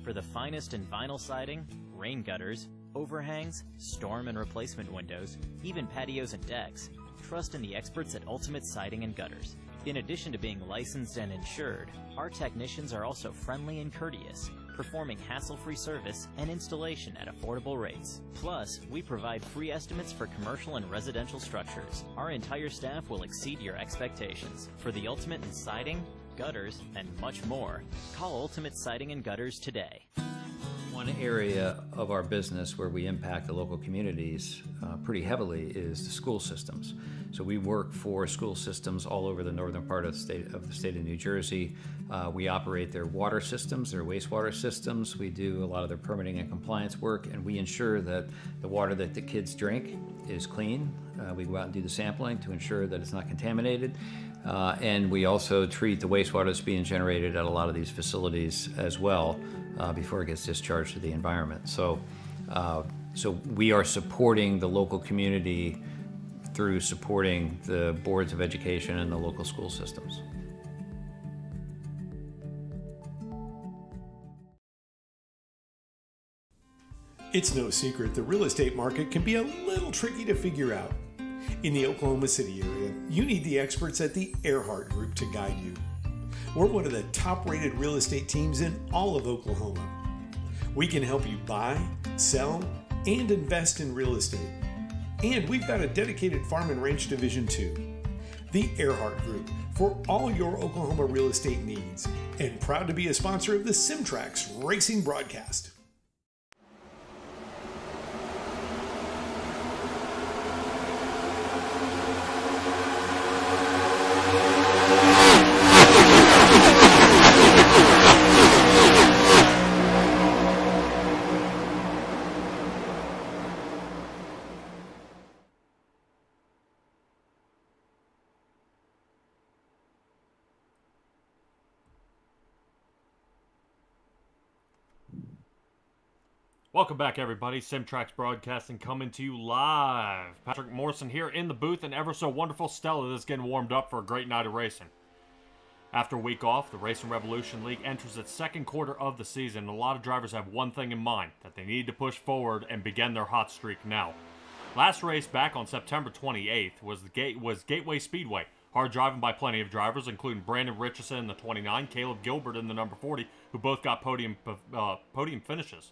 For the finest in vinyl siding, rain gutters, overhangs, storm and replacement windows, even patios and decks, trust in the experts at Ultimate Siding and Gutters. In addition to being licensed and insured, our technicians are also friendly and courteous, performing hassle-free service and installation at affordable rates. Plus, we provide free estimates for commercial and residential structures. Our entire staff will exceed your expectations. For the ultimate in siding, gutters, and much more, call Ultimate Siding and Gutters today. One area of our business where we impact the local communities pretty heavily is the school systems. So we work for school systems all over the northern part of the state of New Jersey. We operate their water systems, their wastewater systems. We do a lot of their permitting and compliance work, and we ensure that the water that the kids drink is clean. We go out and do the sampling to ensure that it's not contaminated. And we also treat the wastewater that's being generated at a lot of these facilities as well before it gets discharged to the environment. So we are supporting the local community through supporting the boards of education and the local school systems. It's no secret the real estate market can be a little tricky to figure out. In the Oklahoma City area, you need the experts at the Erhardt Group to guide you. We're one of the top-rated real estate teams in all of Oklahoma. We can help you buy, sell, and invest in real estate. And we've got a dedicated farm and ranch division too. The Erhardt Group, for all your Oklahoma real estate needs, and proud to be a sponsor of the Simtrax Racing broadcast. Welcome back, everybody. Simtrax Broadcasting coming to you live. Patrick Morrison here in the booth, and ever so wonderful Stella that's getting warmed up for a great night of racing. After a week off, the Racing Revolution League enters its second quarter of the season, and a lot of drivers have one thing in mind, that they need to push forward and begin their hot streak now. Last race back on September 28th was Gateway Speedway. Hard driving by plenty of drivers, including Brandon Richardson in the 29, Caleb Gilbert in the number 40, who both got podium finishes.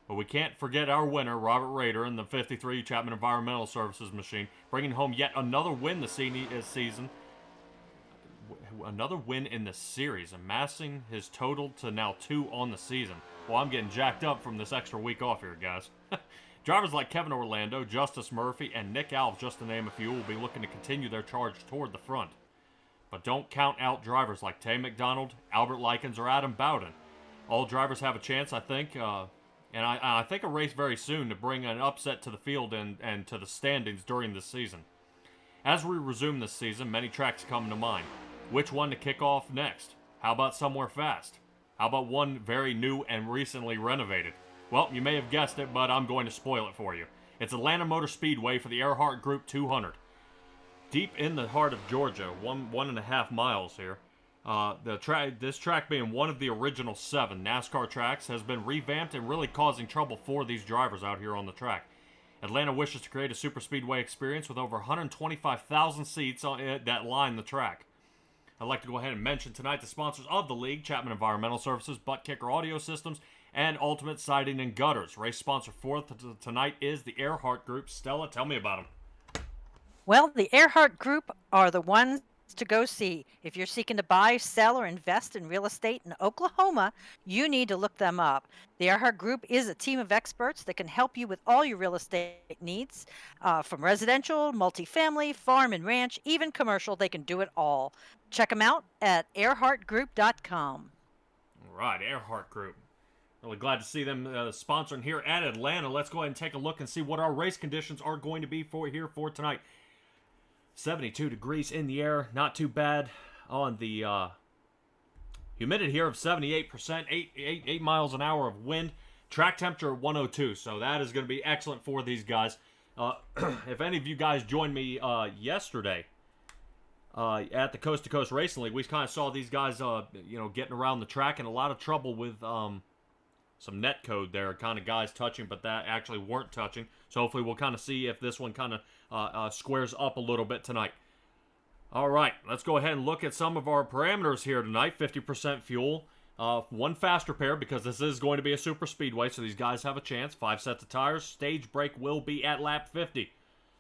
But we can't forget our winner, Robert Rader, in the 53 Chapman Environmental Services machine, bringing home yet another win this season. Another win in the series, amassing his total to now 2 on the season. Well, I'm getting jacked up from this extra week off here, guys. Drivers like Kevin Orlando, Justice Murphy, and Nick Alves, just to name a few, will be looking to continue their charge toward the front. But don't count out drivers like Tay McDonald, Albert Likens, or Adam Bowden. All drivers have a chance, I think, and I think a race very soon to bring an upset to the field and to the standings during this season. As we resume this season, many tracks come to mind. Which one to kick off next? How about somewhere fast? How about one very new and recently renovated? Well, you may have guessed it, but I'm going to spoil it for you. It's Atlanta Motor Speedway for the Erhardt Group 200. Deep in the heart of Georgia, 1.5 miles here. This track being one of the original 7 NASCAR tracks has been revamped and really causing trouble for these drivers out here on the track. Atlanta wishes to create a super speedway experience with over 125,000 seats that line the track. I'd like to go ahead and mention tonight the sponsors of the league, Chapman Environmental Services, Butt Kicker Audio Systems, and Ultimate Siding and Gutters. Race sponsor for tonight is the Erhardt Group. Stella, tell me about them. Well, the Erhardt Group are the ones to go see. If you're seeking to buy, sell, or invest in real estate in Oklahoma, you need to look them up. The Erhardt Group is a team of experts that can help you with all your real estate needs, from residential, multifamily, farm and ranch, even commercial. They can do it all. Check them out at erhardtgroup.com. All right, Erhardt Group. Really glad to see them sponsoring here at Atlanta. Let's go ahead and take a look and see what our race conditions are going to be for tonight. 72 degrees in the air, not too bad on the humidity here of 78%, 8 miles an hour of wind, track temperature 102, so that is going to be excellent for these guys. If any of you guys joined me yesterday at the Coast to Coast Racing League, we kind of saw these guys, getting around the track in a lot of trouble with some net code there, kind of guys touching, but that actually weren't touching. So hopefully we'll kind of see if this one kind of squares up a little bit tonight. All right, let's go ahead and look at some of our parameters here tonight. 50% fuel, one faster pair because this is going to be a super speedway, so these guys have a chance. 5 sets of tires. Stage break will be at lap 50.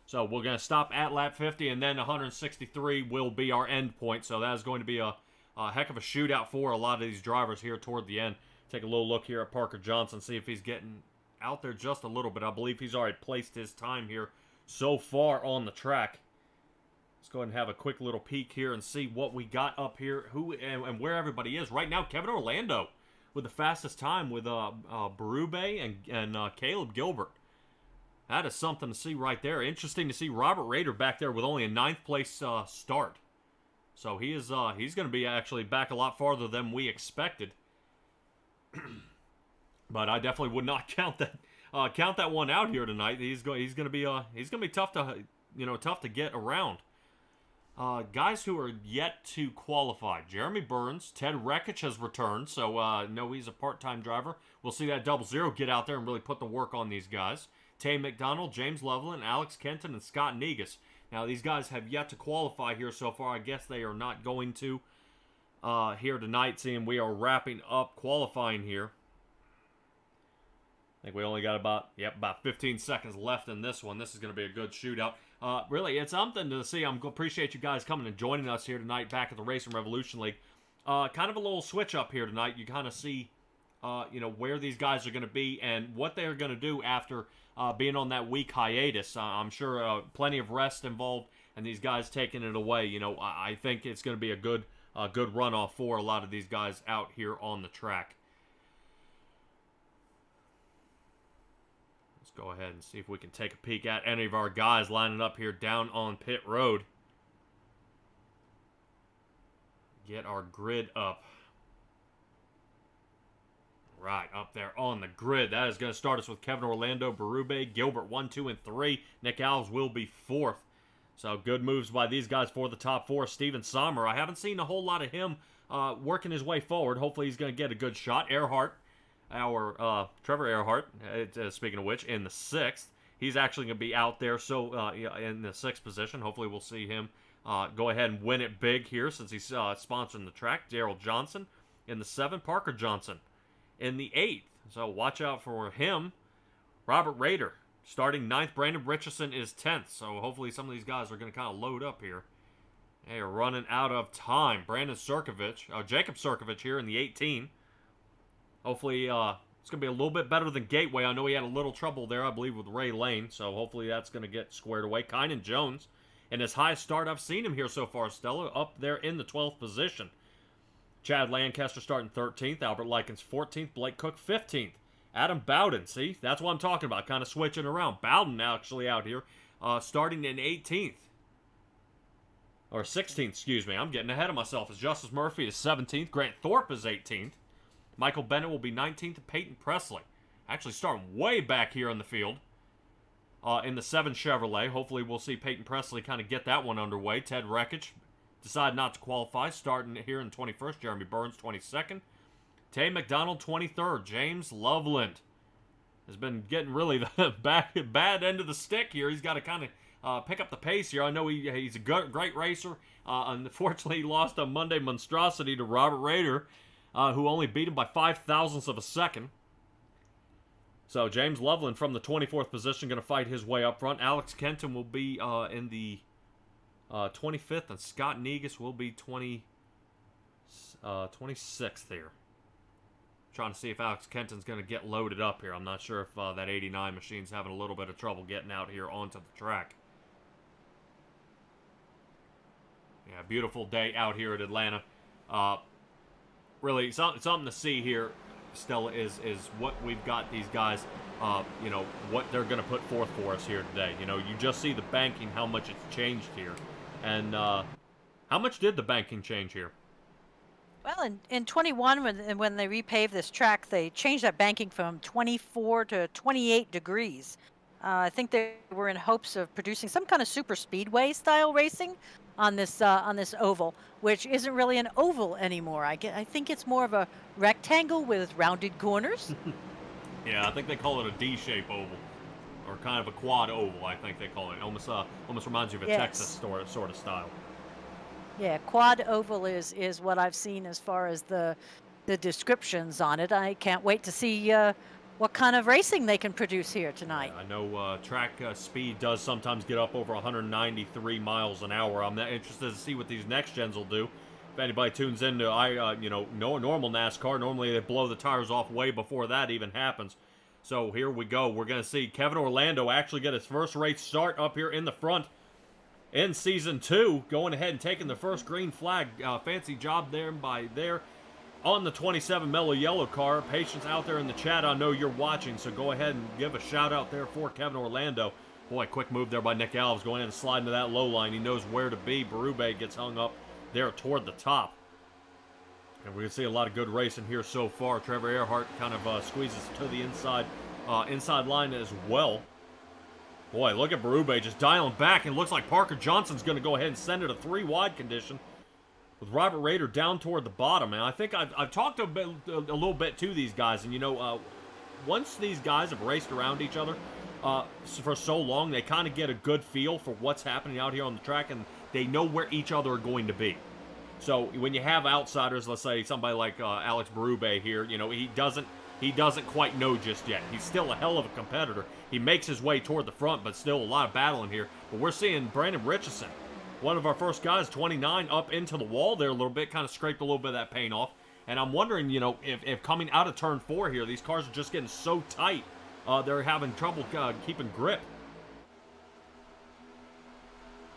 So we're going to stop at lap 50, and then 163 will be our end point. So that is going to be a heck of a shootout for a lot of these drivers here toward the end. Take a little look here at Parker Johnson, see if he's getting out there just a little bit. I believe he's already placed his time here so far on the track. Let's go ahead and have a quick little peek here and see what we got up here, who and where everybody is. Right now, Kevin Orlando with the fastest time with Berube and Caleb Gilbert. That is something to see right there. Interesting to see Robert Rader back there with only a 9th place start. So he's going to be actually back a lot farther than we expected. But I definitely would not count that one out here tonight. He's going to be tough to get around. Guys who are yet to qualify. Jeremy Burns, Ted Rekich has returned, so no, he's a part-time driver. We'll see that 00 get out there and really put the work on these guys. Tay McDonald, James Loveland, Alex Kenton, and Scott Negus. Now, these guys have yet to qualify here so far. I guess they are not going to here tonight, seeing we are wrapping up qualifying here. I think we only got about 15 seconds left in this one. This is going to be a good shootout. Really, it's something to see. I appreciate you guys coming and joining us here tonight back at the Racing Revolution League. Kind of a little switch up here tonight. You kind of see, where these guys are going to be and what they're going to do after being on that week hiatus. I'm sure plenty of rest involved and these guys taking it away. I think it's going to be a good runoff for a lot of these guys out here on the track. Go ahead and see if we can take a peek at any of our guys lining up here down on pit road. Get our grid up. Right, up there on the grid. That is going to start us with Kevin Orlando, Berube, Gilbert 1, 2, and 3. Nick Alves will be 4th. So good moves by these guys for the top 4. Steven Sommer, I haven't seen a whole lot of him working his way forward. Hopefully he's going to get a good shot. Erhardt. Our Trevor Erhardt, speaking of which, in the 6th. He's actually going to be out there, so in the 6th position. Hopefully we'll see him go ahead and win it big here since he's sponsoring the track. Daryl Johnson in the 7th. Parker Johnson in the 8th. So watch out for him. Robert Rader starting 9th. Brandon Richardson is 10th. So hopefully some of these guys are going to kind of load up here. They are running out of time. Jacob Sirkovich here in the 18. Hopefully, it's going to be a little bit better than Gateway. I know he had a little trouble there, I believe, with Ray Lane. So hopefully that's going to get squared away. Kynan Jones, in his highest start I've seen him here so far, Stella, up there in the 12th position. Chad Lancaster starting 13th. Albert Likens 14th. Blake Cook 15th. Adam Bowden, see? That's what I'm talking about, kind of switching around. Bowden actually out here starting in 18th. Or 16th, excuse me. I'm getting ahead of myself. As Justice Murphy is 17th. Grant Thorpe is 18th. Michael Bennett will be 19th, and Peyton Presley actually starting way back here in the field in the 7 Chevrolet. Hopefully we'll see Peyton Presley kind of get that one underway. Ted Rekich decided not to qualify, starting here in 21st. Jeremy Burns, 22nd. Tay McDonald, 23rd. James Loveland has been getting really the bad end of the stick here. He's got to kind of pick up the pace here. I know he's a great racer. Unfortunately, he lost a Monday monstrosity to Robert Rader, who only beat him by 0.005 of a second. So James Loveland from the 24th position going to fight his way up front. Alex Kenton will be in the 25th, and Scott Negus will be 26th here. Trying to see if Alex Kenton's going to get loaded up here. I'm not sure if that 89 machine's having a little bit of trouble getting out here onto the track. Yeah, beautiful day out here at Atlanta. Really, something to see here, Stella, is what we've got these guys, what they're going to put forth for us here today. You just see the banking, how much it's changed here. And how much did the banking change here? Well, in 21, when they repaved this track, they changed that banking from 24 to 28 degrees. I think they were in hopes of producing some kind of super speedway style racing on this oval, which isn't really an oval anymore. I think it's more of a rectangle with rounded corners. Yeah, I think they call it a D-shape oval, or kind of a quad oval. I think they call it. Almost reminds you of a Yes. Texas sort of style. Yeah, quad oval is what I've seen as far as the descriptions on it. I can't wait to see what kind of racing they can produce here tonight. I know track speed does sometimes get up over 193 miles an hour. I'm interested to see what these next gens will do. If anybody tunes into normal NASCAR, normally they blow the tires off way before that even happens. So here we go. We're going to see Kevin Orlando actually get his first race start up here in the front in Season 2, going ahead and taking the first green flag. Fancy job there on the 27 Mellow Yellow car. Patience out there in the chat, I know you're watching, so go ahead and give a shout out there for Kevin Orlando. Boy, quick move there by Nick Alves, going in and sliding to that low line. He knows where to be. Berube gets hung up there toward the top. And we're going to see a lot of good racing here so far. Trevor Erhardt kind of squeezes to the inside line as well. Boy, look at Berube just dialing back. It looks like Parker Johnson's going to go ahead and send it a 3-wide condition with Robert Rader down toward the bottom. And I think I've talked a little bit to these guys. And, once these guys have raced around each other for so long, they kind of get a good feel for what's happening out here on the track, and they know where each other are going to be. So when you have outsiders, let's say somebody like Alex Berube here, he doesn't quite know just yet. He's still a hell of a competitor. He makes his way toward the front, but still a lot of battling here. But we're seeing Brandon Richardson, one of our first guys, 29, up into the wall there a little bit, kind of scraped a little bit of that paint off. And I'm wondering, if coming out of turn 4 here, these cars are just getting so tight, they're having trouble keeping grip.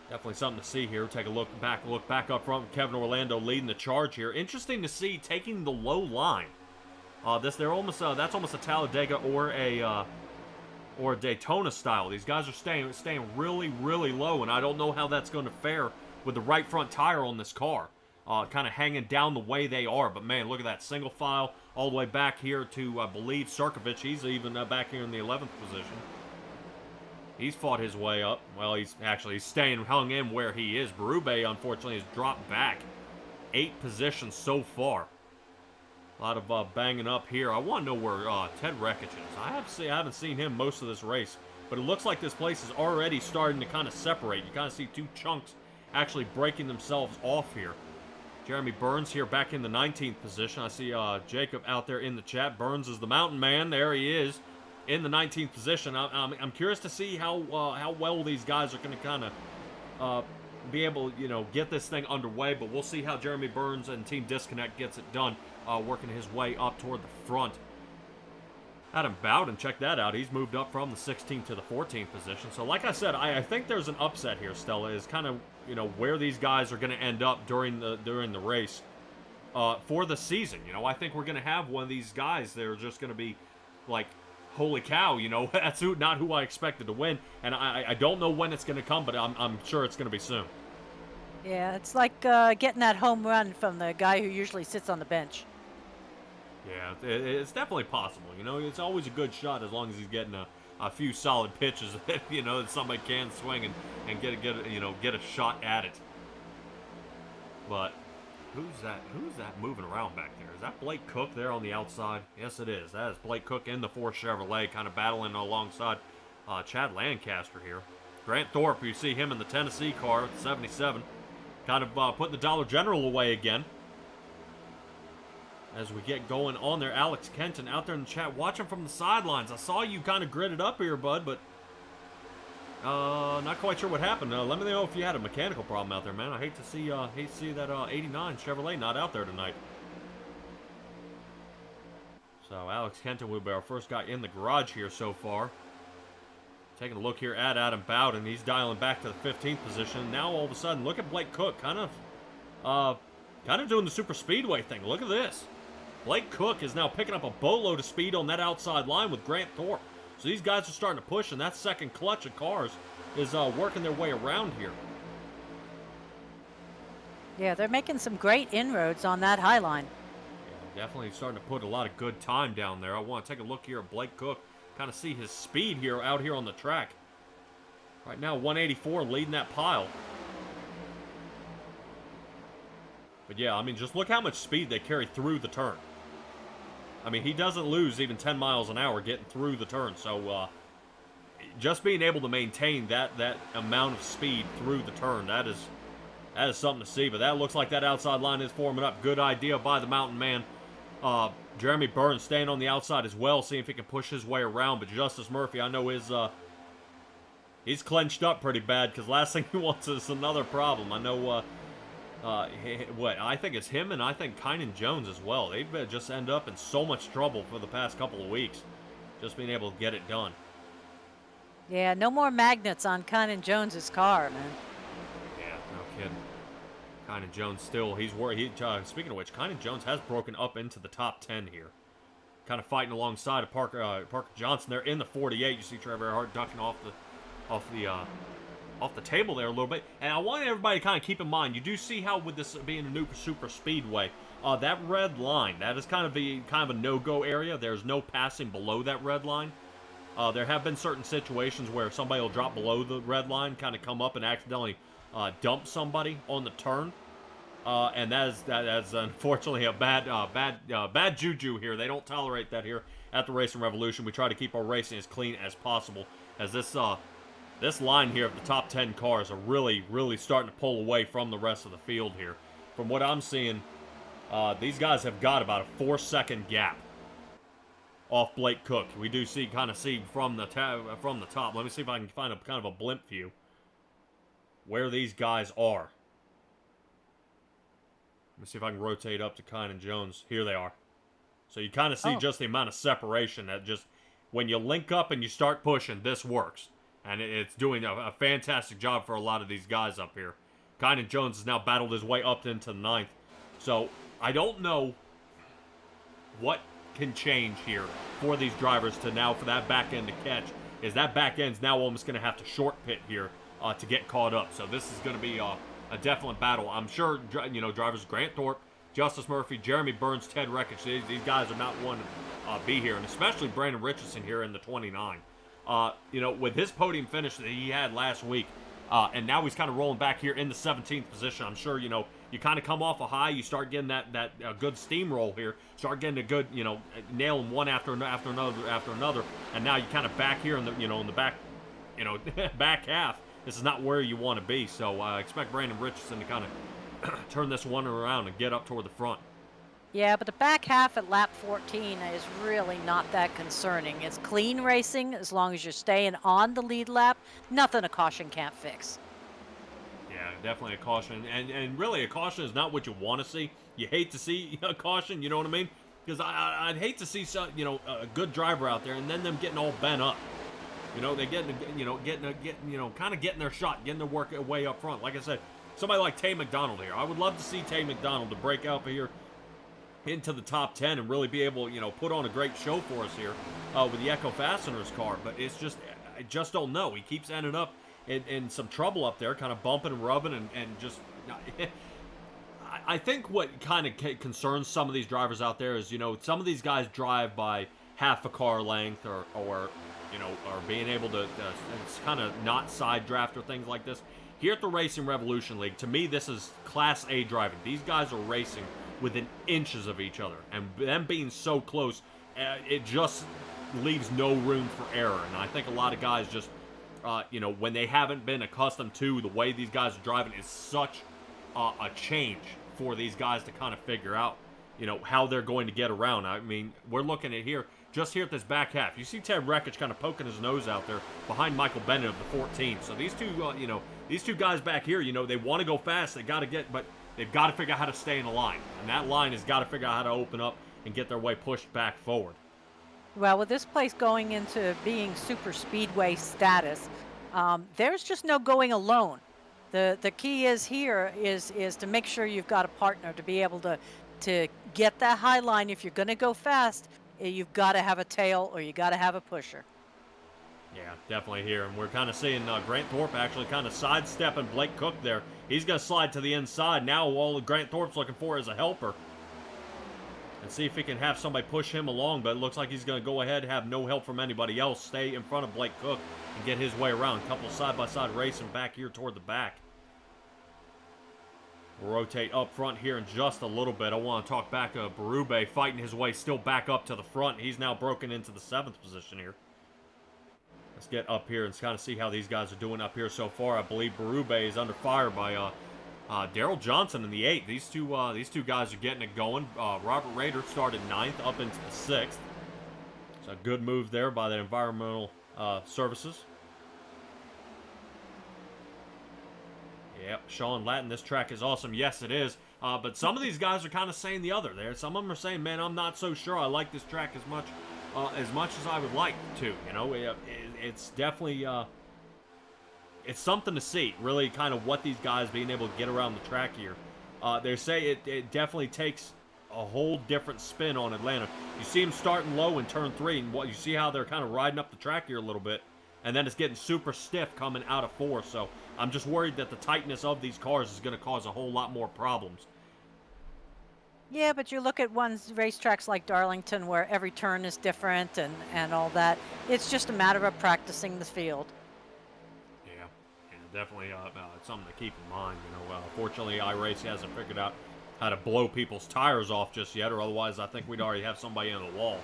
Definitely something to see here. Take a look back up front. Kevin Orlando leading the charge here. Interesting to see taking the low line. That's almost a Talladega or a Daytona style. These guys are staying really, really low, and I don't know how that's going to fare with the right front tire on this car. Kind of hanging down the way they are. But man, look at that single file all the way back here to, I believe, Sarkovic. He's even back here in the 11th position. He's fought his way up. Well, he's staying hung in where he is. Berube, unfortunately, has dropped back 8 positions so far. A lot of banging up here. I want to know where Ted Rekich is. I haven't seen him most of this race, but it looks like this place is already starting to kind of separate. You kind of see 2 chunks actually breaking themselves off here. Jeremy Burns here back in the 19th position. I see Jacob out there in the chat. Burns is the mountain man. There he is in the 19th position. I'm curious to see how well these guys are going to kind of be able, get this thing underway. But we'll see how Jeremy Burns and Team Disconnect gets it done, working his way up toward the front. Adam Bowden, check that out. He's moved up from the 16th to the 14th position. So like I said, I think there's an upset here, Stella, is kind of, where these guys are going to end up during the race for the season. I think we're going to have one of these guys that are just going to be like, holy cow, that's not who I expected to win. And I don't know when it's going to come, but I'm sure it's going to be soon. Yeah, it's like getting that home run from the guy who usually sits on the bench. Yeah, it's definitely possible. It's always a good shot as long as he's getting a few solid pitches that somebody can swing and get a shot at it. But who's that moving around back there? Is that Blake Cook there on the outside? Yes, it is. That is Blake Cook in the 4 Chevrolet, kind of battling alongside Chad Lancaster here. Grant Thorpe, you see him in the Tennessee car, 77, kind of putting the Dollar General away again. As we get going on there, Alex Kenton out there in the chat, watching from the sidelines. I saw you kind of gritted up here, bud, but not quite sure what happened. Let me know if you had a mechanical problem out there, man. I hate to see that 89 Chevrolet not out there tonight. So Alex Kenton will be our first guy in the garage here so far. Taking a look here at Adam Bowden. He's dialing back to the 15th position. Now all of a sudden, look at Blake Cook, kind of doing the super speedway thing. Look at this. Blake Cook is now picking up a boatload of speed on that outside line with Grant Thorpe. So these guys are starting to push, and that second clutch of cars is working their way around here. Yeah, they're making some great inroads on that high line. Yeah, definitely starting to put a lot of good time down there. I want to take a look here at Blake Cook, kind of see his speed here out here on the track. Right now, 184 leading that pile. But yeah, I mean, just look how much speed they carry through the turn. I mean, he doesn't lose even 10 miles an hour getting through the turn. So just being able to maintain that amount of speed through the turn, that is something to see. But that looks like that outside line is forming up. Good idea by the mountain man. Jeremy Burns staying on the outside as well, seeing if he can push his way around. But Justice Murphy, I know he's clenched up pretty bad, because last thing he wants is another problem. I know I think it's him, and I think Kynan Jones as well. They've just end up in so much trouble for the past couple of weeks, just being able to get it done. Yeah, no more magnets on Kynan Jones's car, man. Yeah, no kidding. Kynan Jones still, speaking of which, Kynan Jones has broken up into the top 10 here. Kind of fighting alongside of Parker Johnson. They're in the 48. You see Trevor Erhardt ducking off the table there a little bit. And I want everybody to kind of keep in mind, you do see how with this being a new super speedway, that red line, that is kind of a no-go area. There's no passing below that red line. There have been certain situations where somebody will drop below the red line, kind of come up and accidentally dump somebody on the turn. And that is unfortunately a bad juju here. They don't tolerate that here at the Racing Revolution. We try to keep our racing as clean as possible, as this line here of the top 10 cars are really, really starting to pull away from the rest of the field here. From what I'm seeing, these guys have got about a 4-second gap off Blake Cook. We do see from the top. Let me see if I can find a kind of a blimp view where these guys are. Let me see if I can rotate up to Kynan Jones. Here they are. So you kind of see just the amount of separation that just, when you link up and you start pushing, this works. And it's doing a fantastic job for a lot of these guys up here. Kynan Jones has now battled his way up into the 9th. So I don't know what can change here for these drivers to now, for that back end to catch, is that back end's now almost going to have to short pit here to get caught up. So this is going to be a definite battle. I'm sure, drivers Grant Thorpe, Justice Murphy, Jeremy Burns, Ted Reckich, these guys are not one to be here, and especially Brandon Richardson here in the 29. With his podium finish that he had last week, and now he's kind of rolling back here in the 17th position. I'm sure, you kind of come off a high, you start getting that good steamroll here, start getting a good, nailing one after another, and now you kind of back here in the, in the back, back half. This is not where you want to be, so I expect Brandon Richardson to kind of turn this one around and get up toward the front. Yeah, but the back half at lap 14 is really not that concerning. It's clean racing as long as you're staying on the lead lap. Nothing a caution can't fix. Yeah, definitely a caution. And really, a caution is not what you want to see. You hate to see a caution, you know what I mean? Because I'd hate to see a good driver out there and then them getting all bent up. They getting their shot, getting their work way up front. Like I said, somebody like Tay McDonald here. I would love to see Tay McDonald to break out here into the top 10 and really be able, put on a great show for us here with the Echo Fasteners car. But it's just, I just don't know. He keeps ending up in some trouble up there, kind of bumping and rubbing and just... I think what kind of concerns some of these drivers out there is, some of these guys drive by half a car length or being able to kind of not side draft or things like this. Here at the Racing Revolution League, to me, this is Class A driving. These guys are racing within inches of each other, and them being so close, it just leaves no room for error. And I think a lot of guys just, when they haven't been accustomed to the way these guys are driving, is such a change for these guys to kind of figure out, how they're going to get around. I mean, we're looking at just here at this back half. You see Ted Reckich kind of poking his nose out there behind Michael Bennett of the 14. So these two guys back here, they want to go fast. They've got to figure out how to stay in a line. And that line has got to figure out how to open up and get their way pushed back forward. Well, with this place going into being super speedway status, there's just no going alone. The key is to make sure you've got a partner to be able to get that high line. If you're going to go fast, you've got to have a tail or you got to have a pusher. Yeah, definitely here. And we're kind of seeing Grant Thorpe actually kind of sidestepping Blake Cook there. He's going to slide to the inside. Now all Grant Thorpe's looking for is a helper. And see if he can have somebody push him along. But it looks like he's going to go ahead and have no help from anybody else. Stay in front of Blake Cook and get his way around. A couple side-by-side racing back here toward the back. We'll rotate up front here in just a little bit. I want to talk back to Berube fighting his way still back up to the front. He's now broken into the 7th position here. Let's get up here and kind of see how these guys are doing up here so far. I believe Berube is under fire by Daryl Johnson in the 8th. These two guys are getting it going. Robert Rader started 9th up into the 6th. It's a good move there by the environmental services. Yep, Sean Latin, this track is awesome. Yes, it is. But some of these guys are kind of saying the other there. Some of them are saying, man, I'm not so sure I like this track as much as I would like to. You know, it's definitely it's something to see, really, kind of what these guys being able to get around the track here. They say it definitely takes a whole different spin on Atlanta. You see them starting low in turn 3, and you see how they're kind of riding up the track here a little bit, and then it's getting super stiff coming out of 4. So I'm just worried that the tightness of these cars is going to cause a whole lot more problems. Yeah, but you look at racetracks like Darlington where every turn is different and all that. It's just a matter of practicing the field. Yeah, definitely it's something to keep in mind. You know, fortunately, iRace hasn't figured out how to blow people's tires off just yet, or otherwise I think we'd already have somebody in the wall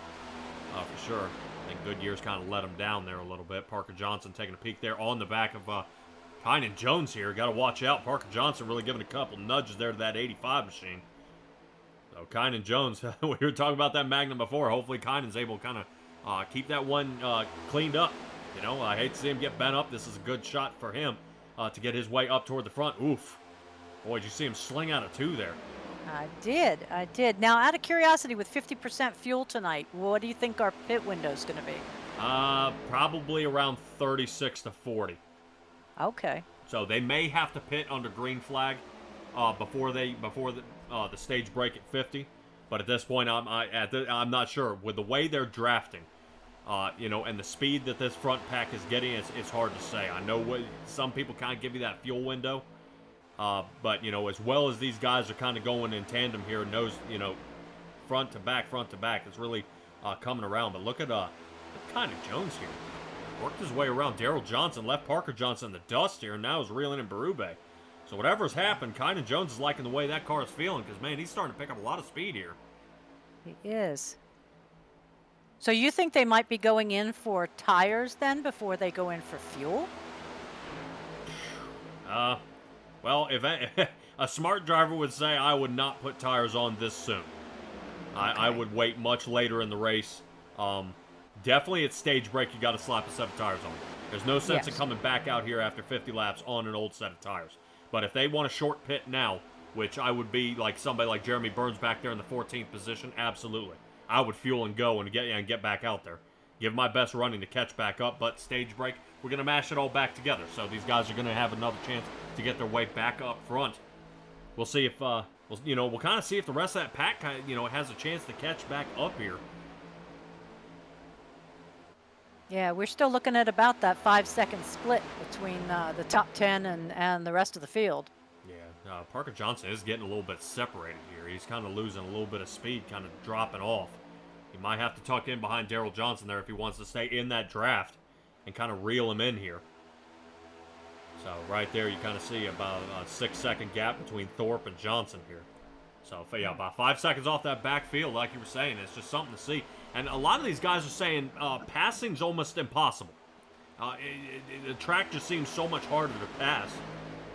for sure. I think Goodyear's kind of let them down there a little bit. Parker Johnson taking a peek there on the back of Kynan Jones here. Got to watch out. Parker Johnson really giving a couple nudges there to that 85 machine. So Kynan Jones, we were talking about that Magnum before. Hopefully Kynan's able to kind of keep that one cleaned up. You know, I hate to see him get bent up. This is a good shot for him to get his way up toward the front. Oof. Boy, did you see him sling out a 2 there. I did. Now, out of curiosity, with 50% fuel tonight, what do you think our pit window is going to be? Probably around 36 to 40. Okay. So they may have to pit under green flag before the stage break at 50. But at this point, I'm not sure. With the way they're drafting, you know, and the speed that this front pack is getting, it's hard to say. I know some people kind of give you that fuel window. But, you know, as well as these guys are kind of going in tandem here, you know, front to back, it's really coming around. But look at Kynan Jones here. Worked his way around Daryl Johnson, left Parker Johnson in the dust here, and now is reeling in Berube. So whatever's happened, Kynan Jones is liking the way that car is feeling because, man, he's starting to pick up a lot of speed here. He is. So you think they might be going in for tires then before they go in for fuel? Well, if a smart driver would say I would not put tires on this soon. I would wait much later in the race. Definitely at stage break, you got to slap a set of tires on. There's no sense in coming back out here after 50 laps on an old set of tires. But if they want a short pit now, which I would be like somebody like Jeremy Burns back there in the 14th position, absolutely. I would fuel and go and get back out there. Give my best running to catch back up, but stage break, we're going to mash it all back together. So these guys are going to have another chance to get their way back up front. We'll see if, we'll kind of see if the rest of that pack, has a chance to catch back up here. Yeah, we're still looking at about that 5-second split between the top 10 and the rest of the field. Yeah, Parker Johnson is getting a little bit separated here. He's kind of losing a little bit of speed, kind of dropping off. He might have to tuck in behind Daryl Johnson there if he wants to stay in that draft and kind of reel him in here. So right there you kind of see about a 6-second gap between Thorpe and Johnson here. So yeah, about 5 seconds off that backfield, like you were saying, it's just something to see. And a lot of these guys are saying passing's almost impossible. The track just seems so much harder to pass.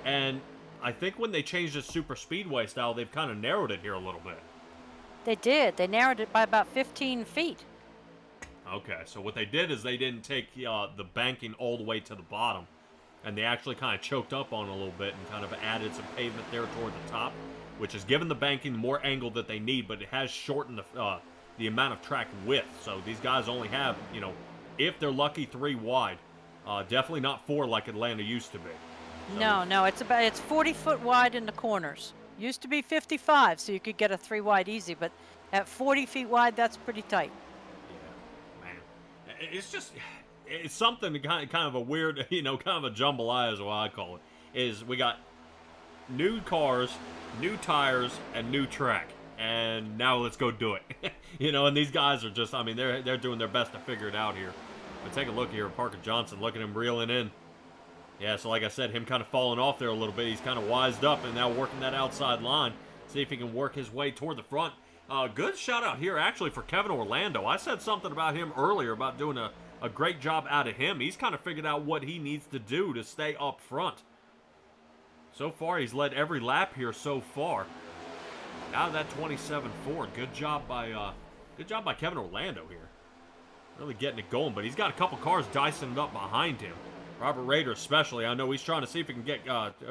And I think when they changed the super speedway style, they've kind of narrowed it here a little bit. They did. They narrowed it by about 15 feet. Okay, so what they did is they didn't take the banking all the way to the bottom. And they actually kind of choked up on it a little bit and kind of added some pavement there toward the top, which has given the banking the more angle that they need, but it has shortened the amount of track width. So these guys only have, if they're lucky, 3 wide. Definitely not 4 like Atlanta used to be. So, no, it's 40 foot wide in the corners. Used to be 55, so you could get a 3 wide easy, but at 40 feet wide, that's pretty tight. Yeah, man. It's something to kind of a weird, kind of a jambalaya is what I call it. Is we got new cars, new tires, and new track. And now let's go do it. And these guys are just, they're doing their best to figure it out here. But take a look here at Parker Johnson. Look at him reeling in. Yeah, so like I said, him kind of falling off there a little bit. He's kind of wised up and now working that outside line. See if he can work his way toward the front. Good shout out here, actually, for Kevin Orlando. I said something about him earlier about doing a great job out of him. He's kind of figured out what he needs to do to stay up front. So far, he's led every lap here so far. Out of that 27.4, good job by Kevin Orlando here. Really getting it going, but he's got a couple cars dicing it up behind him. Robert Rader especially. I know he's trying to see if he can get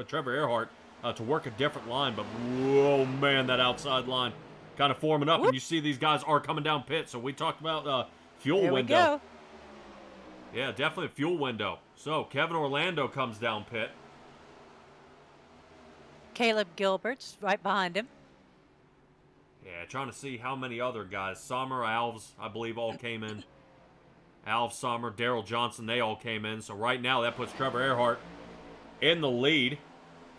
Trevor Erhardt to work a different line, but whoa, man, that outside line kind of forming up, and you see these guys are coming down pit. So we talked about fuel Here window. we go. Yeah, definitely a fuel window. So Kevin Orlando comes down pit. Caleb Gilbert's right behind him. Yeah, trying to see how many other guys. Sommer, Alves, I believe, all came in. Alves, Sommer, Daryl Johnson, they all came in. So right now, that puts Trevor Erhardt in the lead.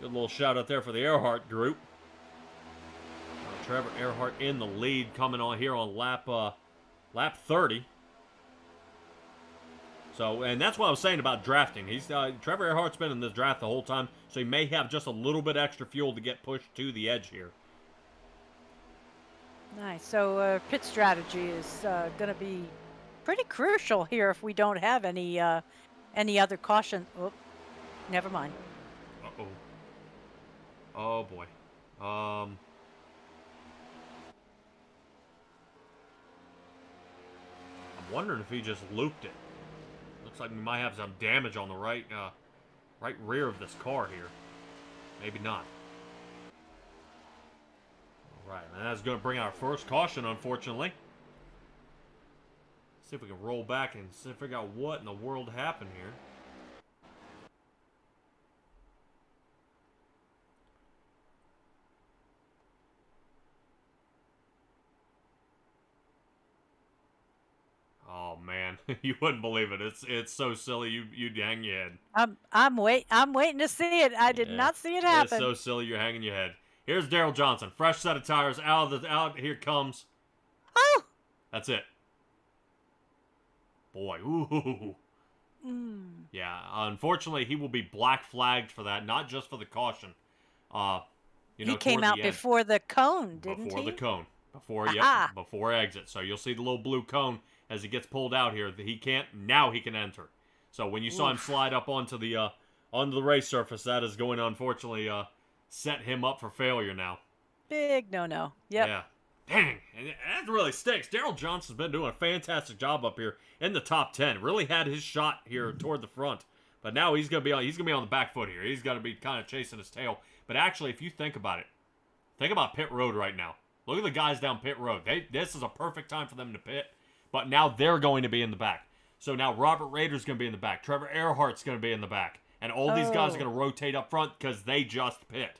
Good little shout out there for the Erhardt group. Trevor Erhardt in the lead, coming on here on lap 30. So, and that's what I was saying about drafting. Trevor Erhardt's been in this draft the whole time, so he may have just a little bit extra fuel to get pushed to the edge here. Nice. So pit strategy is going to be pretty crucial here if we don't have any other caution. Oh, never mind. Uh-oh. Oh, boy. I'm wondering if he just looped it. Looks like we might have some damage on the right rear of this car here. Maybe not. All right, and that's going to bring our first caution, unfortunately. See if we can roll back and figure out what in the world happened here. Oh man, you wouldn't believe it. It's so silly. You'd hang your head. I'm waiting to see it. I did not see it happen. It's so silly. You're hanging your head. Here's Daryl Johnson, fresh set of tires out. Here comes. Oh. That's it. Boy, ooh. Yeah, unfortunately, he will be black flagged for that. Not just for the caution. He came out before the cone, didn't he? Before the cone. Before exit. So you'll see the little blue cone as he gets pulled out here. Now he can enter. So when you saw him slide up onto the race surface, that is going to unfortunately set him up for failure now. Big no-no. Yep. Yeah. Dang, and that really stinks. Daryl Johnson's been doing a fantastic job up here in the top 10. Really had his shot here toward the front, but now he's gonna be on the back foot here. He's got to be kind of chasing his tail. But actually, if you think about it, think about pit road right now. Look at the guys down pit road. This is a perfect time for them to pit, but now they're going to be in the back. So now Robert Rader's going to be in the back. Trevor Erhardt's going to be in the back, and all these guys are going to rotate up front because they just pit.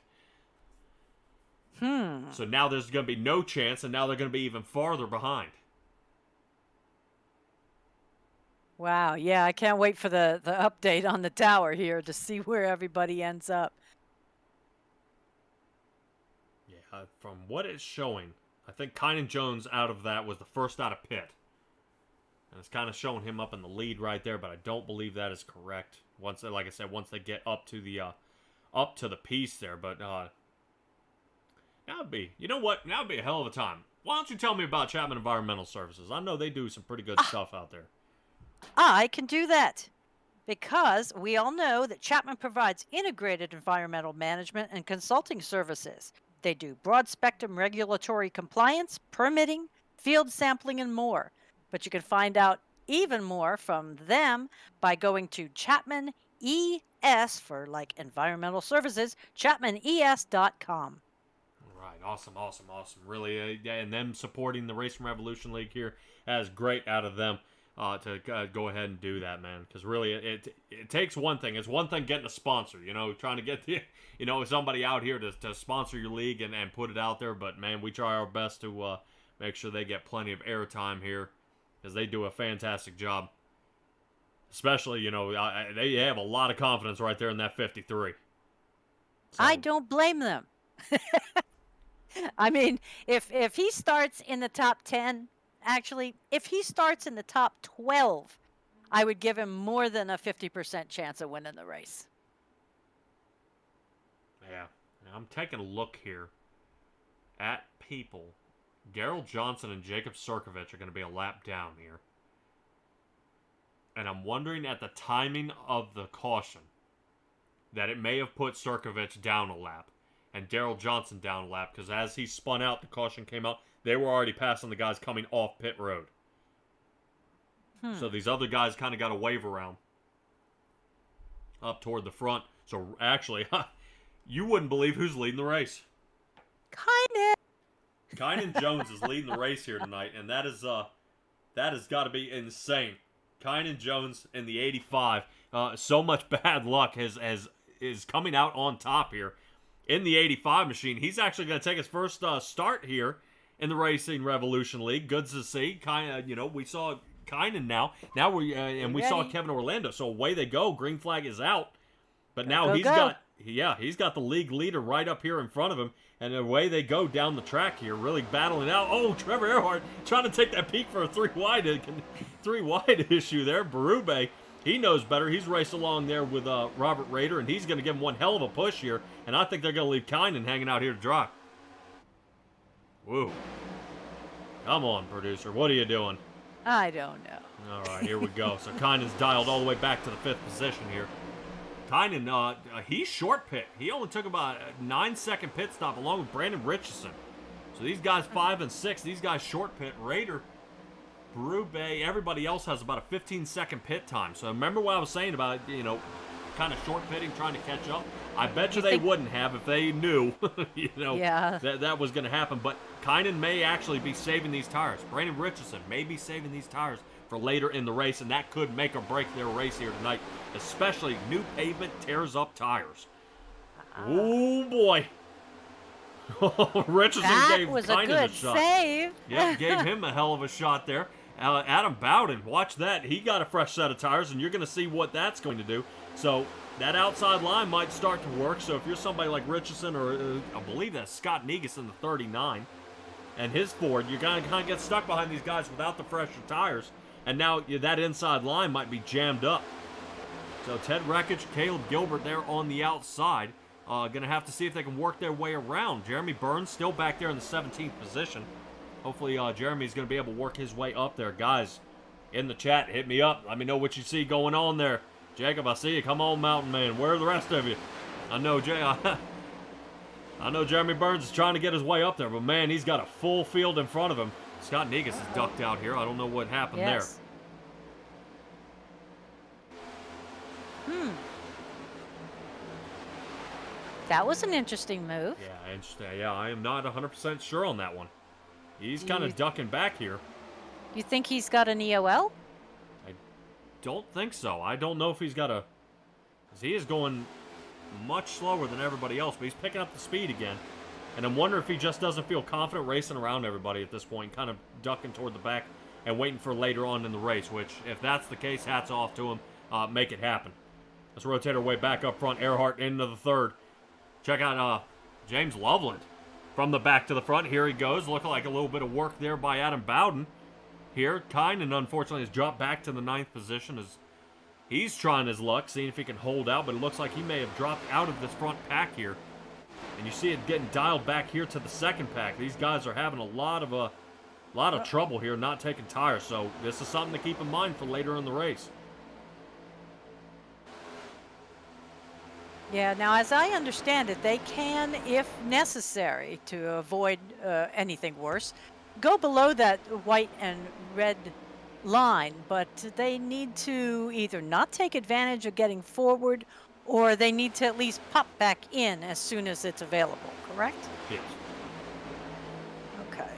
So now there's going to be no chance, and now they're going to be even farther behind. Wow, yeah, I can't wait for the update on the tower here to see where everybody ends up. Yeah, from what it's showing, I think Kynan Jones out of that was the first out of pit. And it's kind of showing him up in the lead right there, but I don't believe that is correct. Once they get up to the piece there, but that'd be a hell of a time. Why don't you tell me about Chapman Environmental Services? I know they do some pretty good stuff out there. I can do that because we all know that Chapman provides integrated environmental management and consulting services. They do broad spectrum regulatory compliance, permitting, field sampling, and more. But you can find out even more from them by going to Chapman ES for like environmental services, chapmanes.com. Right, awesome. Really, and them supporting the Racing Revolution League here, that is great out of them to go ahead and do that, man. Because really, it takes one thing. It's one thing getting a sponsor, trying to get somebody out here to sponsor your league and put it out there. But man, we try our best to make sure they get plenty of airtime here because they do a fantastic job. Especially, they have a lot of confidence right there in that 53. So. I don't blame them. I mean, if he starts in the top 10, actually, if he starts in the top 12, I would give him more than a 50% chance of winning the race. Yeah. I'm taking a look here at people. Daryl Johnson and Jacob Sirkovich are going to be a lap down here. And I'm wondering at the timing of the caution that it may have put Sirkovich down a lap and Daryl Johnson down a lap, because as he spun out, the caution came out. They were already passing the guys coming off pit road. So these other guys kind of got a wave around up toward the front. So actually, you wouldn't believe who's leading the race. Kynan Jones is leading the race here tonight, and that has got to be insane. Kynan Jones in the 85. So much bad luck is coming out on top here in the 85 machine. He's actually going to take his first start here in the Racing Revolution League. Good to see. We saw Kynan now. Now we saw Kevin Orlando. So away they go. Green flag is out. But now he's got the league leader right up here in front of him. And away they go down the track here, really battling out. Oh, Trevor Erhardt trying to take that peak for a three wide issue there. Berube, he knows better. He's raced along there with Robert Rader, and he's going to give him one hell of a push here. And I think they're going to leave Kynan hanging out here to dry. Woo. Come on, producer. What are you doing? I don't know. All right, here we go. So Kynan's dialed all the way back to the 5th position here. Kynan, he's short pit. He only took about a 9-second pit stop along with Brandon Richardson. So these guys 5 and 6, these guys short pit. Raider, Berube, everybody else has about a 15-second pit time. So remember what I was saying about, kind of short pitting, trying to catch up? I bet you they wouldn't have if they knew, that was going to happen. But Kynan may actually be saving these tires. Brandon Richardson may be saving these tires for later in the race, and that could make or break their race here tonight. Especially new pavement tears up tires. Oh boy! Richardson gave Kynan a shot. Save. Yeah, gave him a hell of a shot there. Adam Bowden, watch that. He got a fresh set of tires, and you're going to see what that's going to do. So that outside line might start to work. So if you're somebody like Richardson, or I believe that's Scott Negus in the 39, and his Ford, you're going to kind of get stuck behind these guys without the fresher tires. And now that inside line might be jammed up. So Ted Rekich, Caleb Gilbert there on the outside. Going to have to see if they can work their way around. Jeremy Burns still back there in the 17th position. Hopefully Jeremy's going to be able to work his way up there. Guys, in the chat, hit me up. Let me know what you see going on there. Jacob, I see you. Come on, Mountain Man. Where are the rest of you? I know Jeremy Burns is trying to get his way up there, but man, he's got a full field in front of him. Scott Negus is ducked out here. I don't know what happened there. That was an interesting move. Yeah, interesting. Yeah, I am not 100% sure on that one. He's kind of ducking back here. You think he's got an EOL? I don't think so. I don't know if he's got a... Because he is going much slower than everybody else, but he's picking up the speed again. And I'm wondering if he just doesn't feel confident racing around everybody at this point, kind of ducking toward the back and waiting for later on in the race, which, if that's the case, hats off to him. Make it happen. Let's rotate our way back up front. Erhardt into the 3rd. Check out James Loveland from the back to the front. Here he goes. Looking like a little bit of work there by Adam Bowden. Here, Kynan, unfortunately, has dropped back to the 9th position as he's trying his luck, seeing if he can hold out, but it looks like he may have dropped out of this front pack here. And you see it getting dialed back here to the 2nd pack. These guys are having a lot of trouble here not taking tires, so this is something to keep in mind for later in the race. Yeah, now as I understand it, they can, if necessary, to avoid anything worse, go below that white and red line, but they need to either not take advantage of getting forward, or they need to at least pop back in as soon as it's available, correct? Yes. Okay.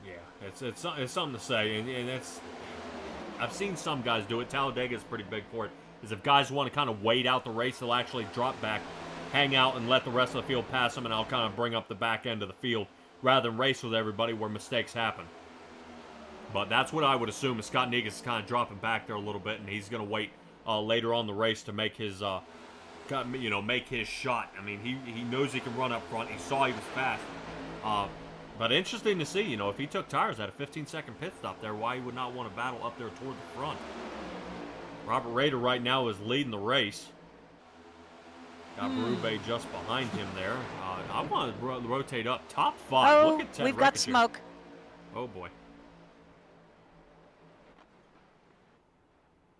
Yeah, it's something to say, and it's... I've seen some guys do it. Talladega's pretty big for it. Is if guys want to kind of wait out the race, they'll actually drop back, hang out, and let the rest of the field pass them, and I'll kind of bring up the back end of the field rather than race with everybody where mistakes happen. But that's what I would assume is Scott Negus is kind of dropping back there a little bit, and he's going to wait later on the race to make his, make his shot. I mean, he knows he can run up front. He saw he was fast. But interesting to see, if he took tires at a 15-second pit stop there, why he would not want to battle up there toward the front. Robert Rader right now is leading the race. Got Berube just behind him there. I want to rotate up. Top 5. Oh, Look at Ted we've got Rickett here. smoke. Oh, boy.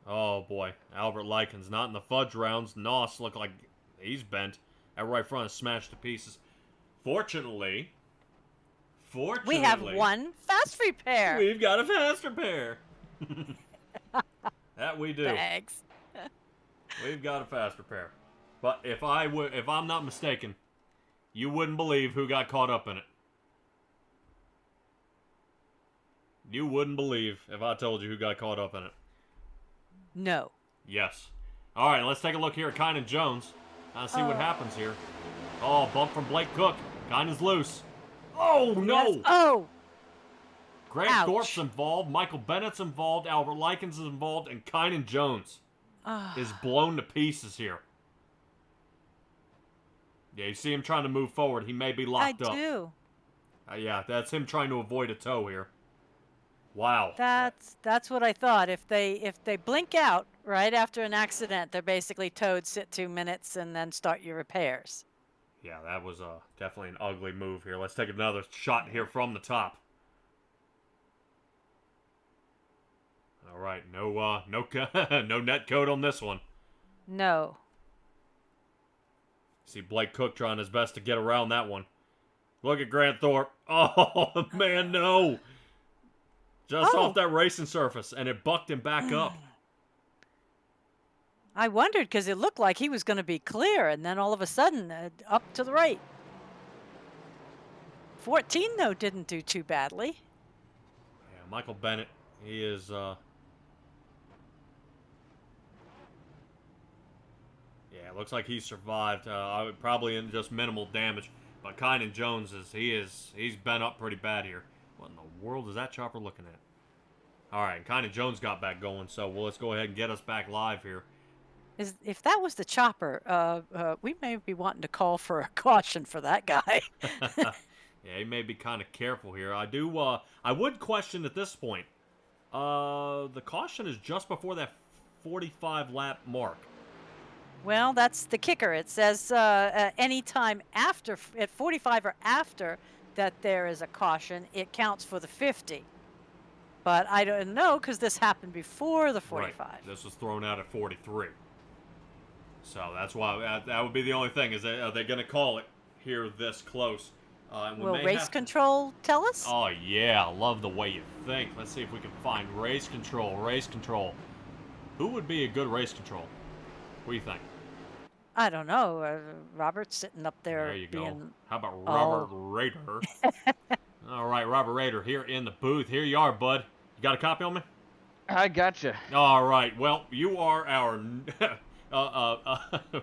Oh, boy. Albert Likens not in the fudge rounds. Noss look like he's bent. That right front is smashed to pieces. Fortunately, We have one fast repair. we've got a fast repair. That we do. Thanks. We've got a fast repair. But if I'm not mistaken, you wouldn't believe who got caught up in it. You wouldn't believe if I told you who got caught up in it. No. Yes. All right, let's take a look here at Kynan Jones. See what happens here. Oh, bump from Blake Cook. Kynan's loose. Oh, no! Yes. Oh! Grant Ouch. Thorpe's involved. Michael Bennett's involved. Albert Likens is involved. And Kynan Jones is blown to pieces here. Yeah, you see him trying to move forward. He may be locked up. I do. Yeah, that's him trying to avoid a tow here. Wow. That's what I thought. If they blink out right after an accident, they're basically towed, sit 2 minutes, and then start your repairs. Yeah, that was definitely an ugly move here. Let's take another shot here from the top. All right, no no net code on this one. No. See Blake Cook trying his best to get around that one. Look at Grant Thorpe. Oh, man, no. Just off that racing surface, and it bucked him back up. I wondered because it looked like he was going to be clear, and then all of a sudden, up to the right. 14, though, didn't do too badly. Yeah, Michael Bennett, he is... Yeah, it looks like he survived. Probably in just minimal damage. But Kynan Jones, he's bent up pretty bad here. What in the world is that chopper looking at? All right, Kynan Jones got back going, so let's go ahead and get us back live here. If that was the chopper, we may be wanting to call for a caution for that guy. Yeah, he may be kind of careful here. I would question at this point. The caution is just before that 45 lap mark. Well, that's the kicker. It says any time after, at 45 or after, that there is a caution, it counts for the 50. But I don't know because this happened before the 45. Right. This was thrown out at 43. So that's why that would be the only thing. Are they going to call it here this close? Will race control tell us? Oh, yeah. I love the way you think. Let's see if we can find race control. Race control. Who would be a good race control? What do you think? I don't know. Robert's sitting up there. There you go. being How about Robert Rader? All right, Robert Rader here in the booth. Here you are, bud. You got a copy on me? I gotcha. All right. Well, you are our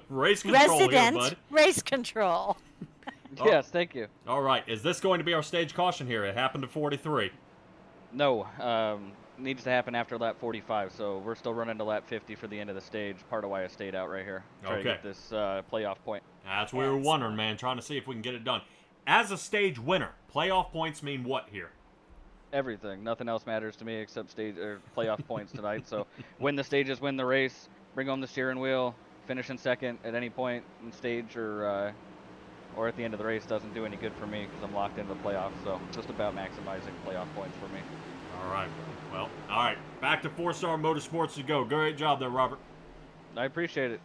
race control Resident here, bud. race control. Yes, thank you. All right. Is this going to be our stage caution here? It happened to 43. No, needs to happen after lap 45, so we're still running to lap 50 for the end of the stage. Part of why I stayed out right here. Try to get this playoff point. That's what we were wondering, man. Trying to see if we can get it done. As a stage winner, playoff points mean what here? Everything. Nothing else matters to me except stage or playoff points tonight. So win the stages, win the race, bring home the steering wheel, finish in second at any point in stage or at the end of the race doesn't do any good for me because I'm locked into the playoffs. So just about maximizing playoff points for me. All right. Well, all right. Back to 4-Star Motorsports to go. Great job there, Robert. I appreciate it.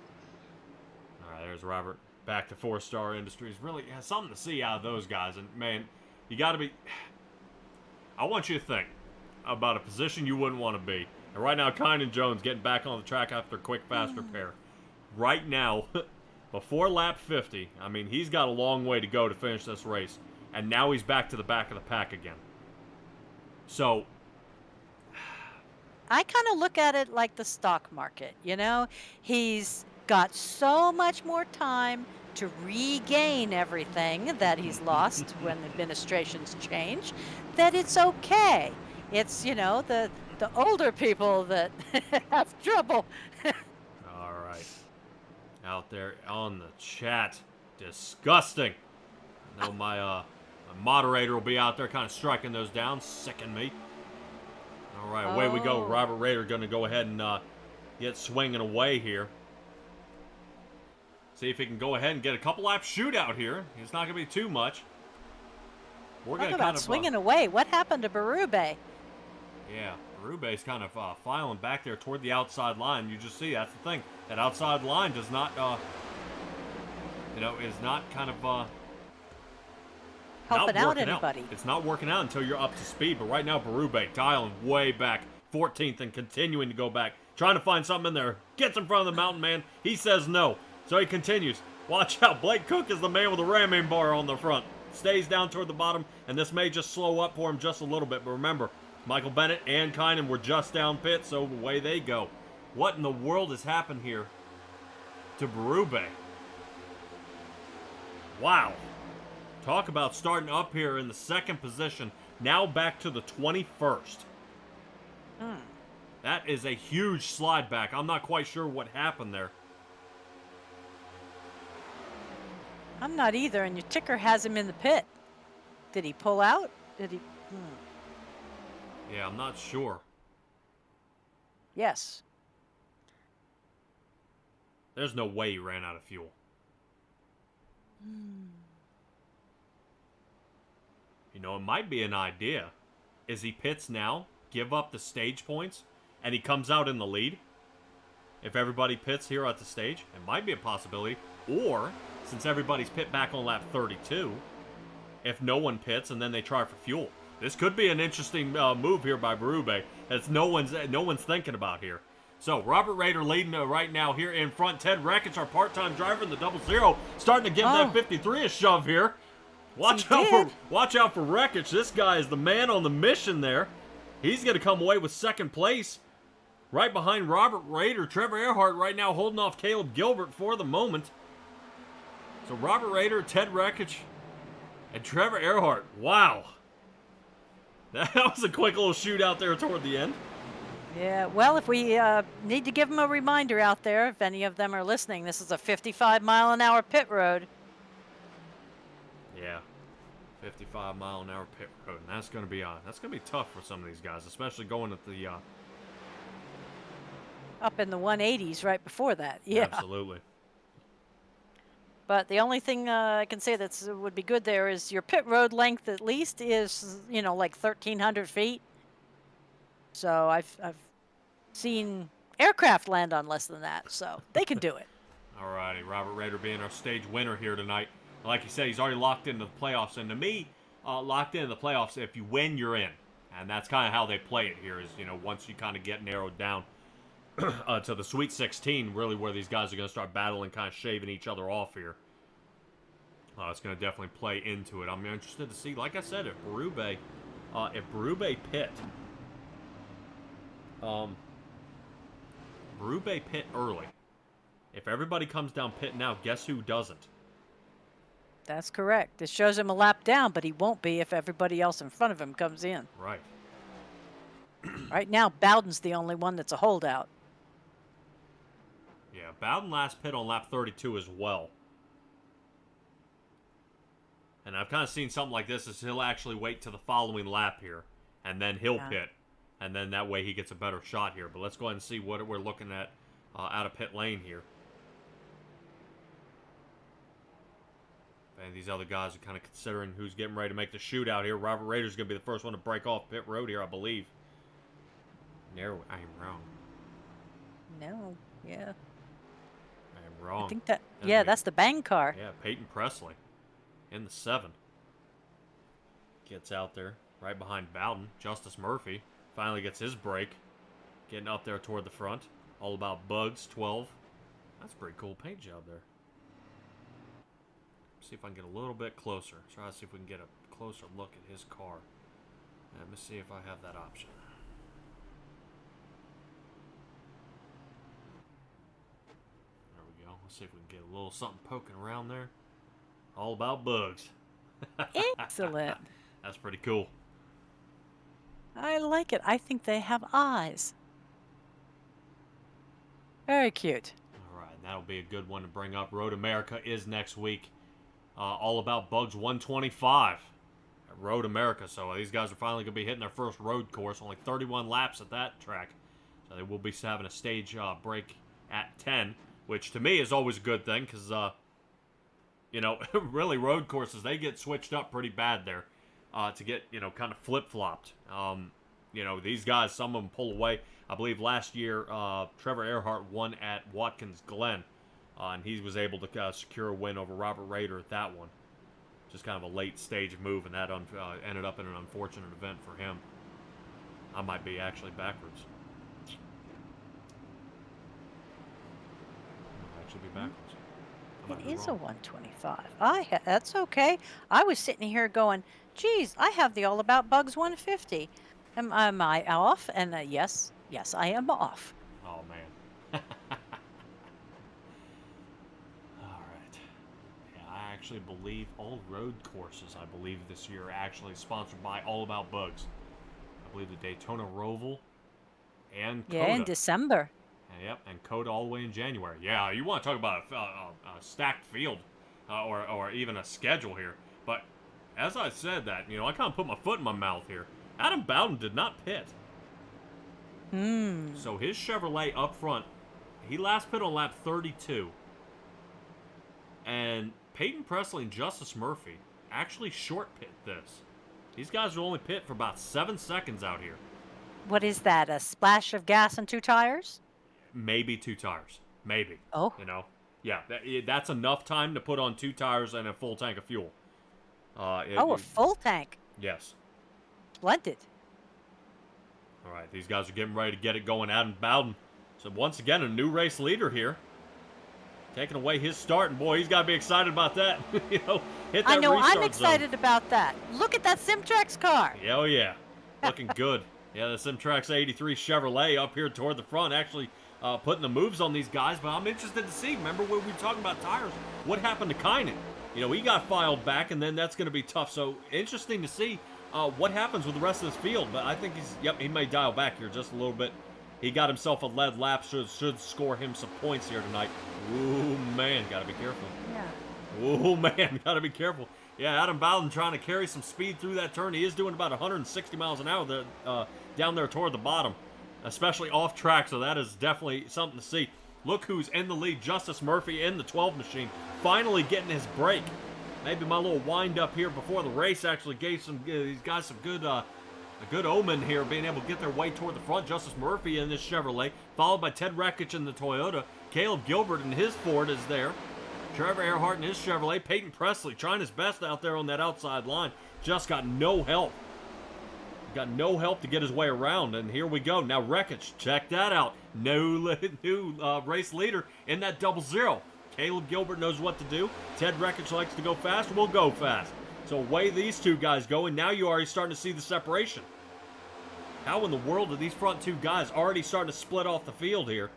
All right, there's Robert. Back to 4-Star Industries. Really something to see out of those guys. And, man, you got to be... I want you to think about a position you wouldn't want to be. And right now, Kynan Jones getting back on the track after a quick, fast repair. Right now, before lap 50, I mean, he's got a long way to go to finish this race. And now he's back to the back of the pack again. So... I kind of look at it like the stock market, you know? He's got so much more time to regain everything that he's lost when administrations change that it's okay. It's, you know, the older people that have trouble. All right. Out there on the chat. Disgusting. I know my moderator will be out there kind of striking those down, sicking me. All right, away we go. Robert Rader going to go ahead and get swinging away here. See if he can go ahead and get a couple lap shootout here. It's not going to be too much. We're Talk going to about kind of swinging away. What happened to Berube? Yeah, Berube's kind of filing back there toward the outside line. You just see that's the thing. That outside line does not, is not kind of Helping not out working anybody. It's not working out until you're up to speed. But right now, Berube dialing way back, 14th, and continuing to go back, trying to find something in there. Gets in front of the mountain man. He says no, so he continues. Watch out, Blake Cook is the man with the ramming bar on the front. Stays down toward the bottom, and this may just slow up for him just a little bit. But remember, Michael Bennett and Kynan were just down pit, so away they go. What in the world has happened here to Berube? Wow. Talk about starting up here in the second position. Now back to the 21st. That is a huge slide back. I'm not quite sure what happened there. I'm not either, and your ticker has him in the pit. Did he pull out? Did he? Yeah, I'm not sure. Yes. There's no way he ran out of fuel. You know, it might be an idea. Is he pits now, give up the stage points, and he comes out in the lead? If everybody pits here at the stage, it might be a possibility. Or, since everybody's pit back on lap 32, if no one pits and then they try for fuel. This could be an interesting move here by Berube. That's no one's thinking about here. So, Robert Rader leading right now here in front. Ted Rekich, our part-time driver in the 00, starting to give that 53 a shove here. Watch out for Rekich. This guy is the man on the mission there. He's going to come away with second place. Right behind Robert Rader. Trevor Erhardt right now holding off Caleb Gilbert for the moment. So, Robert Rader, Ted Rekich, and Trevor Erhardt. Wow. That was a quick little shootout there toward the end. Yeah, well, if we need to give them a reminder out there, if any of them are listening, this is a 55-mile-an-hour pit road. Yeah, 55-mile-an-hour pit road, and that's going to be tough for some of these guys, especially going at the up in the 180s right before that. Yeah, absolutely. But the only thing I can say that would be good there is your pit road length at least is, like 1,300 feet. So I've seen aircraft land on less than that, so they can do it. All righty, Robert Rader being our stage winner here tonight. Like you said, he's already locked into the playoffs, and to me, locked into the playoffs, if you win, you're in. And that's kind of how they play it here is, once you kind of get narrowed down to the Sweet 16, really where these guys are going to start battling, kind of shaving each other off here. It's going to definitely play into it. I'm interested to see, like I said, if Berube pit, Berube pit early. If everybody comes down pit now, guess who doesn't? That's correct. It shows him a lap down, but he won't be if everybody else in front of him comes in. Right. Right now, Bowden's the only one that's a holdout. Yeah, Bowden last pit on lap 32 as well. And I've kind of seen something like this is he'll actually wait to the following lap here, and then he'll pit. And then that way he gets a better shot here. But let's go ahead and see what we're looking at out of pit lane here. And these other guys are kind of considering who's getting ready to make the shootout here. Robert Rader's going to be the first one to break off pit road here, I believe. No, I am wrong. No, yeah. I am wrong. I think that's the bang car. Yeah, Peyton Presley in the 7. Gets out there right behind Bowden. Justice Murphy finally gets his break. Getting up there toward the front. All About Bugs, 12. That's a pretty cool paint job there. See if I can get a little bit closer. Try to see if we can get a closer look at his car. Let me see if I have that option. There we go. Let's see if we can get a little something poking around there. All About Bugs. Excellent. That's pretty cool. I like it. I think they have eyes. Very cute. All right, that'll be a good one to bring up. Road America is next week. All About Bugs 125 at Road America. So these guys are finally going to be hitting their first road course. Only 31 laps at that track. So they will be having a stage break at 10. which to me is always a good thing because, you know, really road courses, they get switched up pretty bad there to get, you know, kind of flip-flopped. You know, these guys, some of them pull away. I believe last year Trevor Erhardt won at Watkins Glen, and he was able to secure a win over Robert Rader at that one. Just kind of a late stage move, and that ended up in an unfortunate event for him. I might be actually backwards. I might actually be backwards. I might It be is a wrong. 125. That's okay. I was sitting here going, geez, I have the All About Bugs 150. Am I off? And yes, I am off. Oh, man. All right. Yeah, I actually believe all road courses, I believe this year, are actually sponsored by All About Bugs. I believe the Daytona Roval and Coda. Yeah, in December. Yep, and Coda all the way in January. Yeah, you want to talk about a stacked field or even a schedule here. But as I said that, you know, I kind of put my foot in my mouth here. Adam Bowden did not pit. So his Chevrolet up front, he last pit on lap 32. And Peyton Presley and Justice Murphy actually short pit this. These guys will only pit for about 7 seconds out here. What is that? A splash of gas and 2 tires? Maybe 2 tires. Maybe. Oh. You know? Yeah, that's enough time to put on 2 tires and a full tank of fuel. A full tank. Yes. Splendid. All right, these guys are getting ready to get it going. Adam Bowden. So once again, a new race leader here. Taking away his start, and boy, he's got to be excited about that. You know, hit that I know, I'm restart excited zone. about that. Look at that Simtrax car. Yeah, oh yeah, looking good. Yeah, the Simtrax 83 Chevrolet up here toward the front, actually putting the moves on these guys. But I'm interested to see. Remember when we were talking about tires? What happened to Kynan? You know, he got filed back, and then that's going to be tough. So interesting to see what happens with the rest of this field. But I think he may dial back here just a little bit. He got himself a lead lap, should score him some points here tonight. Ooh, man, got to be careful. Yeah. Ooh, man, got to be careful. Yeah, Adam Bowden trying to carry some speed through that turn. He is doing about 160 miles an hour down there toward the bottom, especially off track, so that is definitely something to see. Look who's in the lead. Justice Murphy in the 12 machine, finally getting his break. Maybe my little wind up here before the race actually gave these guys some good a good omen here, being able to get their way toward the front. Justice Murphy in this Chevrolet, followed by Ted Rekich in the Toyota. Caleb Gilbert in his Ford is there. Trevor Erhardt in his Chevrolet. Peyton Presley trying his best out there on that outside line. Just got no help. Got no help to get his way around, and here we go. Now Rekich, check that out. New race leader in that 00. Caleb Gilbert knows what to do. Ted Rekich likes to go fast. We'll go fast. So away these two guys go, and now you're already starting to see the separation. How in the world are these front two guys already starting to split off the field here?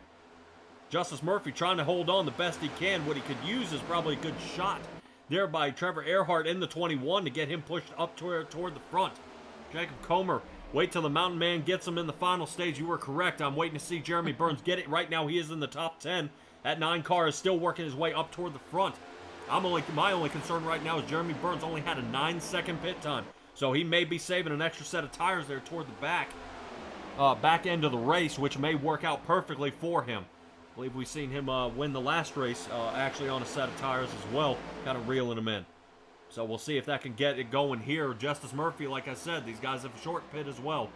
Justice Murphy trying to hold on the best he can. What he could use is probably a good shot there by Trevor Erhardt in the 21 to get him pushed up toward the front. Jacob Comer, wait till the Mountain Man gets him in the final stage. You were correct. I'm waiting to see Jeremy Burns get it. Right now he is in the top 10. That 9 car is still working his way up toward the front. My only concern right now is Jeremy Burns only had a 9-second pit time. So he may be saving an extra set of tires there toward the back end of the race, which may work out perfectly for him. I believe we've seen him win the last race actually on a set of tires as well, kind of reeling him in. So we'll see if that can get it going here. Justice Murphy, like I said, these guys have a short pit as well.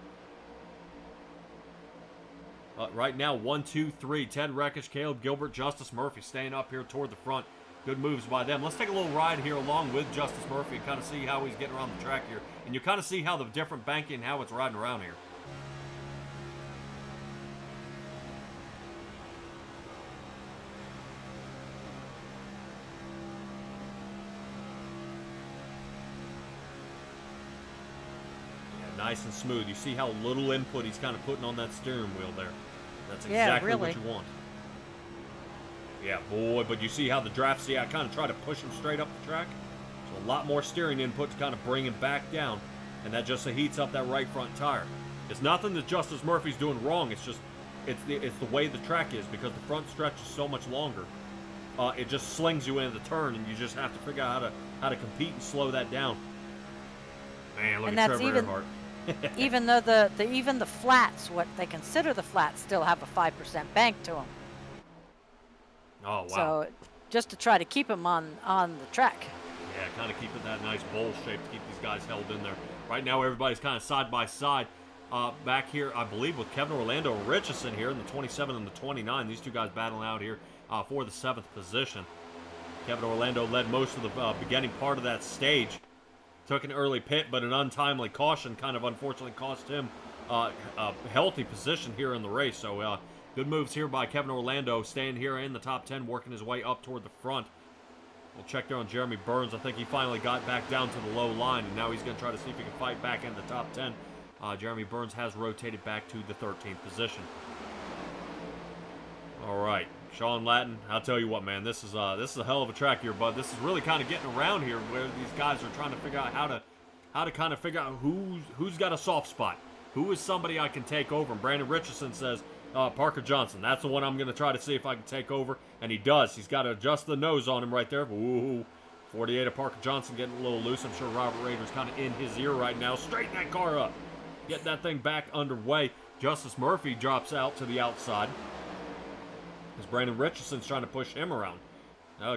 Right now, 1, 2, 3. Ted Rekich, Caleb Gilbert, Justice Murphy staying up here toward the front. Good moves by them. Let's take a little ride here along with Justice Murphy and kind of see how he's getting around the track here. And you kind of see how the different banking and how it's riding around here. Nice and smooth. You see how little input he's kind of putting on that steering wheel there. That's exactly what you want. Yeah, boy, but you see how the draft, see, I kind of try to push him straight up the track. So a lot more steering input to kind of bring him back down. And that just heats up that right front tire. It's nothing that Justice Murphy's doing wrong. It's just, it's the way the track is, because the front stretch is so much longer. It just slings you into the turn, and you just have to figure out how to compete and slow that down. Man, look at Trevor Erhardt. Even though even the flats, what they consider the flats, still have a 5% bank to them. Oh, wow. So just to try to keep him on the track. Yeah, kind of keeping that nice bowl shape to keep these guys held in there. Right now, everybody's kind of side by side. Back here, I believe, with Kevin Orlando and Richardson here in the 27 and the 29. These two guys battling out here for the 7th position. Kevin Orlando led most of the beginning part of that stage. Took an early pit, but an untimely caution kind of unfortunately cost him a healthy position here in the race. So good moves here by Kevin Orlando, staying here in the top 10, working his way up toward the front. We'll check there on Jeremy Burns. I think he finally got back down to the low line, and now he's going to try to see if he can fight back in the top 10. Jeremy Burns has rotated back to the 13th position. All right, Sean Lattin, I'll tell you what, man, this is a hell of a track here, bud. This is really kind of getting around here where these guys are trying to figure out how to kind of figure out who's got a soft spot. Who is somebody I can take over? And Brandon Richardson says, Parker Johnson. That's the one I'm going to try to see if I can take over. And he does. He's got to adjust the nose on him right there. Ooh, 48 of Parker Johnson getting a little loose. I'm sure Robert Rader's kind of in his ear right now. Straighten that car up. Get that thing back underway. Justice Murphy drops out to the outside as Brandon Richardson's trying to push him around.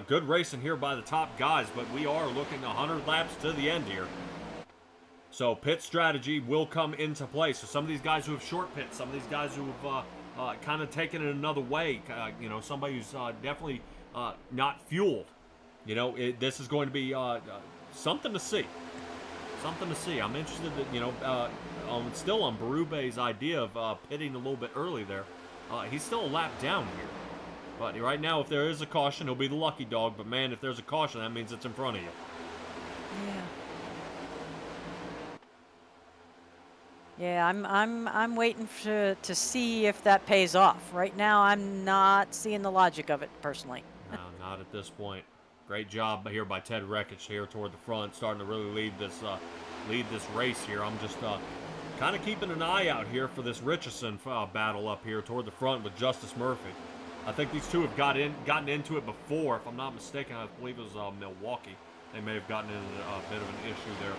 Good racing here by the top guys, but we are looking 100 laps to the end here. So pit strategy will come into play. So some of these guys who have short pits, some of these guys who have kind of taken it another way, somebody who's definitely not fueled. This is going to be something to see. Something to see. I'm interested that, still on Berube's idea of pitting a little bit early there. He's still a lap down here. But right now, if there is a caution, he'll be the lucky dog. But man, if there's a caution, that means it's in front of you. Yeah, I'm waiting to see if that pays off. Right now, I'm not seeing the logic of it personally. No, not at this point. Great job here by Ted Rekich here toward the front, starting to really lead this race here. I'm just kind of keeping an eye out here for this Richardson battle up here toward the front with Justice Murphy. I think these two have gotten into it before, if I'm not mistaken. I believe it was Milwaukee. They may have gotten into a bit of an issue there.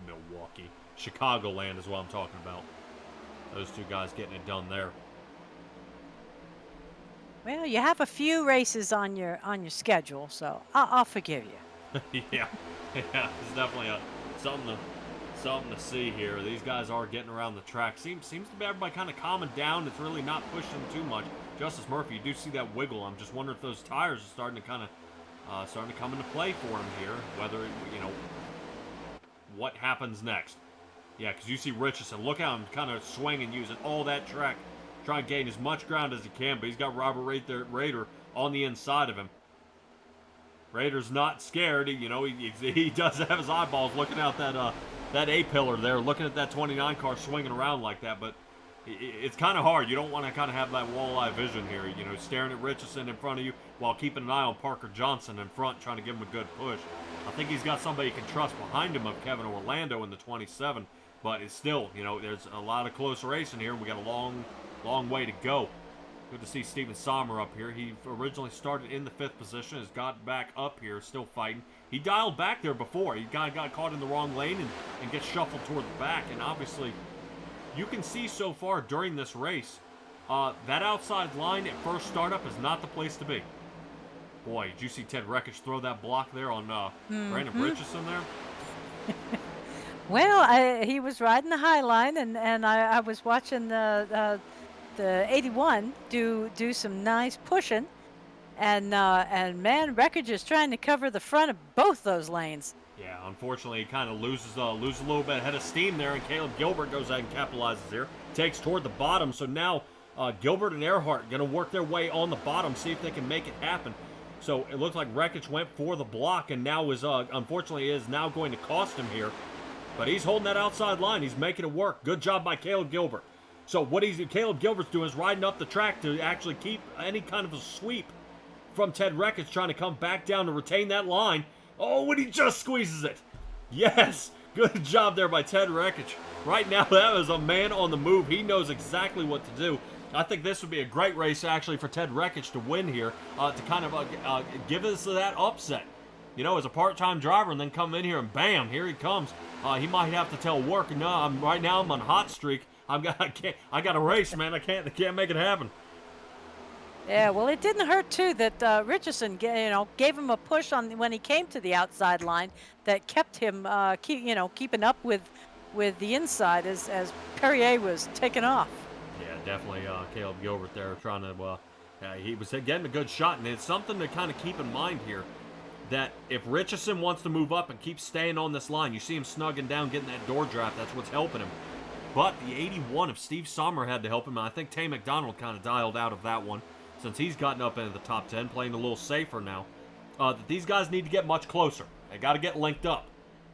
Milwaukee. Chicagoland is what I'm talking about. Those two guys getting it done there. Well, you have a few races on your schedule, so I'll forgive you. yeah, it's definitely something to see here. These guys are getting around the track. Seems to be everybody kind of calming down. It's really not pushing too much. Justice Murphy, you do see that wiggle. I'm just wondering if those tires are starting to come into play for him here. Whether what happens next. Yeah, because you see Richardson. Look how him kind of swing and using all that track. Try and gain as much ground as he can, but he's got Robert Rader on the inside of him. Rader's not scared. He does have his eyeballs looking out that A-pillar there, looking at that 29 car swinging around like that, but it's kind of hard. You don't want to kind of have that walleye vision here, staring at Richardson in front of you while keeping an eye on Parker Johnson in front, trying to give him a good push. I think he's got somebody he can trust behind him of Kevin Orlando in the 27, but it's still, there's a lot of close racing here. We got a long way to go. Good to see Steven Sommer up here. He originally started in the 5th position, has got back up here, still fighting. He dialed back there before. He got caught in the wrong lane and gets shuffled toward the back. And obviously, you can see so far during this race, that outside line at first startup is not the place to be. Boy, did you see Ted Rekich throw that block there on Brandon Richardson there? Well, he was riding the high line, and I was watching the 81 do some nice pushing, and man, Rekich is trying to cover the front of both those lanes. Yeah, unfortunately, he kind of loses a little bit head of steam there, and Caleb Gilbert goes out and capitalizes here. Takes toward the bottom, so now Gilbert and Erhardt going to work their way on the bottom, see if they can make it happen. So it looks like Rekich went for the block, and now unfortunately is now going to cost him here. But he's holding that outside line. He's making it work. Good job by Caleb Gilbert. So what Caleb Gilbert's doing is riding up the track to actually keep any kind of a sweep from Ted Rekich, trying to come back down to retain that line. Oh, and he just squeezes it. Yes, good job there by Ted Rekich. Right now, that was a man on the move. He knows exactly what to do. I think this would be a great race, actually, for Ted Rekich to win here, to kind of give us that upset. As a part-time driver, and then come in here and bam, here he comes. He might have to tell work, no, right now I'm on hot streak. I got a race, man. I can't make it happen. Yeah, well, it didn't hurt too that Richardson, gave him a push on when he came to the outside line that kept him, keeping up with the inside as Perrier was taking off. Yeah, definitely Caleb Gilbert there trying to, he was getting a good shot, and it's something to kind of keep in mind here, that if Richardson wants to move up and keep staying on this line, you see him snugging down, getting that door draft, that's what's helping him. But the 81 of Steve Sommer had to help him, and I think Tay McDonald kind of dialed out of that one, since he's gotten up into the top 10, playing a little safer now. That these guys need to get much closer. They got to get linked up.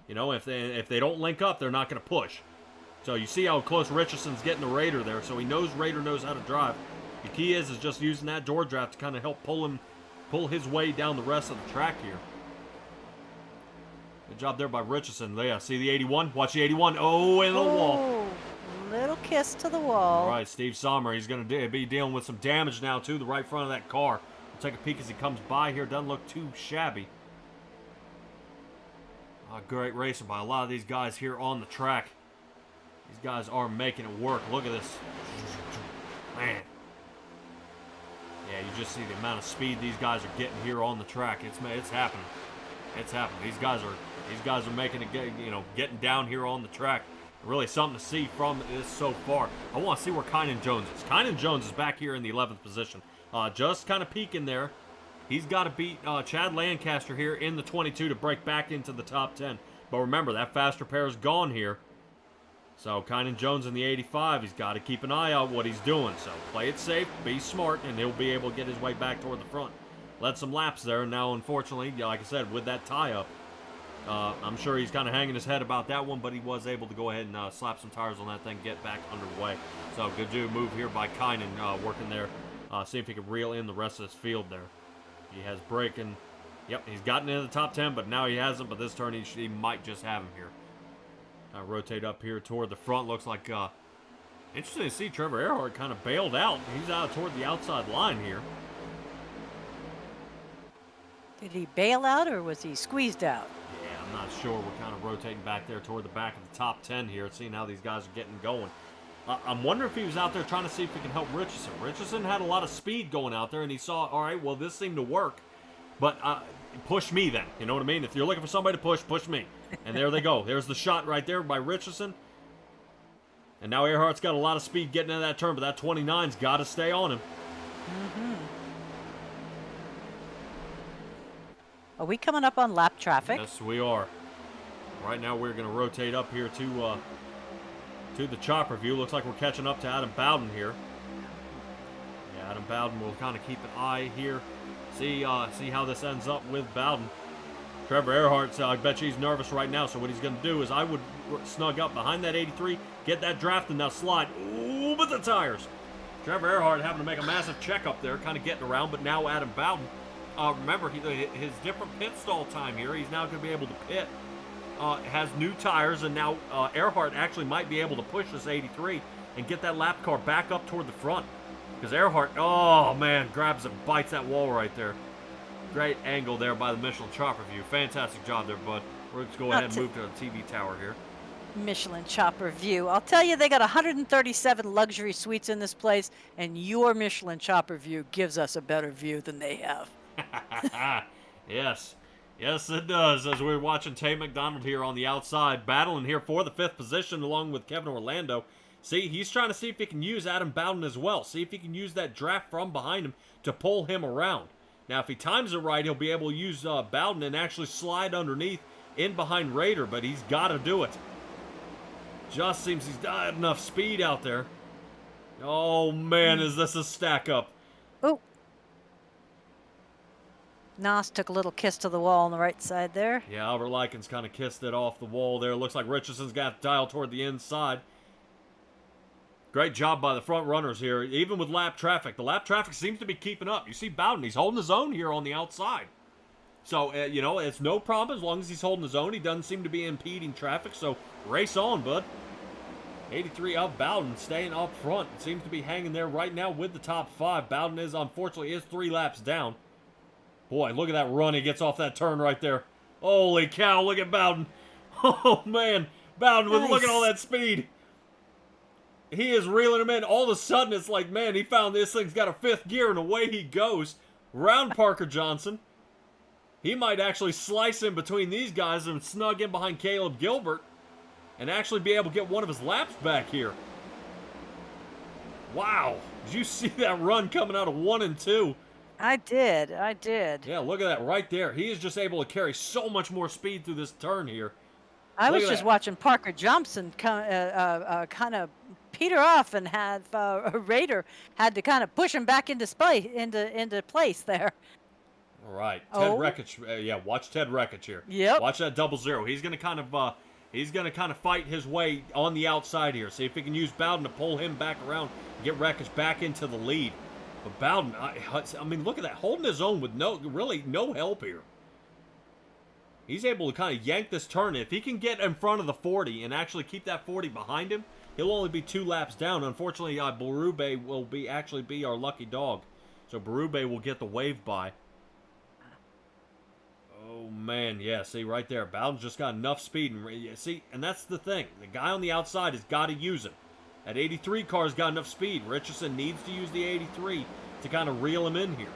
If they don't link up, they're not going to push. So you see how close Richardson's getting the Raider there, so he knows Raider knows how to drive. The key is just using that door draft to kind of help pull his way down the rest of the track here. Good job there by Richardson. Yeah, see the 81? Watch the 81. Oh, in the wall. Little kiss to the wall. All right, Steve Sommer, he's going to be dealing with some damage now, too, the right front of that car. We'll take a peek as he comes by here. Doesn't look too shabby. Great racing by a lot of these guys here on the track. These guys are making it work. Look at this. Man. Yeah, you just see the amount of speed these guys are getting here on the track. It's happening. It's happening. These guys are making it, getting down here on the track. Really something to see from this so far. I want to see where Kynan Jones is. Kynan Jones is back here in the 11th position. Just kind of peeking there. He's got to beat Chad Lancaster here in the 22 to break back into the top 10. But remember, that faster pair is gone here. So Kynan Jones in the 85, he's got to keep an eye out what he's doing. So play it safe, be smart, and he'll be able to get his way back toward the front. Led some laps there, and now unfortunately, like I said, with that tie-up, I'm sure he's kind of hanging his head about that one, but he was able to go ahead and slap some tires on that thing, get back underway. So good move here by Kynan, working there. See if he can reel in the rest of his field there. He has braking. Yep, he's gotten into the top 10, but now he hasn't. But this turn, he might just have him here. Rotate up here toward the front. Looks like, interesting to see Trevor Erhardt kind of bailed out. He's out toward the outside line here. Did he bail out or was he squeezed out? Yeah, I'm not sure. We're kind of rotating back there toward the back of the top 10 here, seeing how these guys are getting going. I'm wondering if he was out there trying to see if he can help Richardson. Richardson had a lot of speed going out there, and he saw, all right, well, this seemed to work. But push me then. You know what I mean? If you're looking for somebody to push me. And there they go. There's the shot right there by Richardson. And now Erhardt's got a lot of speed getting into that turn, but that 29's got to stay on him. Mm-hmm. Are we coming up on lap traffic? Yes, we are. Right now we're going to rotate up here to the chopper view. Looks like we're catching up to Adam Bowden here. Yeah, Adam Bowden will kind of keep an eye here. See how this ends up with Bowden. Trevor Erhardt, I bet you he's nervous right now, so what he's going to do is I would snug up behind that 83, get that draft, and now slide. Ooh, but the tires. Trevor Erhardt having to make a massive check up there, kind of getting around, but now Adam Bowden. Remember, his different pit stall time here, he's now going to be able to pit. Has new tires, and now Erhardt actually might be able to push this 83 and get that lap car back up toward the front. Because Erhardt, oh man, grabs and bites that wall right there. Great angle there by the Michelin chopper view. Fantastic job there, bud. We're going to go ahead and move to the TV tower here. Michelin chopper view. I'll tell you, they got 137 luxury suites in this place, and your Michelin chopper view gives us a better view than they have. Yes. Yes, it does. As we're watching Tay McDonald here on the outside, battling here for the 5th position along with Kevin Orlando. See, he's trying to see if he can use Adam Bowden as well. See if he can use that draft from behind him to pull him around. Now, if he times it right, he'll be able to use Bowden and actually slide underneath in behind Raider, but he's got to do it. Just seems he's got enough speed out there. Oh, man, is this a stack up. Oh. Nas took a little kiss to the wall on the right side there. Yeah, Albert Likens kind of kissed it off the wall there. Looks like Richardson's got to dial toward the inside. Great job by the front runners here, even with lap traffic. The lap traffic seems to be keeping up. You see Bowden, he's holding his own here on the outside. So, it's no problem as long as he's holding his own. He doesn't seem to be impeding traffic, so race on, bud. 83 of Bowden staying up front. Seems to be hanging there right now with the top 5. Bowden unfortunately, is 3 laps down. Boy, look at that run. He gets off that turn right there. Holy cow, look at Bowden. Oh, man. Bowden, Nice. Look at all that speed. He is reeling him in. All of a sudden, it's like, man, he found this thing's got a 5th gear, and away he goes. Round Parker Johnson. He might actually slice in between these guys and snug in behind Caleb Gilbert and actually be able to get one of his laps back here. Wow. Did you see that run coming out of 1 and 2? I did. Yeah, look at that right there. He is just able to carry so much more speed through this turn here. I Look was at just that. watching Parker Johnson kind of peter off and have Raider had to kind of push him back into place there. All right, Ted Oh. Rekich. Yeah, watch Ted Rekich here. Yep. Watch that 00. He's gonna kind of fight his way on the outside here. See if he can use Bowden to pull him back around, get Rekich back into the lead. But Bowden, I mean, look at that, holding his own with really no help here. He's able to kind of yank this turn. If he can get in front of the 40 and actually keep that 40 behind him, he'll only be 2 laps down. Unfortunately, Berube will actually be our lucky dog. So Berube will get the wave by. Oh, man, yeah, see, right there. Bowden's just got enough speed. And see, and that's the thing. The guy on the outside has got to use it. That 83 car's got enough speed. Richardson needs to use the 83 to kind of reel him in here.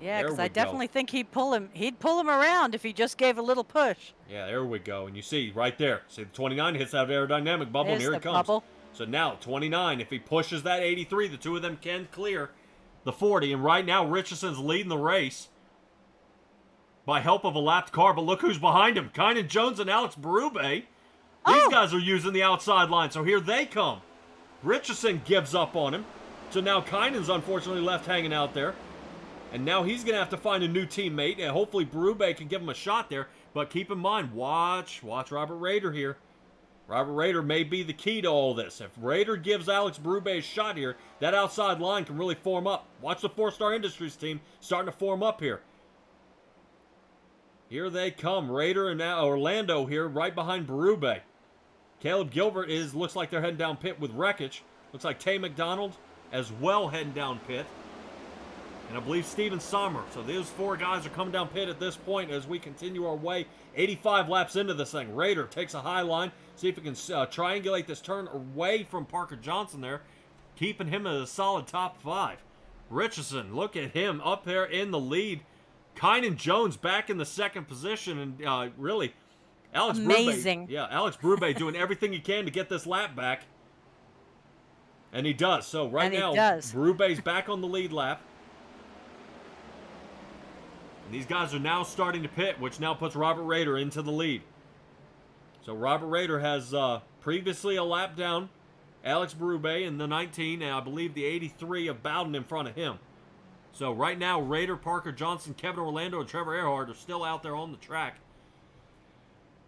Yeah, There because we I go. definitely think he'd pull him around if he just gave a little push. Yeah, there we go. And you see right there. See, the 29 hits that aerodynamic bubble, and There's here the it comes. bubble. So now, 29, if he pushes that 83, the two of them can clear the 40. And right now, Richardson's leading the race by help of a lapped car. But look who's behind him. Kynan Jones and Alex Berube. These guys are using the outside line, so here they come. Richardson gives up on him. So now Kynan's unfortunately left hanging out there. And now he's going to have to find a new teammate, and hopefully Berube can give him a shot there. But keep in mind, watch Robert Rader here. Robert Rader may be the key to all this. If Rader gives Alex Berube a shot here, that outside line can really form up. Watch the 4-Star Industries team starting to form up here. Here they come, Rader and now Orlando here right behind Berube. Caleb Gilbert looks like they're heading down pit with Rekich. Looks like Tay McDonald as well heading down pit. And I believe Steven Sommer. So those 4 guys are coming down pit at this point as we continue our way. 85 laps into this thing. Rader takes a high line. See if he can triangulate this turn away from Parker Johnson there. Keeping him at a solid top 5. Richardson, look at him up there in the lead. Kynan Jones back in the 2nd position. And really, Alex Amazing. Berube. Yeah, Alex Berube doing everything he can to get this lap back. And he does. So right now, Berube's back on the lead lap. And these guys are now starting to pit, which now puts Robert Rader into the lead. So Robert Rader has previously a lap down Alex Berube in the 19, and I believe the 83 of Bowden in front of him. So right now, Rader, Parker Johnson, Kevin Orlando, and Trevor Erhardt are still out there on the track.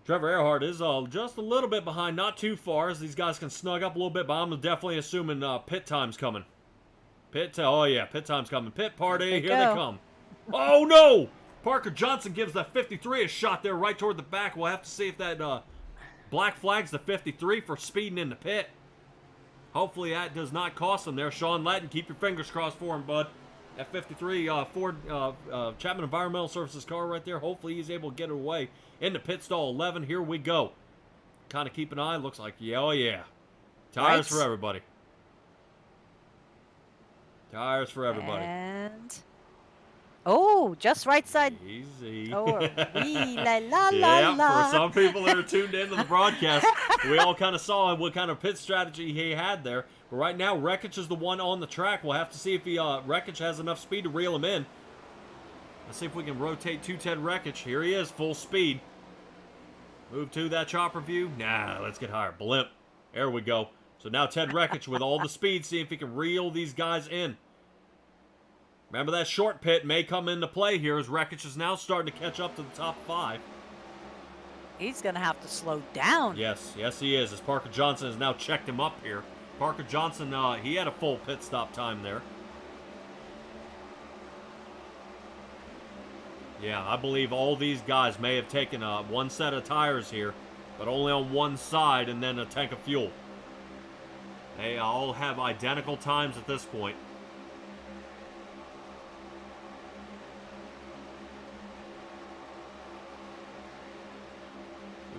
Trevor Erhardt is just a little bit behind, not too far, as these guys can snug up a little bit, but I'm definitely assuming pit time's coming. Pit time's coming. Pit party, here they come. Oh, no! Parker Johnson gives that 53 a shot there right toward the back. We'll have to see if that black flag's the 53 for speeding in the pit. Hopefully that does not cost him there. Sean Lattin, keep your fingers crossed for him, bud. That 53 Ford Chapman Environmental Services car right there. Hopefully he's able to get it away. Into pit stall 11. Here we go. Kind of keep an eye. Looks like, oh yeah. Tires for everybody. Tires for everybody. And just right side. Easy. Oh, la. For some people that are tuned into the broadcast, we all kind of saw what kind of pit strategy he had there. But right now, Rekich is the one on the track. We'll have to see if Rekich has enough speed to reel him in. Let's see if we can rotate to Ted Rekich. Here he is, full speed. Move to that chopper view. Nah, let's get higher. Blimp. There we go. So now Ted Rekich with all the speed, see if he can reel these guys in. Remember that short pit may come into play here as Rekich is now starting to catch up to the top 5. He's going to have to slow down. Yes, he is, as Parker Johnson has now checked him up here. Parker Johnson, he had a full pit stop time there. Yeah, I believe all these guys may have taken one set of tires here, but only on one side and then a tank of fuel. They all have identical times at this point.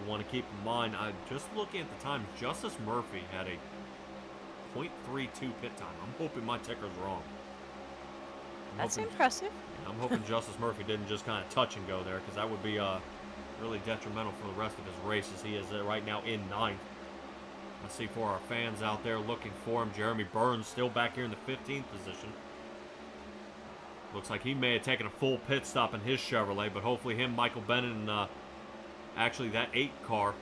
want to keep in mind. Just looking at the time, Justice Murphy had a .32 pit time. I'm hoping my ticker's wrong. That's impressive. I'm hoping Justice Murphy didn't just kind of touch and go there, because that would be really detrimental for the rest of his race, as he is right now in 9th. Let's see for our fans out there looking for him. Jeremy Burns still back here in the 15th position. Looks like he may have taken a full pit stop in his Chevrolet, but hopefully him, Michael Bennett, and actually that 8 car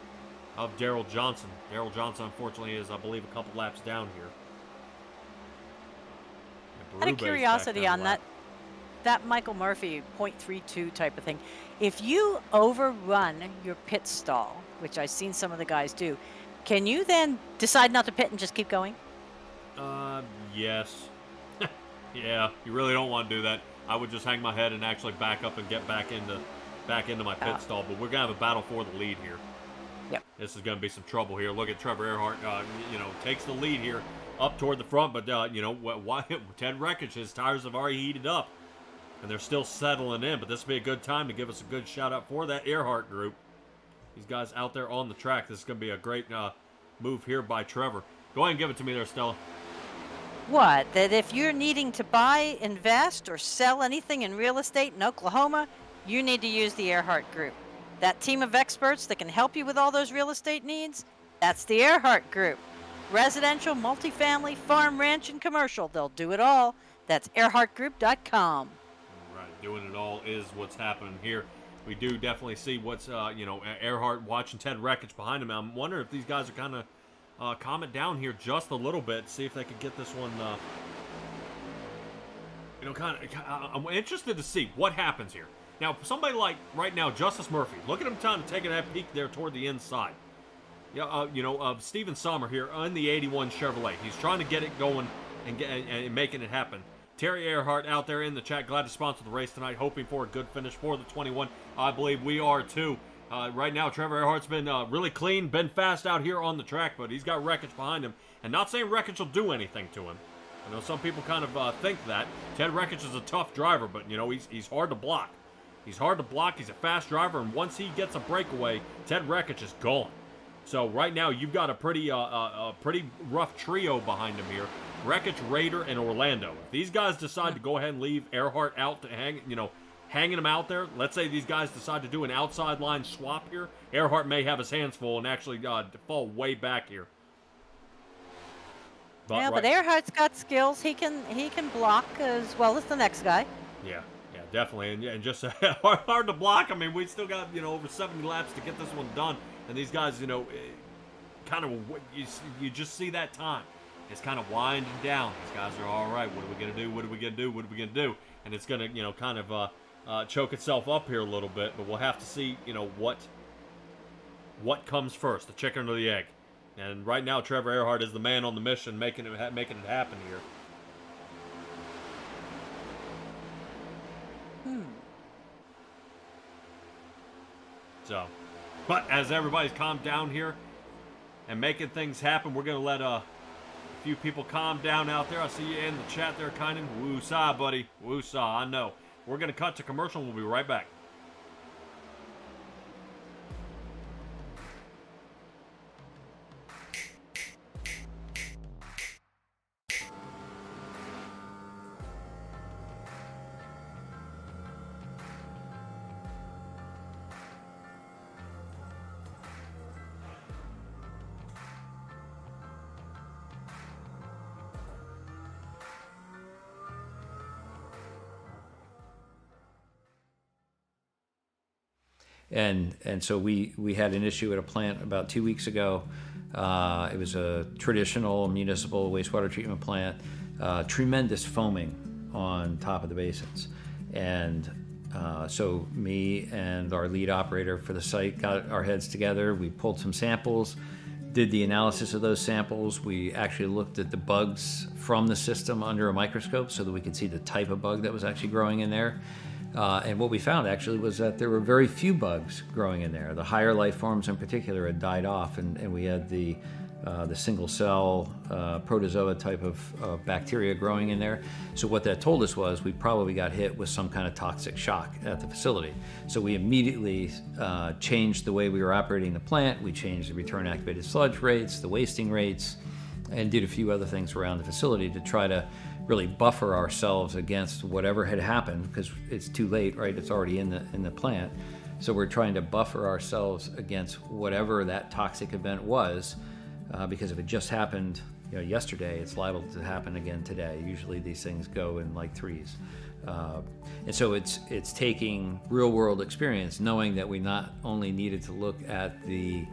of Daryl Johnson. Daryl Johnson, unfortunately, is, I believe, a couple laps down here. Out of curiosity on that Michael Murphy .32 type of thing, if you overrun your pit stall, which I've seen some of the guys do, can you then decide not to pit and just keep going? Yes. Yeah, you really don't want to do that. I would just hang my head and actually back up and get back into my pit stall. But we're gonna have a battle for the lead here. Yep. This is gonna be some trouble here. Look at Trevor Erhardt. Takes the lead here up toward the front, but why Ted Wreckage, his tires have already heated up, and they're still settling in. But this would be a good time to give us a good shout out for that Erhardt group. These guys out there on the track. This is gonna be a great move here by Trevor. Go ahead and give it to me there, Stella. What? That if you're needing to buy, invest, or sell anything in real estate in Oklahoma, you need to use the Erhardt Group. That team of experts that can help you with all those real estate needs, that's the Erhardt Group. Residential, multifamily, farm, ranch, and commercial. They'll do it all. That's ErhardtGroup.com. Right, doing it all is what's happening here. We do definitely see what's, Erhardt watching Ted Wreckage behind him. I'm wondering if these guys are kind of calm it down here just a little bit, see if they could get this one, I'm interested to see what happens here. Now, somebody like, right now, Justice Murphy, look at him trying to take that peek there toward the inside. Steven Sommer here on the 81 Chevrolet. He's trying to get it going and making it happen. Terry Erhardt out there in the chat, glad to sponsor the race tonight, hoping for a good finish for the 21. I believe we are too. Right now, Trevor Erhardt's been really clean, been fast out here on the track, but he's got Wreckage behind him. And not saying Wreckage will do anything to him. I know some people kind of think that. Ted Wreckage is a tough driver, but, he's hard to block. He's hard to block, he's a fast driver, and once he gets a breakaway, Ted Wreckage is gone. So right now, you've got a pretty rough trio behind him here. Wreckage, Raider, and Orlando. If these guys decide to go ahead and leave Erhardt out to hanging him out there. Let's say these guys decide to do an outside line swap here. Erhardt may have his hands full and actually fall way back here. But Erhardt's got skills. He can block as well as the next guy. Yeah, definitely. And just hard to block. I mean, we still got over 70 laps to get this one done. And these guys, kind of you just see that time. It's kind of winding down. These guys are all right. What are we gonna do? What are we gonna do? What are we gonna do? And it's gonna kind of choke itself up here a little bit, but we'll have to see, what comes first, the chicken or the egg. And right now, Trevor Erhardt is the man on the mission, making it happen here. So, but as everybody's calmed down here and making things happen, we're gonna let a few people calm down out there. I see you in the chat there, Kynan. Woo-saw, buddy. Woo-saw, I know. We're going to cut to commercial and we'll be right back. And so we had an issue at a plant about 2 weeks ago. It was a traditional municipal wastewater treatment plant. Tremendous foaming on top of the basins. And so me and our lead operator for the site got our heads together. We pulled some samples, did the analysis of those samples. We actually looked at the bugs from the system under a microscope so that we could see the type of bug that was actually growing in there. And what we found actually was that there were very few bugs growing in there. The higher life forms in particular had died off, and we had the the single cell protozoa type of bacteria growing in there. So what that told us was we probably got hit with some kind of toxic shock at the facility. So we immediately changed the way we were operating the plant. We changed the return activated sludge rates, the wasting rates, and did a few other things around the facility to try to really buffer ourselves against whatever had happened, because it's too late, right? It's already in the plant. So we're trying to buffer ourselves against whatever that toxic event was, because if it just happened, yesterday, it's liable to happen again today. Usually these things go in like threes. And so it's taking real world experience, knowing that we not only needed to look at the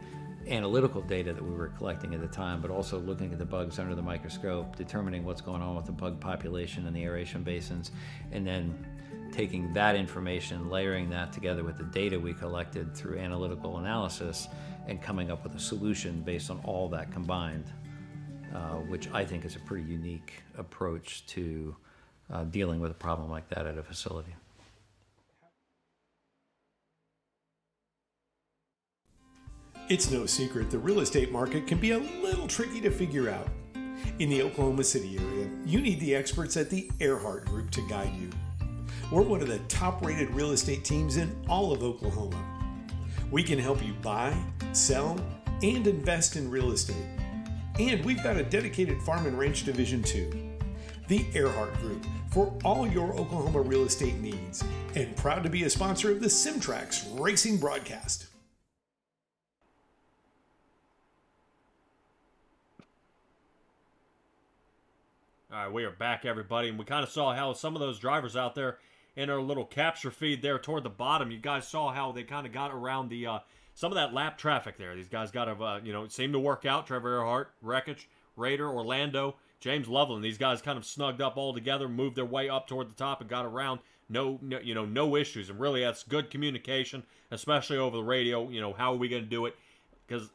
analytical data that we were collecting at the time, but also looking at the bugs under the microscope, determining what's going on with the bug population in the aeration basins, and then taking that information, layering that together with the data we collected through analytical analysis, and coming up with a solution based on all that combined, which I think is a pretty unique approach to dealing with a problem like that at a facility. It's no secret the real estate market can be a little tricky to figure out. In the Oklahoma City area, you need the experts at the Erhardt Group to guide you. We're one of the top-rated real estate teams in all of Oklahoma. We can help you buy, sell, and invest in real estate. And we've got a dedicated farm and ranch division too. The Erhardt Group, for all your Oklahoma real estate needs, and proud to be a sponsor of the Simtrax Racing broadcast. All right, we are back, everybody, and we kind of saw how some of those drivers out there in our little capture feed there toward the bottom, you guys saw how they kind of got around the some of that lap traffic there. These guys got to, it seemed to work out. Trevor Erhardt, Wreckage, Raider, Orlando, James Loveland. These guys kind of snugged up all together, moved their way up toward the top, and got around. No issues, and really that's good communication, especially over the radio. How are we going to do it? Because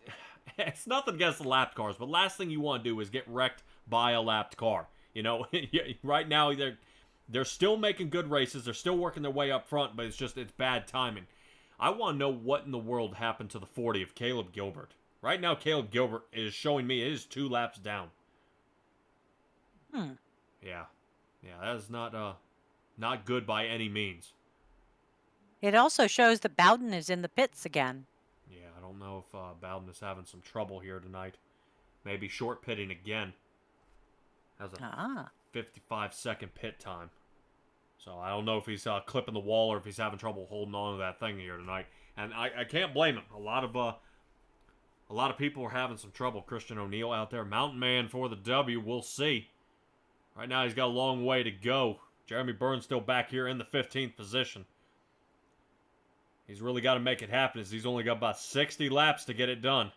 it's nothing against the lapped cars, but last thing you want to do is get wrecked by a lapped car. Right now they're still making good races. They're still working their way up front, but it's bad timing. I want to know what in the world happened to the 40 of Caleb Gilbert. Right now, Caleb Gilbert is showing me it is 2 laps down. Yeah, that is not good by any means. It also shows that Bowden is in the pits again. Yeah, I don't know if Bowden is having some trouble here tonight. Maybe short pitting again. Has a 55-second pit time. So I don't know if he's clipping the wall or if he's having trouble holding on to that thing here tonight. And I can't blame him. A lot of people are having some trouble. Christian O'Neill out there. Mountain Man for the W. We'll see. Right now he's got a long way to go. Jeremy Burns still back here in the 15th position. He's really got to make it happen as he's only got about 60 laps to get it done.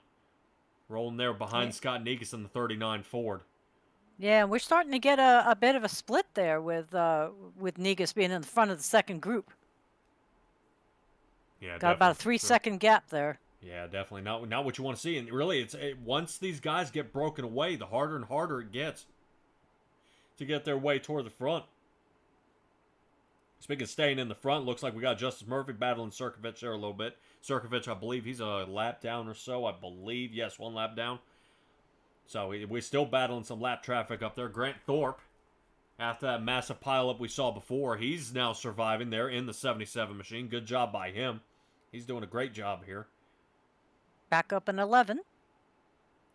Rolling there behind Scott Negus in the 39 Ford. Yeah, we're starting to get a bit of a split there with Negus being in the front of the second group. Yeah, got about a 3-second gap there. Yeah, definitely not what you want to see. And really, once these guys get broken away, the harder and harder it gets to get their way toward the front. Speaking of staying in the front, looks like we got Justice Murphy battling Sirkovich there a little bit. Sirkovich, I believe he's a lap down or so. I believe, yes, 1 lap down. So we're still battling some lap traffic up there. Grant Thorpe, after that massive pileup we saw before, he's now surviving there in the 77 machine. Good job by him. He's doing a great job here. Back up in 11.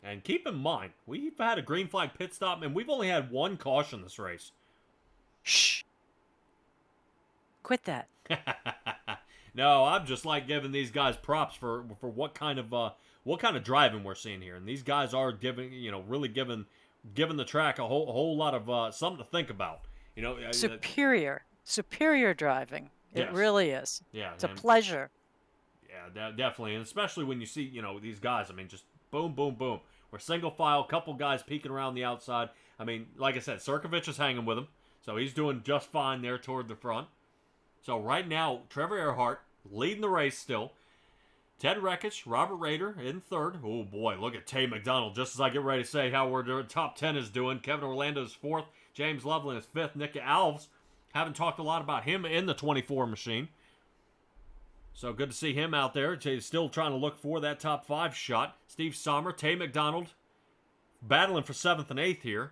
And keep in mind, we've had a green flag pit stop, and we've only had 1 caution this race. Shh. Quit that. No, I'm just like giving these guys props for what kind of driving we're seeing here, and these guys are really giving the track a whole lot of something to think about. Superior driving. It really is. Yeah, it's a pleasure. Yeah, definitely, and especially when you see these guys. I mean, just boom, boom, boom. We're single file, couple guys peeking around the outside. I mean, like I said, Sirkovich is hanging with him, so he's doing just fine there toward the front. So right now, Trevor Erhardt leading the race still. Ted Rekich, Robert Rader in third. Oh boy, look at Tay McDonald. Just as I get ready to say how we're doing, top 10 is doing. Kevin Orlando is 4th. James Loveland is 5th. Nick Alves, haven't talked a lot about him in the 24 machine. So good to see him out there. He's still trying to look for that top 5 shot. Steve Sommer, Tay McDonald battling for 7th and 8th here.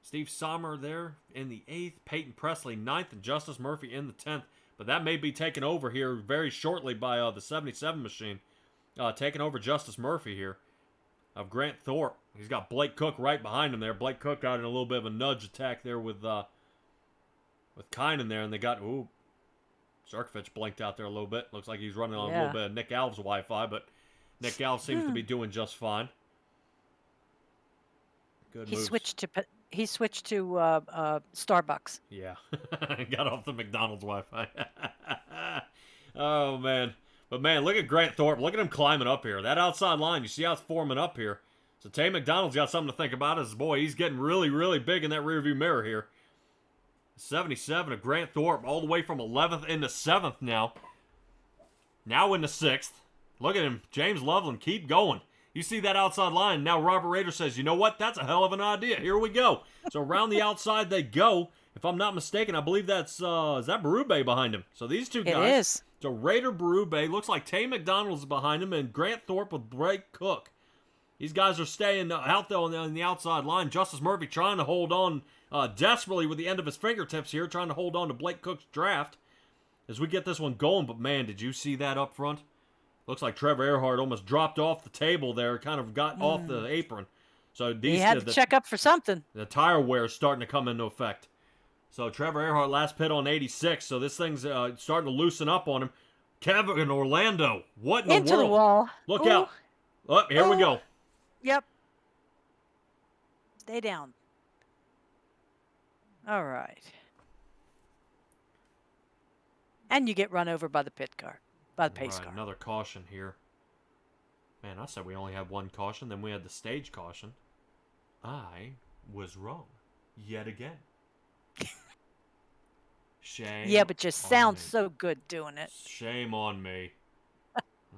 Steve Sommer there in the 8th, Peyton Presley 9th, and Justice Murphy in the 10th. But that may be taken over here very shortly by the 77 machine. Taking over Justice Murphy here of Grant Thorpe. He's got Blake Cook right behind him there. Blake Cook got in a little bit of a nudge attack there with Kynan there, and they got, Zarkovich blinked out there a little bit. Looks like he's running on a little bit of Nick Alves' Wi-Fi, but Nick Alves seems to be doing just fine. Good He moves. switched to Starbucks. Yeah, got off the McDonald's Wi-Fi. Oh, man. But, man, look at Grant Thorpe. Look at him climbing up here. That outside line, you see how it's forming up here. So Tay McDonald's got something to think about as, boy, he's getting really, really big in that rearview mirror here. 77 of Grant Thorpe, all the way from 11th into 7th now. Now into 6th. Look at him. James Loveland, keep going. You see that outside line. Now Robert Rader says, you know what? That's a hell of an idea. Here we go. So around the outside they go. If I'm not mistaken, I believe that's, is that Berube behind him? So these two guys. It is. So Raider Berube, looks like Tay McDonald's behind him, and Grant Thorpe with Blake Cook. These guys are staying out there on the outside line. Justice Murphy trying to hold on desperately with the end of his fingertips here, trying to hold on to Blake Cook's draft as we get this one going. But, man, did you see that up front? Looks like Trevor Erhardt almost dropped off the table there, kind of got off the apron. So these He had to check up for something. The tire wear is starting to come into effect. So Trevor Erhardt last pit on 86, so this thing's starting to loosen up on him. Kevin Orlando, what in the world? Into the wall. Look out. Oh, here we go. Yep. Stay down. All right. And you get run over by the pit car, by the pace car. Another caution here. Man, I said we only had one caution, then we had the stage caution. I was wrong. Yet again. Shame. Yeah, but you sound so good doing it. Shame on me.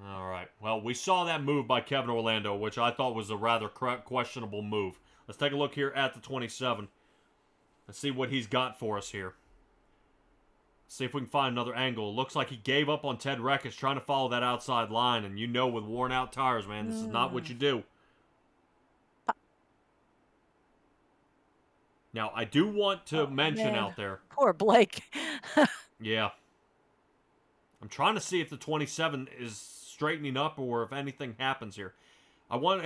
All right. Well, we saw that move by Kevin Orlando, which I thought was a rather questionable move. Let's take a look here at the 27. Let's see what he's got for us here. See if we can find another angle. Looks like he gave up on Ted Reckes trying to follow that outside line, and you know with worn out tires, man, this is not what you do. Now, I do want to mention out there. Poor Blake. Yeah. I'm trying to see if the 27 is straightening up or if anything happens here. I want,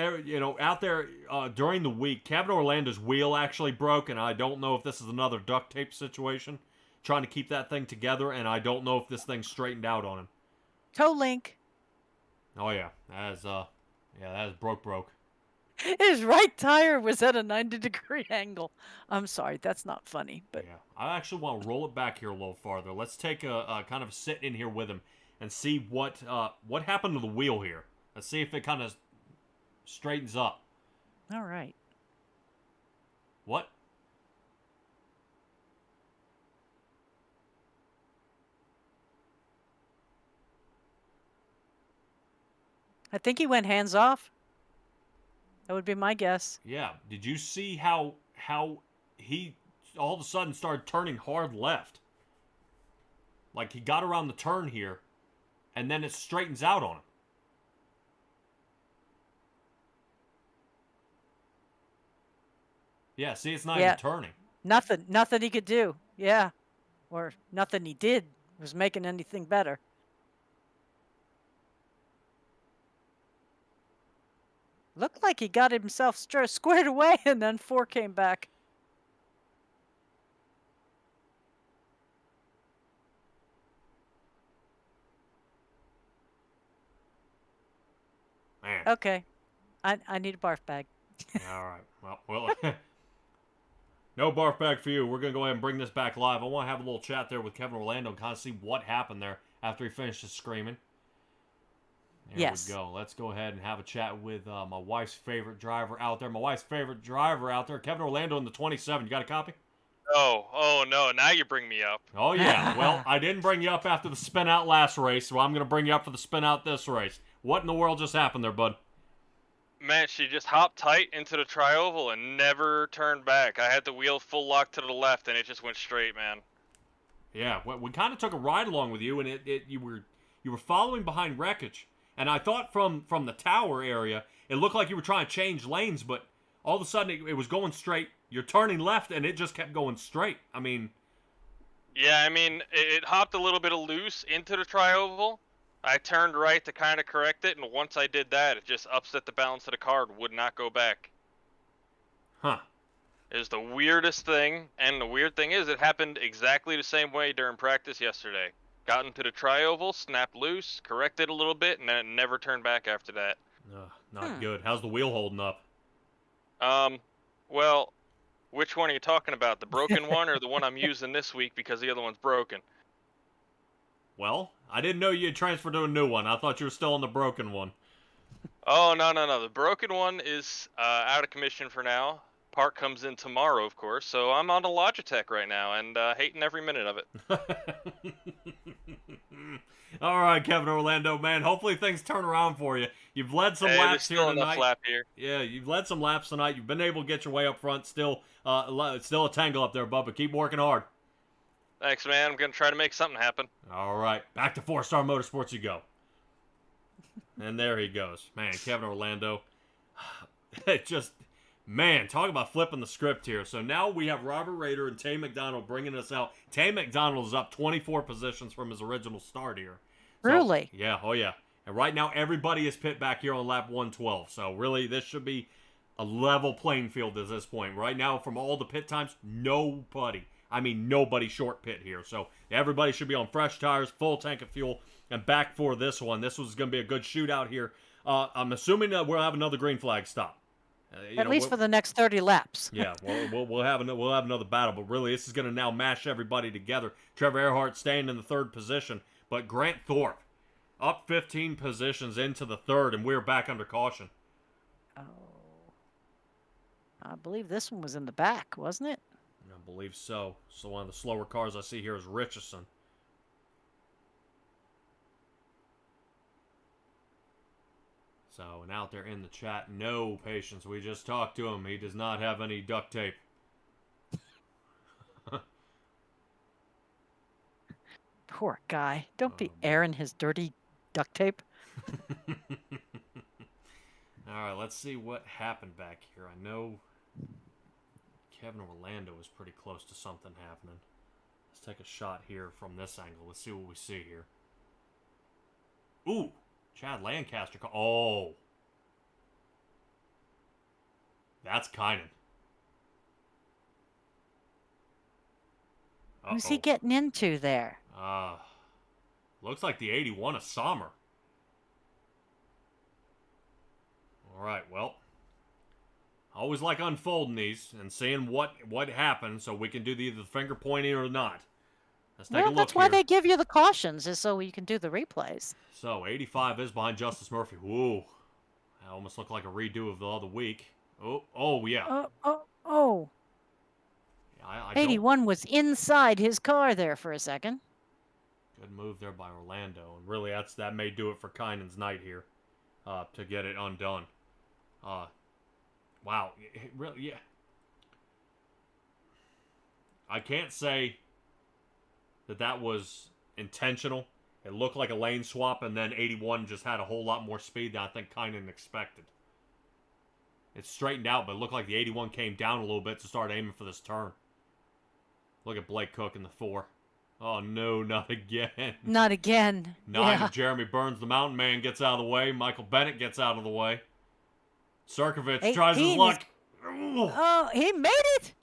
out there during the week, Kevin Orlando's wheel actually broke, and I don't know if this is another duct tape situation, trying to keep that thing together, and I don't know if this thing's straightened out on him. Toe link. Oh, yeah. That is broke. His right tire was at a 90-degree angle. I'm sorry, that's not funny. But yeah, I actually want to roll it back here a little farther. Let's take a kind of sit in here with him and see what happened to the wheel here. Let's see if it kind of straightens up. All right. What? I think he went hands off. That would be my guess. Yeah. Did you see how he all of a sudden started turning hard left? Like he got around the turn here, and then it straightens out on him. Yeah, see, it's not even turning. Nothing he could do. Yeah. Or nothing he did was making anything better. Looked like he got himself squared away, and then 4 came back. Man. Okay. I need a barf bag. All right. Well, no barf bag for you. We're going to go ahead and bring this back live. I want to have a little chat there with Kevin Orlando and kind of see what happened there after he finished his screaming. There we go. Let's go ahead and have a chat with my wife's favorite driver out there. Kevin Orlando in the 27. You got a copy? Oh no, now you bring me up. Oh, yeah. Well, I didn't bring you up after the spin out last race, so I'm going to bring you up for the spin out this race. What in the world just happened there, bud? Man, she just hopped tight into the tri-oval and never turned back. I had the wheel full lock to the left, and it just went straight, man. Yeah, we kind of took a ride along with you, and you were following behind wreckage. And I thought from the tower area, it looked like you were trying to change lanes, but all of a sudden it was going straight. You're turning left, and it just kept going straight. I mean... Yeah, I mean, it hopped a little bit of loose into the tri-oval. I turned right to kind of correct it, and once I did that, it just upset the balance of the car and would not go back. Huh. It was the weirdest thing, and the weird thing is it happened exactly the same way during practice yesterday. Got into the tri-oval, snapped loose, corrected a little bit, and then it never turned back after that. Not good. How's the wheel holding up? Well, which one are you talking about? The broken one or the one I'm using this week because the other one's broken? Well, I didn't know you had transferred to a new one. I thought you were still on the broken one. Oh, no. The broken one is out of commission for now. Part comes in tomorrow, of course, so I'm on a Logitech right now and hating every minute of it. All right, Kevin Orlando, man. Hopefully things turn around for you. You've led some laps here tonight. Lap here. Yeah, you've led some laps tonight. You've been able to get your way up front. Still a tangle up there, bud, but keep working hard. Thanks, man. I'm going to try to make something happen. All right, back to 4-Star Motorsports you go. And there he goes. Man, Kevin Orlando. Man, talk about flipping the script here. So now we have Robert Rader and Tay McDonald bringing us out. Tay McDonald is up 24 positions from his original start here. So, Really? Yeah, oh yeah. And right now everybody is pit back here on lap 112. So really this should be a level playing field at this point. Right now from all the pit times, nobody short pit here. So everybody should be on fresh tires, full tank of fuel, and back for this one. This was going to be a good shootout here. I'm assuming that we'll have another green flag stop. At least for the next 30 laps. Yeah, we'll have another battle, but really this is going to now mash everybody together. Trevor Erhardt staying in the third position, but Grant Thorpe up 15 positions into the third, and we're back under caution. Oh, I believe this one was in the back, wasn't it? I believe so. So one of the slower cars I see here is Richardson. So, and out there in the chat, no patience. We just talked to him. He does not have any duct tape. Poor guy. Don't be airing his dirty duct tape. All right, let's see what happened back here. I know Kevin Orlando was pretty close to something happening. Let's take a shot here from this angle. Let's see what we see here. Ooh, Chad Lancaster. Oh. That's Kynan. Who's he getting into there? Looks like the 81 of Sommer. All right, well. I always like unfolding these and seeing what happened so we can do either the finger pointing or not. Let's take a look that's why here. they give you the cautions, is so you can do the replays. So, 85 is behind Justice Murphy. Whoa. That almost looked like a redo of the other week. Oh, yeah. Oh. I 81 was inside his car there for a second. Good move there by Orlando. And really, that may do it for Kynan's night here to get it undone. Wow. Really, yeah. I can't say that was intentional. It looked like a lane swap, and then 81 just had a whole lot more speed than I think Kynan expected. It straightened out, but it looked like the 81 came down a little bit to start aiming for this turn. Look at Blake Cook in the 4. Oh, no, not again. Not again. 9, yeah. Jeremy Burns, the mountain man, gets out of the way. Michael Bennett gets out of the way. Serkovich tries his luck. Oh, he made it!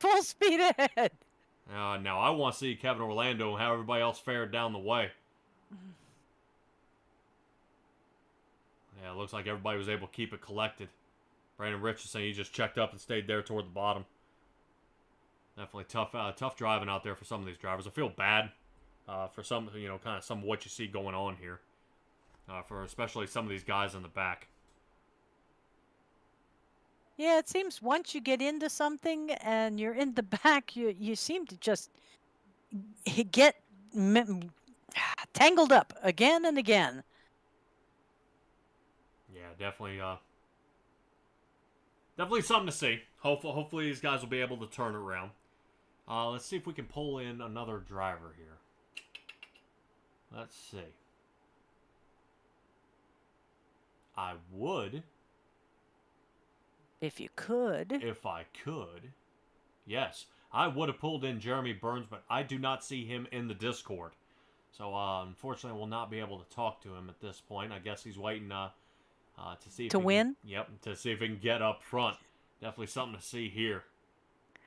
Full speed ahead. Now, I want to see Kevin Orlando and how everybody else fared down the way. Yeah, it looks like everybody was able to keep it collected. Brandon Richardson, he just checked up and stayed there toward the bottom. Definitely tough driving out there for some of these drivers. I feel bad for some, kind of some of what you see going on here. For especially some of these guys in the back. Yeah, it seems once you get into something and you're in the back, you seem to just get tangled up again and again. Yeah, definitely something to see. Hopefully these guys will be able to turn it around. Let's see if we can pull in another driver here. Let's see. I would If you could. If I could, yes, I would have pulled in Jeremy Burns, but I do not see him in the Discord. So, unfortunately, I will not be able to talk to him at this point. I guess he's waiting to see if To he win? to see if he can get up front. Definitely something to see here.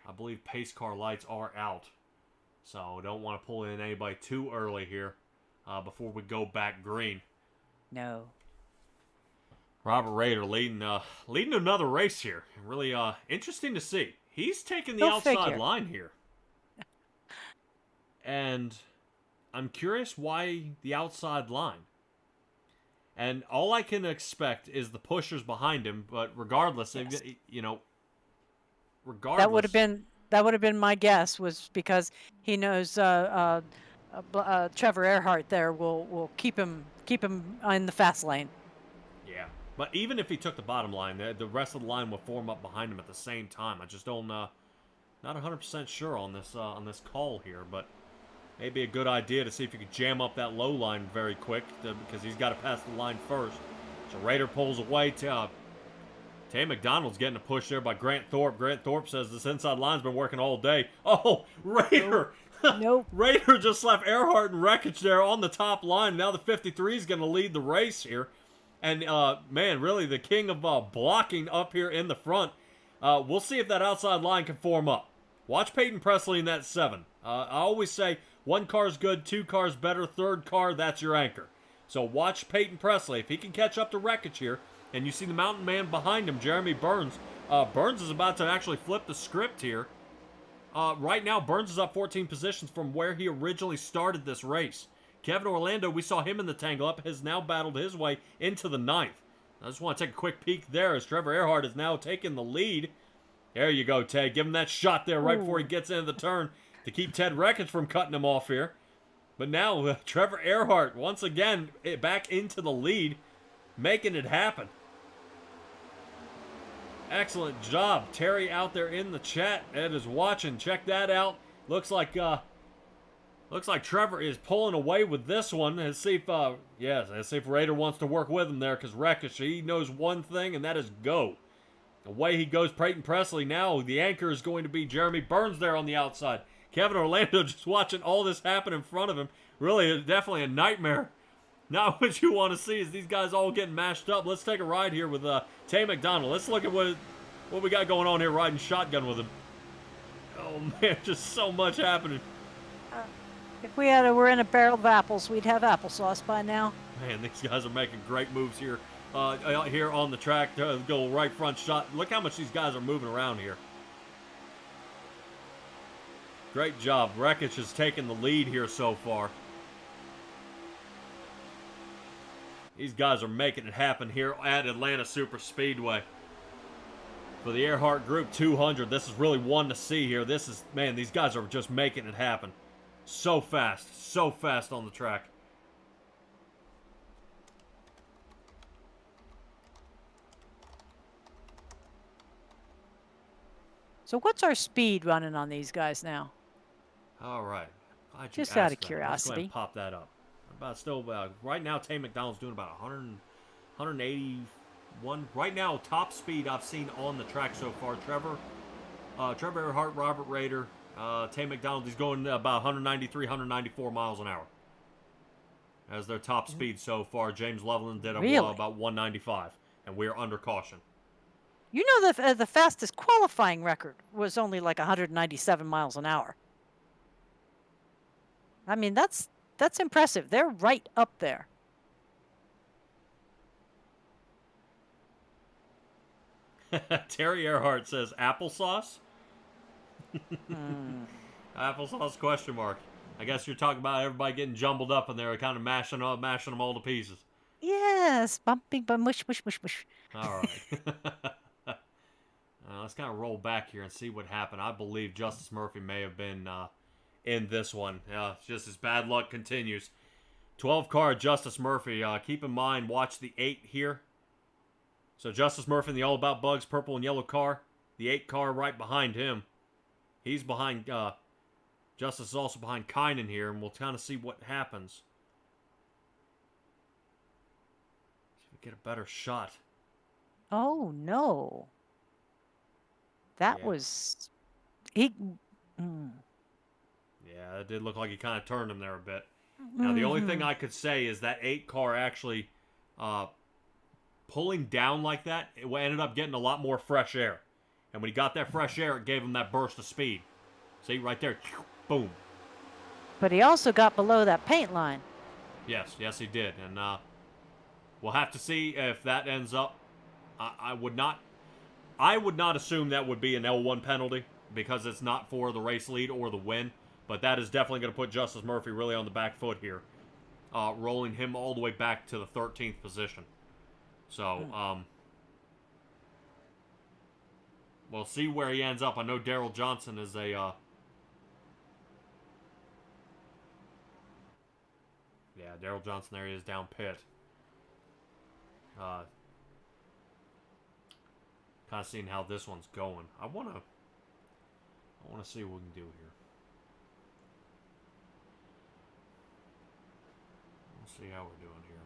I believe pace car lights are out. So, don't want to pull in anybody too early here before we go back green. No. Robert Rader leading another race here. Really interesting to see. He's taking the Go outside figure. line here. And I'm curious why the outside line. And all I can expect is the pushers behind him, but regardless, Yes. regardless. That would have been my guess, was because he knows Trevor Erhardt there will keep him in the fast lane. Yeah. But even if he took the bottom line, the rest of the line will form up behind him at the same time. I just don't, not 100% sure on this call here, but maybe a good idea to see if you could jam up that low line very quick because he's got to pass the line first. So Raider pulls away. Tay McDonald's getting a push there by Grant Thorpe. Grant Thorpe says this inside line's been working all day. Oh, Raider! Nope. Raider just left Erhardt and Wreckage there on the top line. Now the 53 is going to lead the race here. And, man, really the king of blocking up here in the front. We'll see if that outside line can form up. Watch Peyton Presley in that 7. I always say 1 car's good, 2 cars better, 3rd car, that's your anchor. So watch Peyton Presley. If he can catch up to Wreckage here, and you see the mountain man behind him, Jeremy Burns. Burns is about to actually flip the script here. Right now, Burns is up 14 positions from where he originally started this race. Kevin Orlando, we saw him in the tangle up, has now battled his way into the 9th. I just want to take a quick peek there as Trevor Erhardt is now taking the lead. There you go, Ted. Give him that shot there right before he gets into the turn to keep Ted Wreckage from cutting him off here. But now, Trevor Erhardt, once again, back into the lead, making it happen. Excellent job. Terry out there in the chat. Ed is watching. Check that out. Looks like Trevor is pulling away with this one. Let's see if Raider wants to work with him there, because Wreckage, he knows one thing, and that is go. Away he goes, Peyton Presley. Now the anchor is going to be Jeremy Burns there on the outside. Kevin Orlando just watching all this happen in front of him. Really, definitely a nightmare. Not what you want to see is these guys all getting mashed up. Let's take a ride here with Tay McDonald. Let's look at what we got going on here, riding shotgun with him. Oh, man, just so much happening. If we're in a barrel of apples, we'd have applesauce by now. Man, these guys are making great moves here. Here on the track, go right front shot. Look how much these guys are moving around here. Great job. Wreckage has taken the lead here so far. These guys are making it happen here at Atlanta Super Speedway. For the Erhardt Group 200, this is really one to see here. Man, these guys are just making it happen. So fast on the track. So what's our speed running on these guys now? All right. Glad you Just asked out of that. Let's go ahead curiosity. and pop that up. Right now, Tay McDonald's doing about 181. Right now, top speed I've seen on the track so far. Trevor Erhardt, Robert Rader, Tay McDonald, he's going about 193, 194 miles an hour as their top speed so far. James Loveland did about 195, and we're under caution. You know, the fastest qualifying record was only like 197 miles an hour. I mean, that's impressive. They're right up there. Terry Erhardt says applesauce. Applesauce question mark. I guess you're talking about everybody getting jumbled up and they're kind of mashing them all to pieces. Yes, bumping, but mush. All right. Let's kind of roll back here and see what happened. I believe Justice Murphy may have been in this one. Just as bad luck continues. 12 car Justice Murphy. Keep in mind, watch the 8 here. So Justice Murphy in the All About Bugs purple and yellow car. The 8 car right behind him. He's behind, Justice is also behind Kynan here, and we'll kind of see what happens. See if we get a better shot. Oh, no. That Yeah. was he. Mm, Yeah, it did look like he kind of turned him there a bit. Now, the only thing I could say is that 8 car actually pulling down like that, it ended up getting a lot more fresh air. And when he got that fresh air, it gave him that burst of speed. See, right there, boom. But he also got below that paint line. Yes, he did. And we'll have to see if that ends up. I would not assume that would be an L1 penalty because it's not for the race lead or the win. But that is definitely going to put Justice Murphy really on the back foot here, rolling him all the way back to the 13th position. So, we'll see where he ends up. I know Daryl Johnson is a... yeah, Daryl Johnson there he is down pit. Kind of seeing how this one's going. I want to see what we can do here. We'll see how we're doing here.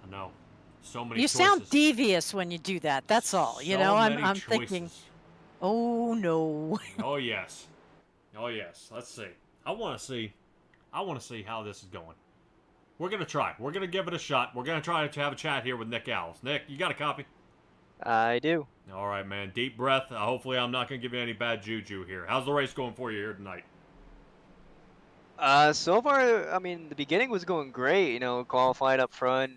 I know. So many You choices. sound devious when you do that. That's all. You know, I'm thinking, oh no. Oh yes. Let's see. I want to see how this is going. We're gonna try. We're gonna give it a shot. We're gonna try to have a chat here with Nick Alves. Nick, you got a copy? I do. All right, man. Deep breath. Hopefully, I'm not gonna give you any bad juju here. How's the race going for you here tonight? So far, I mean, the beginning was going great. You know, qualified up front.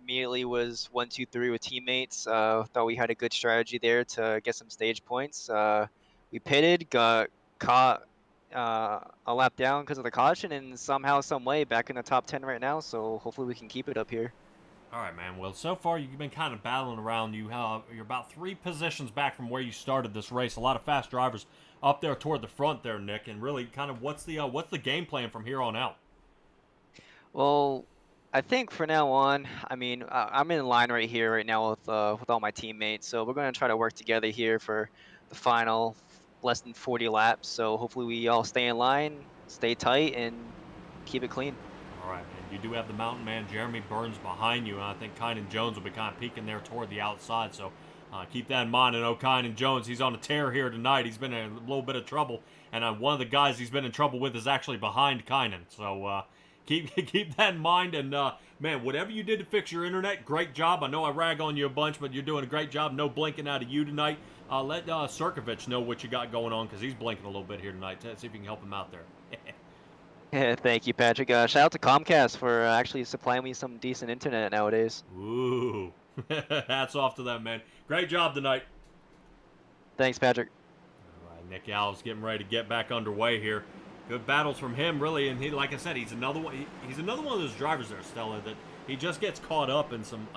Immediately was 1, 2, 3 with teammates. Thought we had a good strategy there to get some stage points. We pitted, got caught a lap down because of the caution, and somehow, some way, back in the top 10 right now. So hopefully we can keep it up here. All right, man. Well, so far you've been kind of battling around. You're about 3 positions back from where you started this race. A lot of fast drivers up there toward the front there, Nick. And really, kind of what's the game plan from here on out? Well, I think for now on, I mean, I'm in line right here right now with all my teammates. So we're going to try to work together here for the final less than 40 laps. So hopefully we all stay in line, stay tight, and keep it clean. All right, man. You do have the mountain man, Jeremy Burns, behind you, and I think Kynan Jones will be kind of peeking there toward the outside. So keep that in mind. And Kynan Jones, he's on a tear here tonight. He's been in a little bit of trouble, and one of the guys he's been in trouble with is actually behind Kynan. So keep that in mind. And man, whatever you did to fix your internet, great job. I know I rag on you a bunch, but you're doing a great job. No blinking out of you tonight. Let Sirkovich know what you got going on because he's blinking a little bit here tonight. See if you can help him out there. Yeah, thank you, Patrick. Shout out to Comcast for actually supplying me some decent internet nowadays. Ooh. Hats off to them, man. Great job tonight. Thanks, Patrick. All right, Nick Alves getting ready to get back underway here. Good battles from him, really, and he, like I said, he's another one. He's another one of those drivers there, Stella, that he just gets caught up in some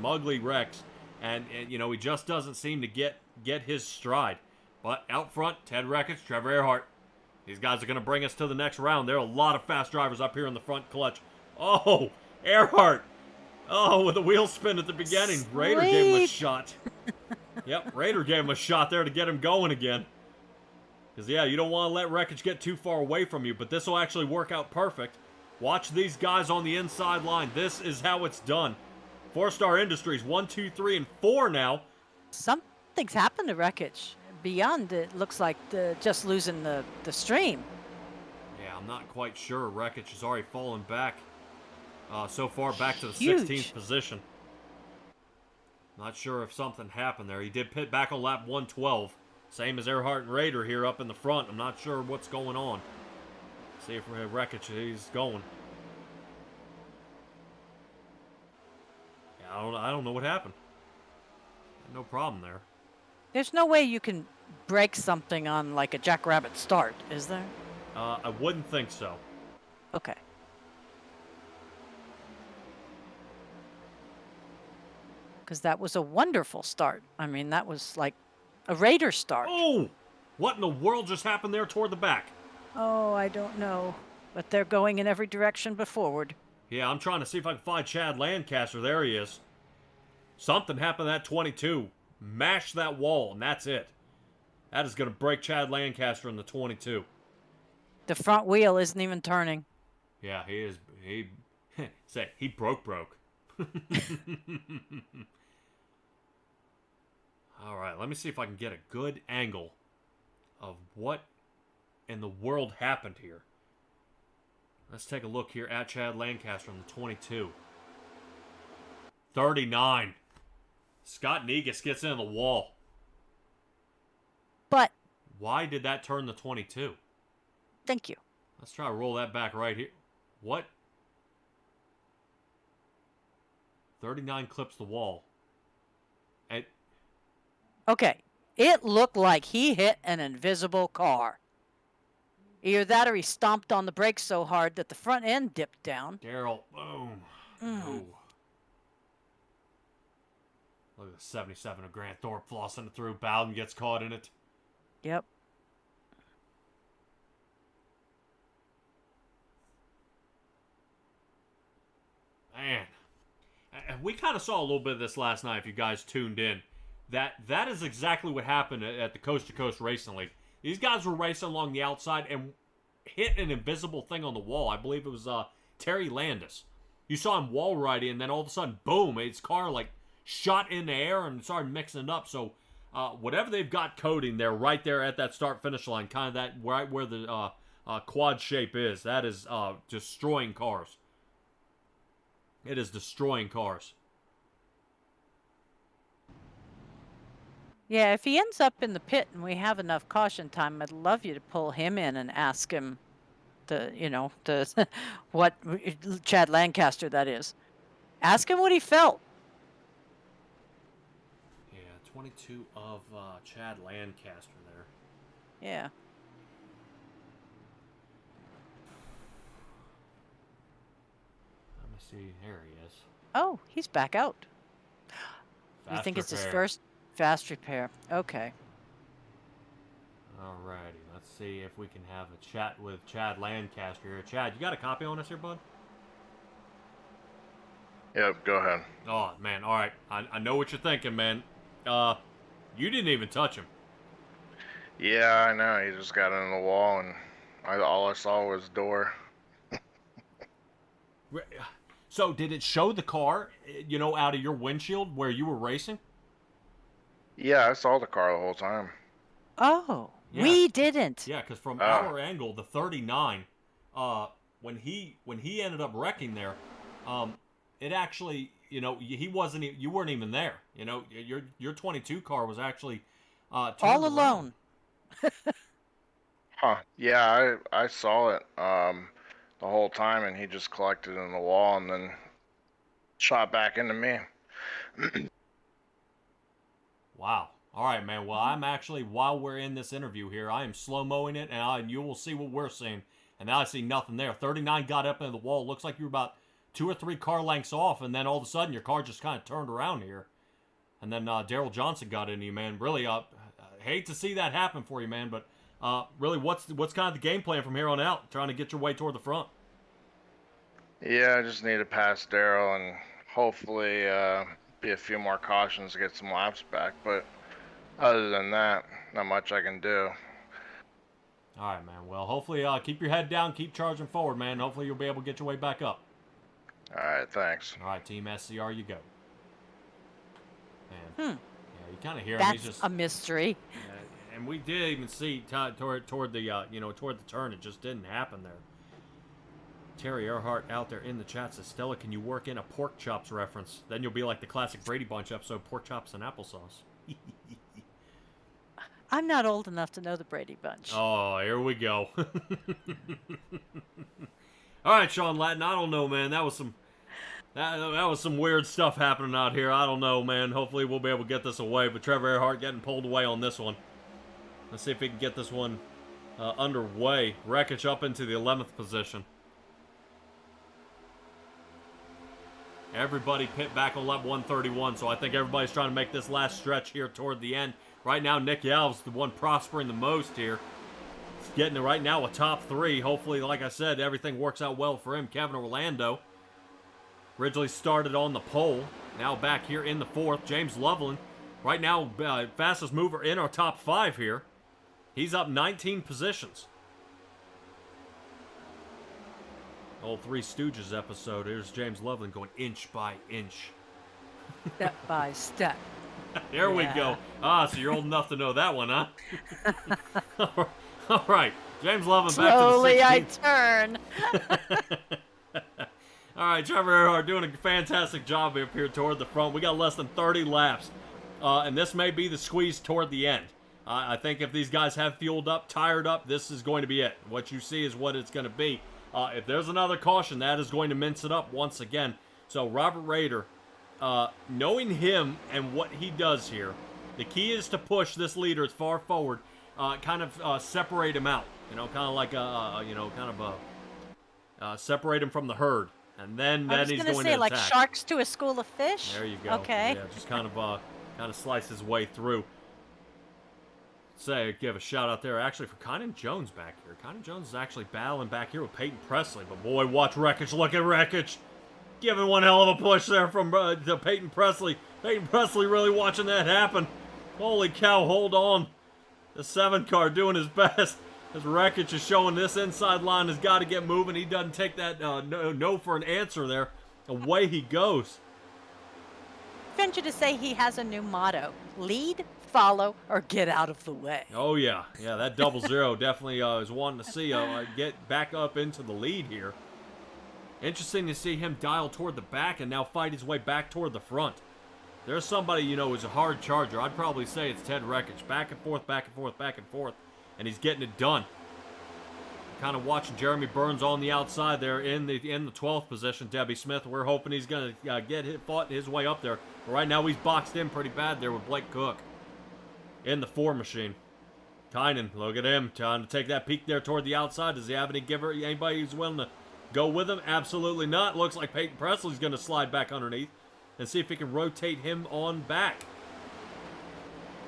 ugly wrecks, and you know he just doesn't seem to get his stride. But out front, Ted Reckich, Trevor Erhardt. These guys are going to bring us to the next round. There are a lot of fast drivers up here in the front clutch. Oh, Erhardt. Oh, with a wheel spin at the beginning. Sweet. Raider gave him a shot. Yep, Raider gave him a shot there to get him going again. Because, yeah, you don't want to let Wreckage get too far away from you, but this will actually work out perfect. Watch these guys on the inside line. This is how it's done. 4-Star Industries, 1, 2, 3, and 4 now. Something's happened to Wreckage. Beyond, it looks like just losing the stream. Yeah, I'm not quite sure. Wreckage has already fallen back. So far back to the Huge. 16th position. Not sure if something happened there. He did pit back on lap 112. Same as Erhardt and Raider here up in the front. I'm not sure what's going on. See if Wreckage he's going. Yeah, I don't know what happened. No problem there. There's no way you can break something on like a jackrabbit start, is there? I wouldn't think so. Okay. Because that was a wonderful start. I mean, that was like a Raider start. Oh! What in the world just happened there toward the back? Oh, I don't know. But they're going in every direction but forward. Yeah, I'm trying to see if I can find Chad Lancaster. There he is. Something happened at 22. Mash that wall, and that's it. That is going to break Chad Lancaster in the 22. The front wheel isn't even turning. Yeah, he is. He broke. All right, let me see if I can get a good angle of what in the world happened here. Let's take a look here at Chad Lancaster on the 22. 39. Scott Negus gets into the wall. But Why did that turn the 22? thank you. Let's try to roll that back right here. What? 39 clips the wall. And Okay. It looked like he hit an invisible car. Either that or he stomped on the brakes so hard that the front end dipped down. Daryl, boom. Oh. Look at the 77 of Grant Thorpe flossing it through. Bowden gets caught in it. Yep. Man. And we kind of saw a little bit of this last night if you guys tuned in. That is exactly what happened at the Coast to Coast Racing League. These guys were racing along the outside and hit an invisible thing on the wall. I believe it was Terry Landis. You saw him wall riding, and then all of a sudden, boom, his car like shot in the air and started mixing it up. So whatever they've got coding there, right there at that start-finish line, kind of that right where the quad shape is, that is destroying cars. It is destroying cars. Yeah, if he ends up in the pit and we have enough caution time, I'd love you to pull him in and ask him what Chad Lancaster, that is. Ask him what he felt. Yeah, 22 of Chad Lancaster there. Yeah. Let me see. Here he is. Oh, he's back out. You Fast think it's his repair. first fast repair? Okay. Alrighty, let's see if we can have a chat with Chad Lancaster here. Chad, you got a copy on us here, bud? Yep, go ahead. Oh, man, alright. I know what you're thinking, man. You didn't even touch him. Yeah, I know. He just got in the wall, and all I saw was door. So, did it show the car, out of your windshield where you were racing? Yeah, I saw the car the whole time. Oh, Yeah. we didn't. Yeah, because from our angle, the 39, when he ended up wrecking there, it actually, he wasn't. You weren't even there. Your 22 car was actually turned All around. alone. Huh. Yeah, I saw it the whole time, and he just collected in the wall and then shot back into me. Wow. All right, man. Well, I'm actually, while we're in this interview here, I am slow-moing it, and you will see what we're seeing. And now I see nothing there. 39 got up into the wall. Looks like you were about 2 or 3 car lengths off, and then all of a sudden your car just kind of turned around here. And then Daryl Johnson got into you, man. Really, hate to see that happen for you, man. But really, what's kind of the game plan from here on out? Trying to get your way toward the front. Yeah, I just need to pass Daryl and hopefully be a few more cautions to get some laps back. But other than that, not much I can do. All right, man. Well, hopefully keep your head down, keep charging forward, man. Hopefully you'll be able to get your way back up. All right, thanks. All right, Team SCR, you go. Man, yeah, you kind of hear him. That's He's just a mystery. and we did even see toward the toward the turn. It just didn't happen there. Terry Erhardt out there in the chat says, Stella, can you work in a pork chops reference? Then you'll be like the classic Brady Bunch episode, pork chops and applesauce. I'm not old enough to know the Brady Bunch. Oh, here we go. All right, Sean Lattin. I don't know, man. That was some weird stuff happening out here. I don't know, man. Hopefully we'll be able to get this away. But Trevor Erhardt getting pulled away on this one. Let's see if we can get this one underway. Wreckage up into the 11th position. Everybody pit back on lap 131, so I think everybody's trying to make this last stretch here toward the end. Right now, Nick Yalv's the one prospering the most here. He's getting right now a top 3. Hopefully, like I said, everything works out well for him. Kevin Orlando originally started on the pole. Now back here in the 4th. James Loveland, right now, fastest mover in our top 5 here. He's up 19 positions. Old Three Stooges episode. Here's James Loveland going inch by inch. Step by step. There we go. Ah, so you're old enough to know that one, huh? All right. James Loveland back to the 16th. Slowly I turn. All right, Trevor Erhardt doing a fantastic job up here toward the front. We got less than 30 laps, and this may be the squeeze toward the end. I think if these guys have fueled up, tired up, this is going to be it. What you see is what it's going to be. If there's another caution, that is going to mince it up once again. So Robert Rader, knowing him and what he does here, the key is to push this leader as far forward, kind of separate him out. You know, kind of like separate him from the herd. And then he's going to say, attack. like sharks to a school of fish? There you go. Okay. Yeah, just kind of slice his way through. Give a shout out there actually for Kynan Jones back here. Kynan Jones is actually battling back here with Peyton Presley. But boy, watch Wreckage. Look at Wreckage. Giving one hell of a push there from to Peyton Presley. Peyton Presley really watching that happen. Holy cow, hold on. The 7 car doing his best. As Wreckage is showing this inside line has got to get moving. He doesn't take that no for an answer there. Away he goes. Venture to say he has a new motto. Lead, follow, or get out of the way. Oh, yeah. Yeah, that 00 definitely is wanting to see get back up into the lead here. Interesting to see him dial toward the back and now fight his way back toward the front. There's somebody, who's a hard charger. I'd probably say it's Ted Wreckage. Back and forth, back and forth, back and forth. And he's getting it done. Kind of watching Jeremy Burns on the outside there in the 12th position. Debbie Smith, we're hoping he's going to fought his way up there. But right now he's boxed in pretty bad there with Blake Cook in the 4 machine. Tynan, look at him, trying to take that peek there toward the outside. Does he have anybody who's willing to go with him? Absolutely not. Looks like Peyton Presley's going to slide back underneath and see if he can rotate him on back.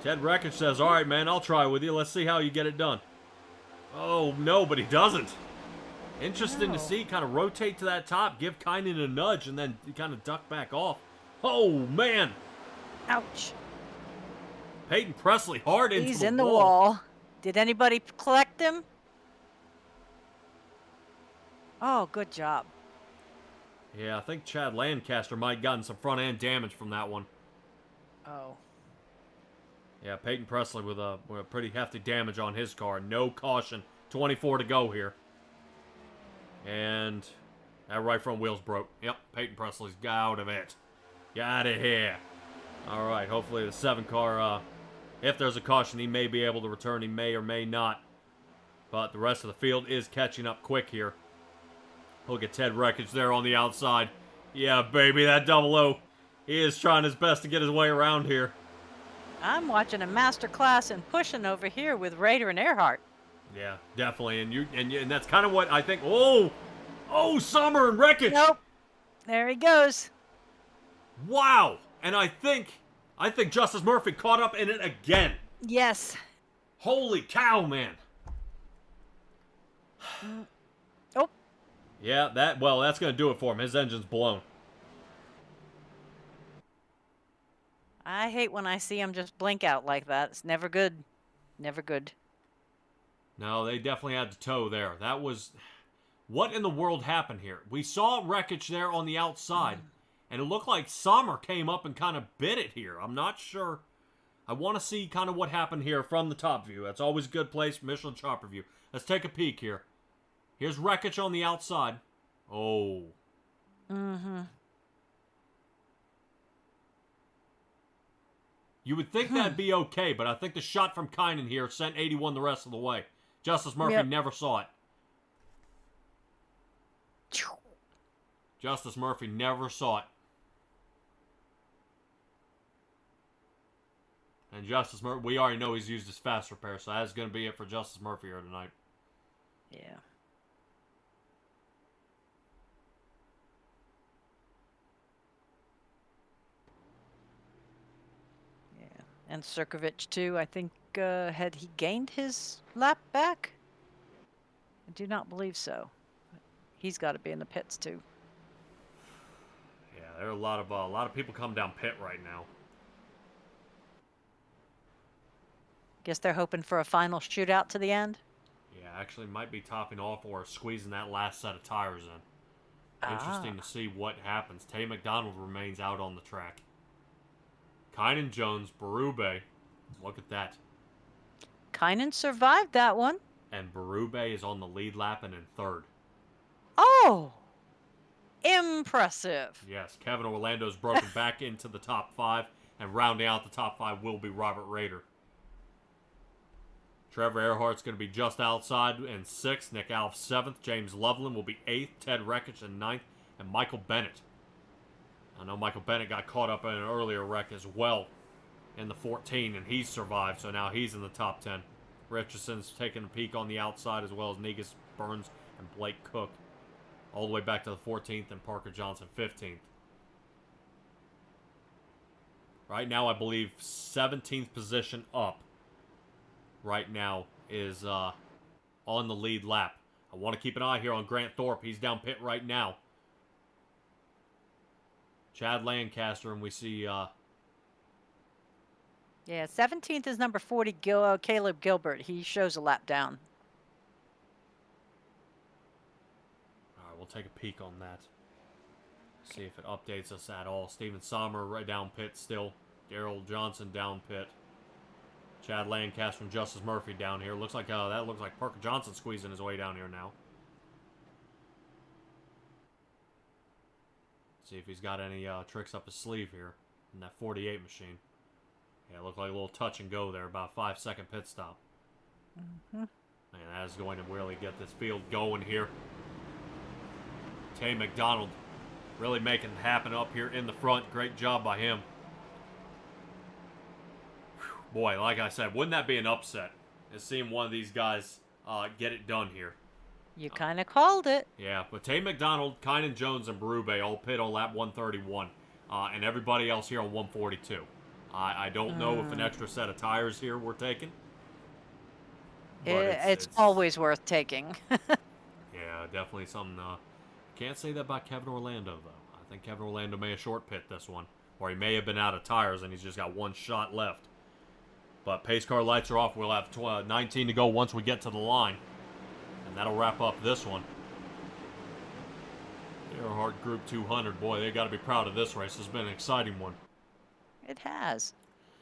Ted Wreckage says, all right, man, I'll try with you. Let's see how you get it done. Oh, no, but he doesn't. Interesting to see. Kind of rotate to that top, give Kynan a nudge, and then kind of duck back off. Oh, man. Ouch. Peyton Presley hard into the wall. He's in the wall. Did anybody collect him? Oh, good job. Yeah, I think Chad Lancaster might have gotten some front-end damage from that one. Oh. Yeah, Peyton Presley with a pretty hefty damage on his car. No caution. 24 to go here. And that right front wheel's broke. Yep, Peyton Presley's out of it. Get out of here. All right, hopefully the 7 car, if there's a caution, he may be able to return. He may or may not. But the rest of the field is catching up quick here. Look at Ted Wreckage there on the outside. Yeah, baby, that 00. He is trying his best to get his way around here. I'm watching a master class in pushing over here with Rader and Erhardt. Yeah, definitely. And that's kind of what I think. Oh, Summer and Wreckage. Nope. There he goes. Wow. And I think Justice Murphy caught up in it again. Yes. Holy cow, man. Oh. Yeah, that's going to do it for him. His engine's blown. I hate when I see him just blink out like that. It's never good. Never good. No, they definitely had to tow there. That was... What in the world happened here? We saw Wreckage there on the outside, and it looked like Sommer came up and kind of bit it here. I'm not sure. I want to see kind of what happened here from the top view. That's always a good place, Michelin Chopper view. Let's take a peek here. Here's Wreckage on the outside. Oh. Mm-hmm. You would think that'd be okay, but I think the shot from Kynan here sent 81 the rest of the way. Justice Murphy never saw it. Justice Murphy never saw it. And Justice Murphy, we already know he's used his fast repair, so that's going to be it for Justice Murphy here tonight. Yeah. And Sirkovich, too, I think, had he gained his lap back? I do not believe so. He's got to be in the pits, too. Yeah, there are a lot of people coming down pit right now. Guess they're hoping for a final shootout to the end? Yeah, actually might be topping off or squeezing that last set of tires in. Interesting to see what happens. Tay McDonald remains out on the track. Kynan Jones, Berube. Look at that. Kynan survived that one. And Berube is on the lead lap and in third. Oh! Impressive. Yes, Kevin Orlando's broken back into the top 5, and rounding out the top 5 will be Robert Rader. Trevor Erhardt's going to be just outside in 6th, Nick Alf 7th, James Loveland will be 8th, Ted Rekich in 9th, and Michael Bennett. I know Michael Bennett got caught up in an earlier wreck as well in the 14, and he survived, so now he's in the top 10. Richardson's taking a peek on the outside, as well as Negus, Burns, and Blake Cook. All the way back to the 14th, and Parker Johnson 15th. Right now, I believe 17th position up right now is on the lead lap. I want to keep an eye here on Grant Thorpe. He's down pit right now. Chad Lancaster, and we see... Yeah, 17th is number 40, Caleb Gilbert. He shows a lap down. All right, we'll take a peek on that. See if it updates us at all. Steven Sommer right down pit still. Daryl Johnson down pit. Chad Lancaster and Justice Murphy down here. Looks like that looks like Parker Johnson squeezing his way down here now. See if he's got any tricks up his sleeve here in that 48 machine. Yeah, it looked like a little touch and go there, about a 5-second pit stop. And that is going to really get this field going here. Tay McDonald really making it happen up here in the front. Great job by him. Boy, like I said, wouldn't that be an upset? Is seeing one of these guys get it done here. You kind of called it. Yeah, but Tay McDonald, Kynan Jones, and Berube all pit on lap 131. And everybody else here on 142. I don't know if an extra set of tires here we're taking. It's always worth taking. Yeah, definitely something. Can't say that about Kevin Orlando, though. I think Kevin Orlando may have short pit this one. Or he may have been out of tires and he's just got one shot left. But pace car lights are off. We'll have 19 to go once we get to the line. And that'll wrap up this one. Erhardt Group 200. Boy, they got to be proud of this race. It's been an exciting one. It has.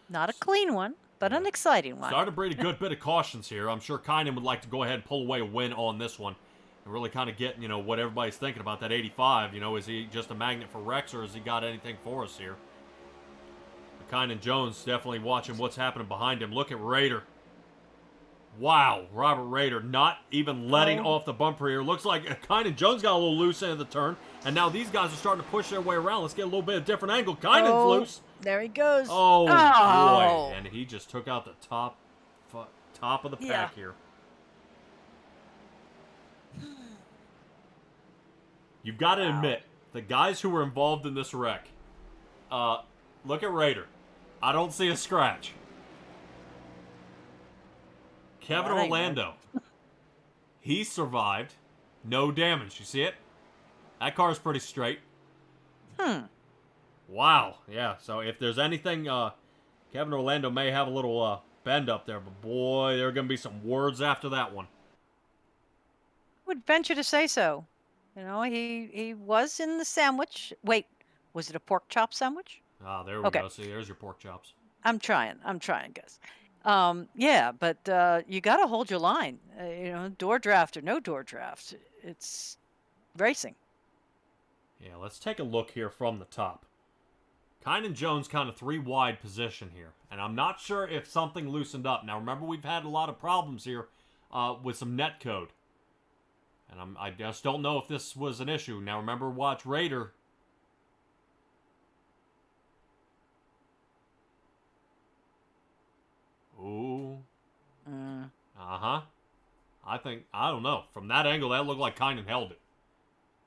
Not a clean one, but an exciting one. Starting to breed a good bit of cautions here. I'm sure Kynan would like to go ahead and pull away a win on this one. And really kind of get, what everybody's thinking about that 85. Is he just a magnet for wrecks, or has he got anything for us here? Kynan Jones definitely watching what's happening behind him. Look at Rader. Wow, Robert Rader not even letting off the bumper here. Looks like Kynan Jones got a little loose into the turn, and now these guys are starting to push their way around. Let's get a little bit of different angle. Kynan's loose. There he goes. Oh, boy. And he just took out the top of the pack here. You've got to admit, the guys who were involved in this wreck, look at Rader. I don't see a scratch. Kevin Orlando, he survived. No damage. You see it? That car's pretty straight. Wow. Yeah, so if there's anything, Kevin Orlando may have a little bend up there, but boy, there are going to be some words after that one. I would venture to say so. He was in the sandwich. Wait, was it a pork chop sandwich? Ah, there we go. See, there's your pork chops. I'm trying, guys. Yeah, but you got to hold your line. Door draft or no door draft. It's racing. Yeah, let's take a look here from the top. Kynan Jones kind of 3-wide position here. And I'm not sure if something loosened up. Now, remember, we've had a lot of problems here with some net code. And I just don't know if this was an issue. Now, remember, watch Rader. Ooh. Uh-huh. I don't know. From that angle, that looked like Kynan held it.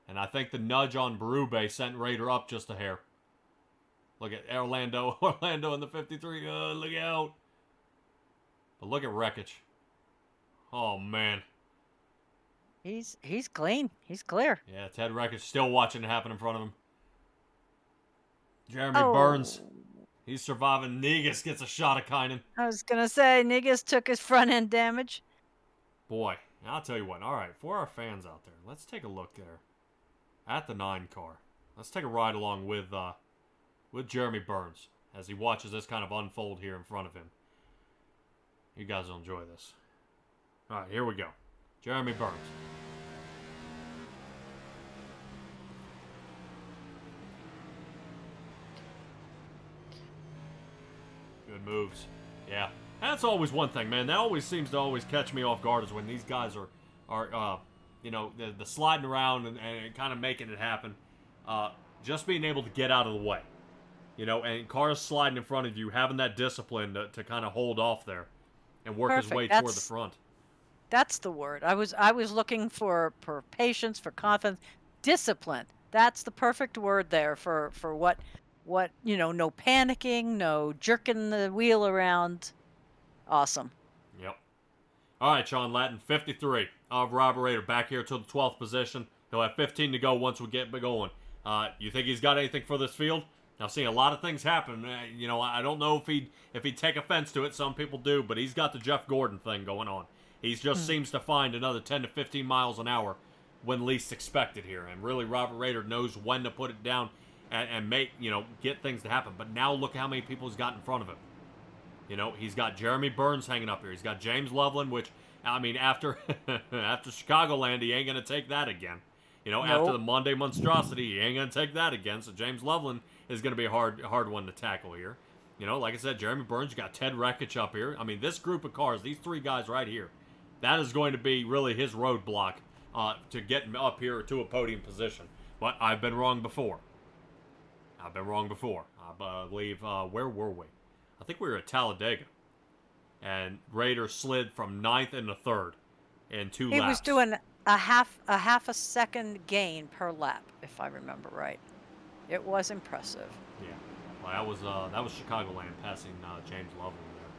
And I think the nudge on Berube sent Rader up just a hair. Look at Orlando in the 53. Look out. But look at Rekich. Oh, man. He's clean. He's clear. Yeah, Ted Rekich still watching it happen in front of him. Jeremy Burns. He's surviving. Negus gets a shot at Kynan. I was going to say, Negus took his front end damage. Boy, I'll tell you what. All right, for our fans out there, let's take a look there at the 9 car. Let's take a ride along with Jeremy Burns as he watches this kind of unfold here in front of him. You guys will enjoy this. All right, here we go. Jeremy Burns. Good moves. Yeah. That's always one thing, man. That always seems to always catch me off guard is when these guys are you know, the sliding around and kind of making it happen. Just being able to get out of the way. You know, and cars sliding in front of you, having that discipline to kind of hold off there and work his way toward the front. That's the word. I was looking for patience, for confidence, discipline. That's the perfect word there for what you know, no panicking, no jerking the wheel around. Awesome. Yep. All right, Sean Lattin, 53 of Robert Rader back here to the 12th position. He'll have 15 to go once we get going. You think he's got anything for this field? I've seen a lot of things happen. You know, I don't know if he'd take offense to it. Some people do, but he's got the Jeff Gordon thing going on. He just seems to find another 10 to 15 miles an hour when least expected here. And really, Robert Rader knows when to put it down and make, you know, get things to happen. But now look how many people he's got in front of him. You know, he's got Jeremy Burns hanging up here. He's got James Loveland, which, I mean, after Chicagoland, he ain't going to take that again. You know, after the Monday monstrosity, he ain't going to take that again. So James Loveland is going to be a hard one to tackle here. You know, like I said, Jeremy Burns, you got Ted Rekich up here. I mean, this group of cars, these 3 guys right here, that is going to be really his roadblock to get up here to a podium position. But I've been wrong before. I believe, where were we? I think we were at Talladega. And Rader slid from 9th into 3rd in 2 laps. He was doing a half a second gain per lap, if I remember right. It was impressive. Yeah. Well, that was Chicagoland passing James Loveland there.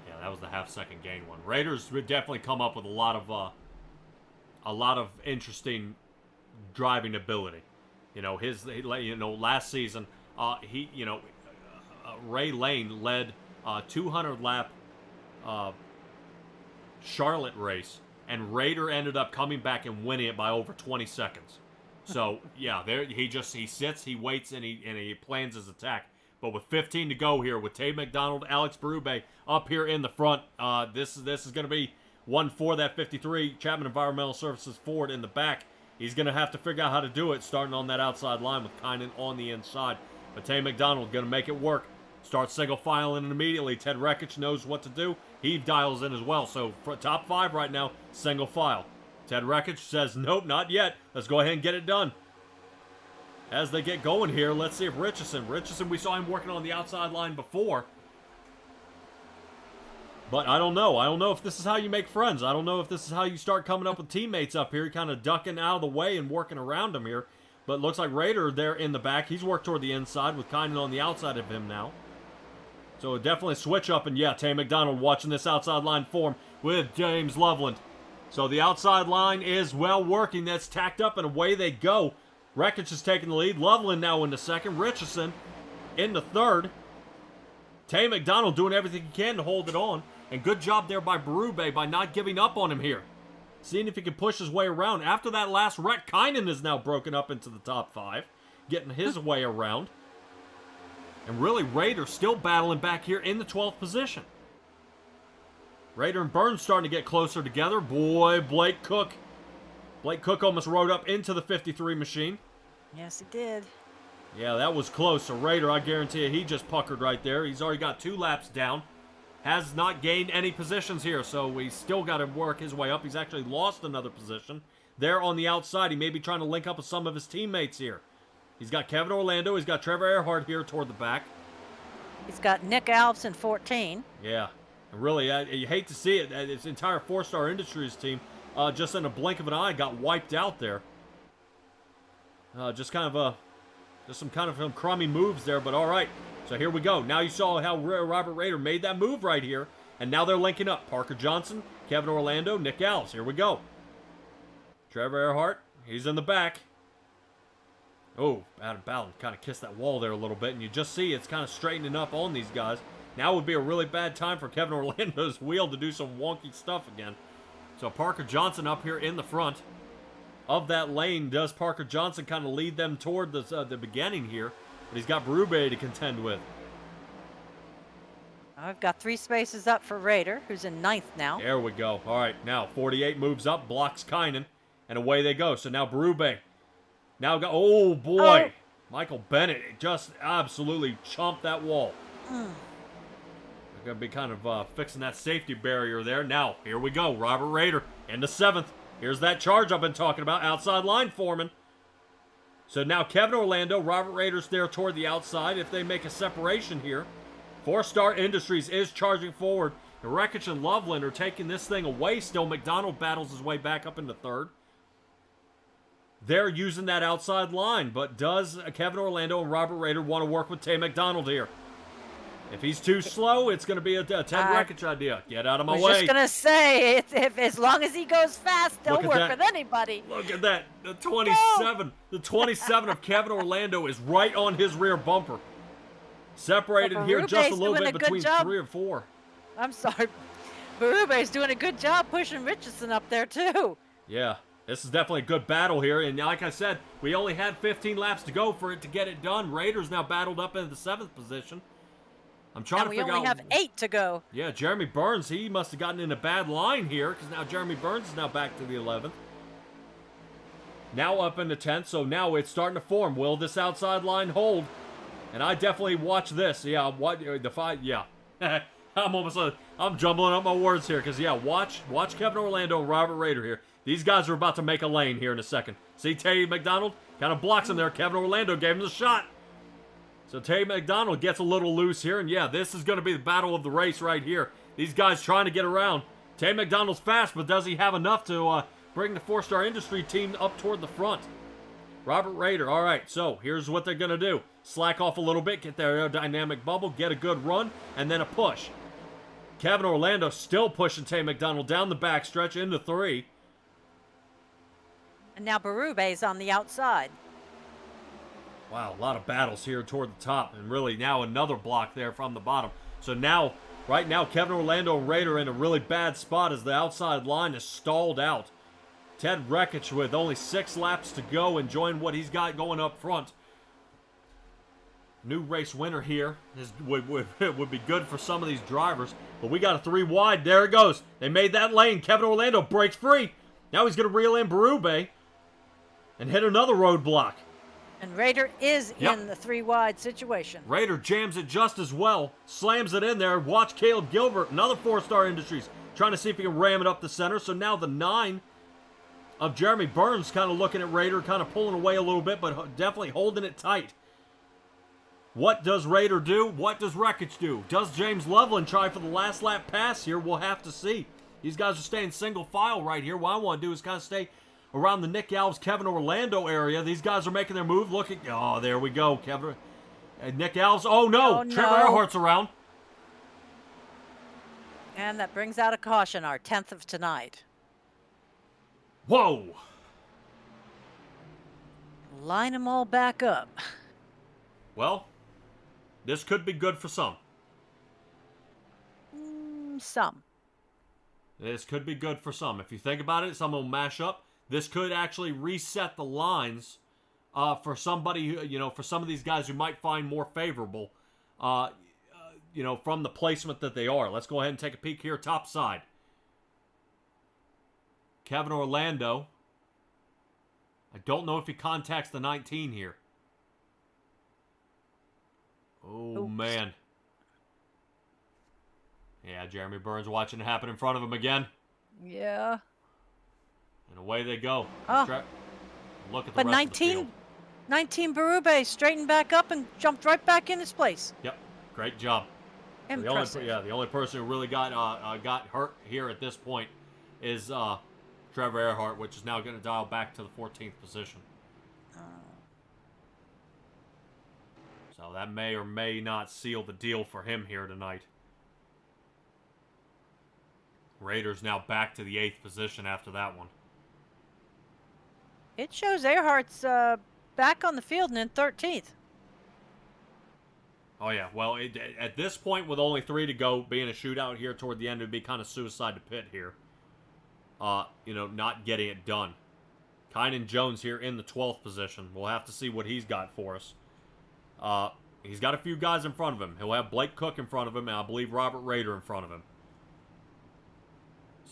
Yeah, that was the half-second gain one. Raiders would definitely come up with a lot of interesting driving ability. You know, last season, Ray Lane led 200 lap Charlotte race, and Rader ended up coming back and winning it by over 20 seconds. So yeah, there he sits, he waits, and he plans his attack. But with 15 to go here, with Tay McDonald, Alex Berube up here in the front, this is going to be one for that 53 Chapman Environmental Services Ford in the back. He's going to have to figure out how to do it, starting on that outside line with Kynan on the inside. But Tay McDonald going to make it work. Starts single filing immediately. Ted Rekich knows what to do. He dials in as well. So for top 5 right now, single file. Ted Rekich says, nope, not yet. Let's go ahead and get it done. As they get going here, let's see if Richardson, we saw him working on the outside line before. But I don't know. I don't know if this is how you make friends. I don't know if this is how you start coming up with teammates up here, kind of ducking out of the way and working around him here. But it looks like Rader there in the back. He's worked toward the inside with Kynan on the outside of him now. So definitely a switch up. And yeah, Tay McDonald watching this outside line form with James Loveland. So the outside line is well working. That's tacked up and away they go. Rekich is taking the lead. Loveland now into second. Richardson into third. Tay McDonald doing everything he can to hold it on. And good job there by Berube by not giving up on him here. Seeing if he can push his way around. After that last wreck, Kynan is now broken up into the top 5. Getting his way around. And really, Rader still battling back here in the 12th position. Rader and Burns starting to get closer together. Boy, Blake Cook. Blake Cook almost rode up into the 53 machine. Yes, he did. Yeah, that was close. So Rader, I guarantee you, he just puckered right there. He's already got 2 laps down. Has not gained any positions here, so he's still got to work his way up. He's actually lost another position. There on the outside, he may be trying to link up with some of his teammates here. He's got Kevin Orlando. He's got Trevor Erhardt here toward the back. He's got Nick Alves in 14. Yeah. And really, you hate to see it. His entire 4-Star Industries team, just in a blink of an eye, got wiped out there. Just some kind of crummy moves there, but all right. So here we go. Now you saw how Robert Rader made that move right here, and now they're linking up. Parker Johnson, Kevin Orlando, Nick Alves. Here we go. Trevor Erhardt, he's in the back. Oh, Adam Bowden kind of kissed that wall there a little bit, and you just see it's kind of straightening up on these guys. Now would be a really bad time for Kevin Orlando's wheel to do some wonky stuff again. So Parker Johnson up here in the front. of that lane. Does Parker Johnson kind of lead them toward the beginning here? But he's got Berube to contend with. I've got 3 spaces up for Raider, who's in 9th now. There we go. All right, now 48 moves up, blocks Kynan, and away they go. So now Berube. Now go. Oh boy, Michael Bennett just absolutely chomped that wall. They're gonna be kind of fixing that safety barrier there. Now here we go. Robert Raider into 7th. Here's that charge I've been talking about. Outside line foreman. So now Kevin Orlando, Robert Raider's there toward the outside. If they make a separation here. 4-Star Industries is charging forward. Rekich and Loveland are taking this thing away still. McDonald battles his way back up into 3rd. They're using that outside line, but does Kevin Orlando and Robert Raider want to work with Tay McDonald here? If he's too slow, it's going to be a Ted Rekich idea. Get out of my way. I was just going to say, if as long as he goes fast, they'll work with anybody. Look at that. The 27. No. The 27 of Kevin Orlando is right on his rear bumper. Separated here just a little bit between 3 and 4. I'm sorry. Berube's doing a good job pushing Richardson up there, too. Yeah, this is definitely a good battle here. And like I said, we only had 15 laps to go for it to get it done. Raiders now battled up into the 7th position. I'm trying to figure out. We only have 8 to go. Yeah, Jeremy Burns, he must have gotten in a bad line here because now Jeremy Burns is now back to the 11th. Now up in the 10th, so now it's starting to form. Will this outside line hold? And I definitely watch this. Yeah, what the fight? Yeah, I'm jumbling up my words here because watch Kevin Orlando and Robert Raider here. These guys are about to make a lane here in a second. See Tay McDonald kind of blocks him there. Kevin Orlando gave him the shot. So Tay McDonald gets a little loose here, and this is going to be the battle of the race right here. These guys trying to get around. Tay McDonald's fast, but does he have enough to bring the 4-Star Industry team up toward the front? Robert Raider, all right, so here's what they're going to do. Slack off a little bit, get their aerodynamic bubble, get a good run, and then a push. Kevin Orlando still pushing Tay McDonald down the backstretch into 3. And now Berube's on the outside. Wow, a lot of battles here toward the top, and really now another block there from the bottom. So now, right now, Kevin Orlando and Raider in a really bad spot as the outside line is stalled out. Ted Rekich with only 6 laps to go, enjoying what he's got going up front. New race winner here would be good for some of these drivers. But we got a 3 wide. There it goes. They made that lane. Kevin Orlando breaks free. Now he's going to reel in Berube and hit another roadblock. And Raider is in the 3 wide situation. Raider jams it just as well. Slams it in there. Watch Caleb Gilbert, another 4-Star Industries, trying to see if he can ram it up the center. So now the 9 of Jeremy Burns kind of looking at Raider, kind of pulling away a little bit, but definitely holding it tight. What does Raider do? What does Rekich do? Does James Loveland try for the last lap pass here? We'll have to see. These guys are staying single file right here. What I want to do is kind of stay around the Nick Alves, Kevin Orlando area. These guys are making their move. Looking. Oh, there we go. Kevin, Nick Alves. Oh, no. Trevor Erhardt's around. And that brings out a caution, our 10th of tonight. Whoa. Line them all back up. Well, this could be good for some. Some. This could be good for some. If you think about it, some will mash up. This could actually reset the lines for somebody who, for some of these guys who might find more favorable, from the placement that they are. Let's go ahead and take a peek here, top side. Kevin Orlando. I don't know if he contacts the 19 here. Oh, oops. Man. Yeah, Jeremy Burns watching it happen in front of him again. Yeah. And away they go. Oh. Look at the rest of the field. 19 Berube straightened back up and jumped right back in his place. Yep. Great job. Impressive. The only person who really got hurt here at this point is Trevor Erhardt, which is now going to dial back to the 14th position. So that may or may not seal the deal for him here tonight. Raiders now back to the 8th position after that one. It shows Erhardt's back on the field and in 13th. Oh, yeah. Well, at this point, with only 3 to go, being a shootout here toward the end, it would be kind of suicide to pit here. Not getting it done. Kynan Jones here in the 12th position. We'll have to see what he's got for us. He's got a few guys in front of him. He'll have Blake Cook in front of him, and I believe Robert Rader in front of him.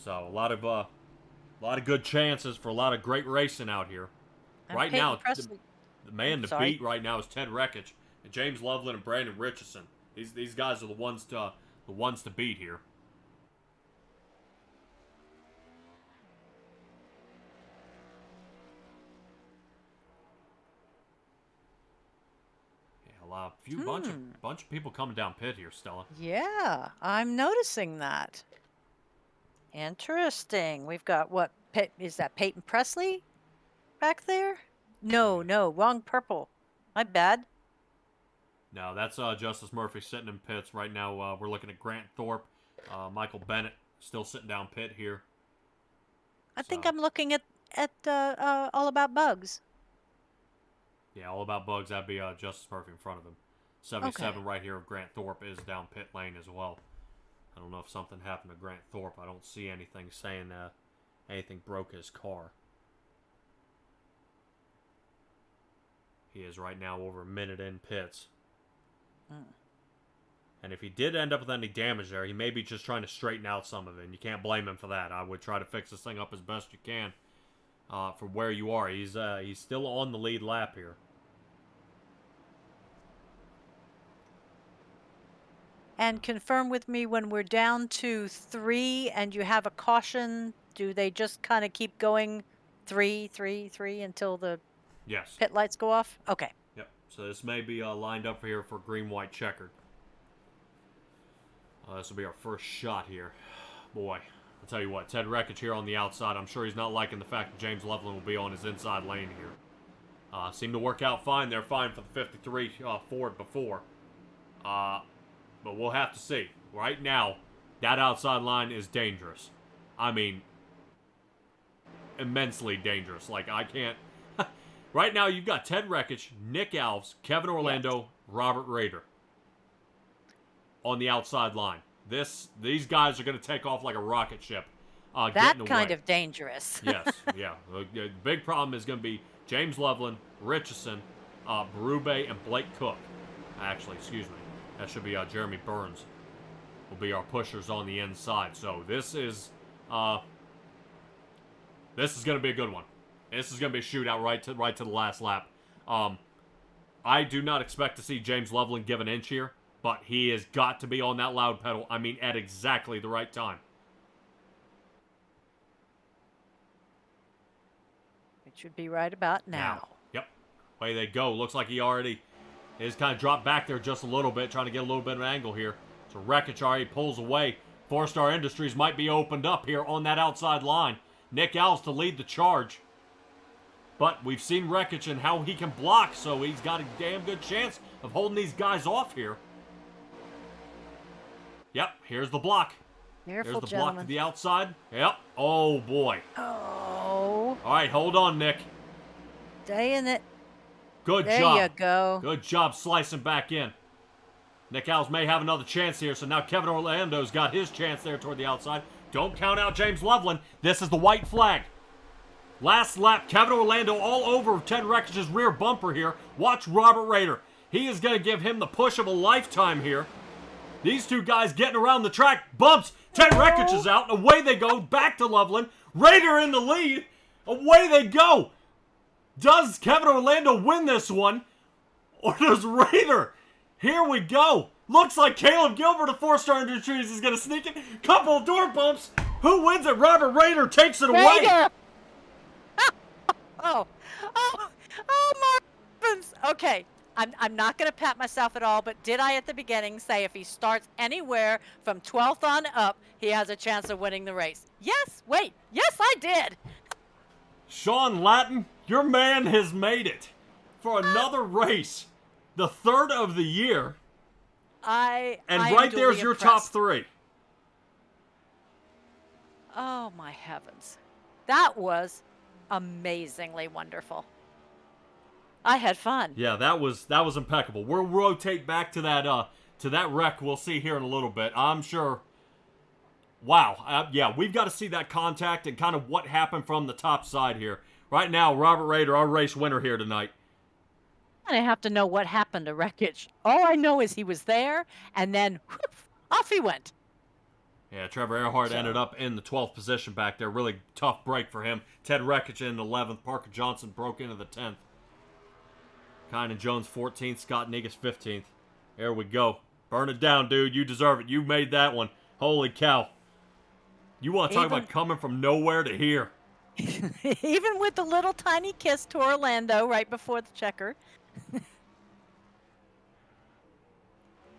So a lot of good chances for a lot of great racing out here. And right Peyton now, Presley. the man to Sorry. beat right now is Ted Rekich and James Loveland and Brandon Richardson. These guys are the ones to beat here. A bunch of people coming down pit here, Stella. Yeah, I'm noticing that. Interesting. We've got what? Is that Peyton Presley back there? No, wrong purple. My bad. No, that's Justice Murphy sitting in pits right now. We're looking at Grant Thorpe, Michael Bennett still sitting down pit here. I think I'm looking at All About Bugs. Yeah, All About Bugs, that'd be Justice Murphy in front of him. 77 Okay. right here of Grant Thorpe is down pit lane as well. I don't know if something happened to Grant Thorpe. I don't see anything saying anything broke his car. He is right now over a minute in pits. And if he did end up with any damage there, he may be just trying to straighten out some of it. And you can't blame him for that. I would try to fix this thing up as best you can from where you are. He's still on the lead lap here. And confirm with me when we're down to 3 and you have a caution, do they just kind of keep going 3, 3, 3 until the Yes. pit lights go off? Okay. Yep. So this may be lined up here for green, white, checkered. This will be our first shot here. Boy, I'll tell you what, Ted Rekich here on the outside. I'm sure he's not liking the fact that James Loveland will be on his inside lane here. Seemed to work out fine. They're fine for the 53 Ford before. But we'll have to see. Right now, that outside line is dangerous. I mean, immensely dangerous. Like, I can't... Right now, you've got Ted Rekich, Nick Alves, Kevin Orlando, Robert Rader on the outside line. These guys are going to take off like a rocket ship. That getting kind away. of dangerous. Yes, yeah. The big problem is going to be James Loveland, Richardson, Berube, and Blake Cook. Actually, excuse me. That should be Jeremy Burns. Will be our pushers on the inside. So this is going to be a good one. This is going to be a shootout right to the last lap. I do not expect to see James Loveland give an inch here, but he has got to be on that loud pedal. I mean, at exactly the right time. It should be right about now. Yep. Way they go. Looks like he already is kind of dropped back there just a little bit, trying to get a little bit of an angle here. So Rekich already pulls away. Four Star Industries might be opened up here on that outside line. Nick Alves to lead the charge. But we've seen Rekich and how he can block, so he's got a damn good chance of holding these guys off here. Yep, here's the block. Careful, There's the gentlemen. block to the outside. Yep. Oh, boy. Oh. All right, hold on, Nick. Stay in it. Good There job. you go. Good job slicing back in. Nick Alves may have another chance here, so now Kevin Orlando's got his chance there toward the outside. Don't count out James Loveland. This is the white flag. Last lap, Kevin Orlando all over Ted Rekich's rear bumper here. Watch Robert Rader. He is going to give him the push of a lifetime here. These two guys getting around the track. Bumps. Ted Rekich is out. Away they go. Back to Loveland. Rader in the lead. Away they go. Does Kevin Orlando win this one? Or does Rader? Here we go. Looks like Caleb Gilbert of 4 Star Industries is going to sneak it. Couple of door bumps. Who wins it? Robert Rader takes it away. Rader! Oh, my heavens. Okay, I'm not going to pat myself at all, but did I at the beginning say if he starts anywhere from 12th on up, he has a chance of winning the race? Yes, wait, yes, I did. Sean Lattin, your man has made it for another race, the third of the year. I am right there's duly your top impressed. 3. Oh, my heavens. That was amazingly wonderful. I had fun. Yeah, that was impeccable. We'll rotate back to that wreck we'll see here in a little bit. I'm sure. Wow. Yeah, we've got to see that contact and kind of what happened from the top side here. Right now, Robert Rader, our race winner here tonight. And I have to know what happened to Wreckage. All I know is he was there, and then whoof, off he went. Yeah, Trevor Erhardt ended up in the 12th position back there. Really tough break for him. Ted Wreckage in the 11th. Parker Johnson broke into the 10th. Kynan Jones 14th. Scott Negus 15th. There we go. Burn it down, dude. You deserve it. You made that one. Holy cow. You want to talk about coming from nowhere to here. Even with the little tiny kiss to Orlando right before the checker.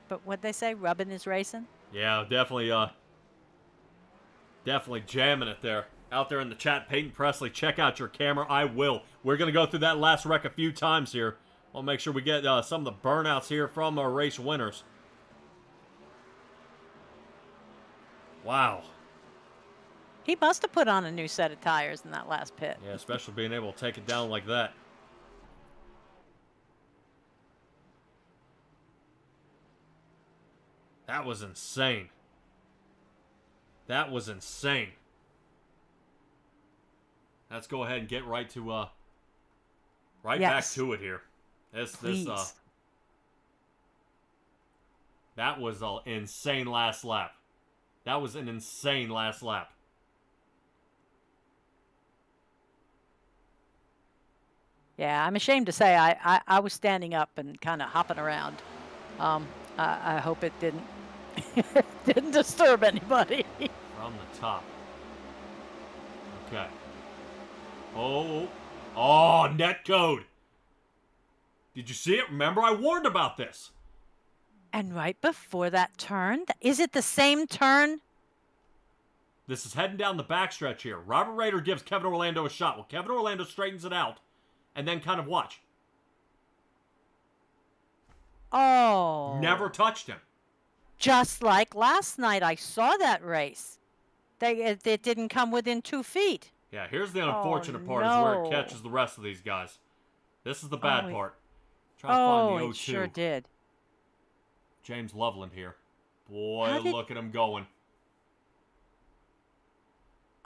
But what'd they say? Rubbing is racing? Yeah, definitely jamming it there. Out there in the chat, Peyton Presley, check out your camera. I will. We're going to go through that last wreck a few times here. I'll make sure we get some of the burnouts here from our race winners. Wow. He must have put on a new set of tires in that last pit. Yeah, especially being able to take it down like that. That was insane. That was insane. Let's go ahead and get right to back to it here. That was an insane last lap. That was an insane last lap. Yeah, I'm ashamed to say I was standing up and kind of hopping around. I hope it didn't disturb anybody. From the top. Okay. Oh, net code. Did you see it? Remember, I warned about this. And right before that turn, is it the same turn? This is heading down the backstretch here. Robert Rader gives Kevin Orlando a shot. Well, Kevin Orlando straightens it out. And then kind of watch. Oh. Never touched him. Just like last night, I saw that race. It didn't come within 2 feet. Yeah, here's the unfortunate part is where it catches the rest of these guys. This is the bad part. Try to find the 0-2. It sure did. James Loveland here. Boy, look at him going.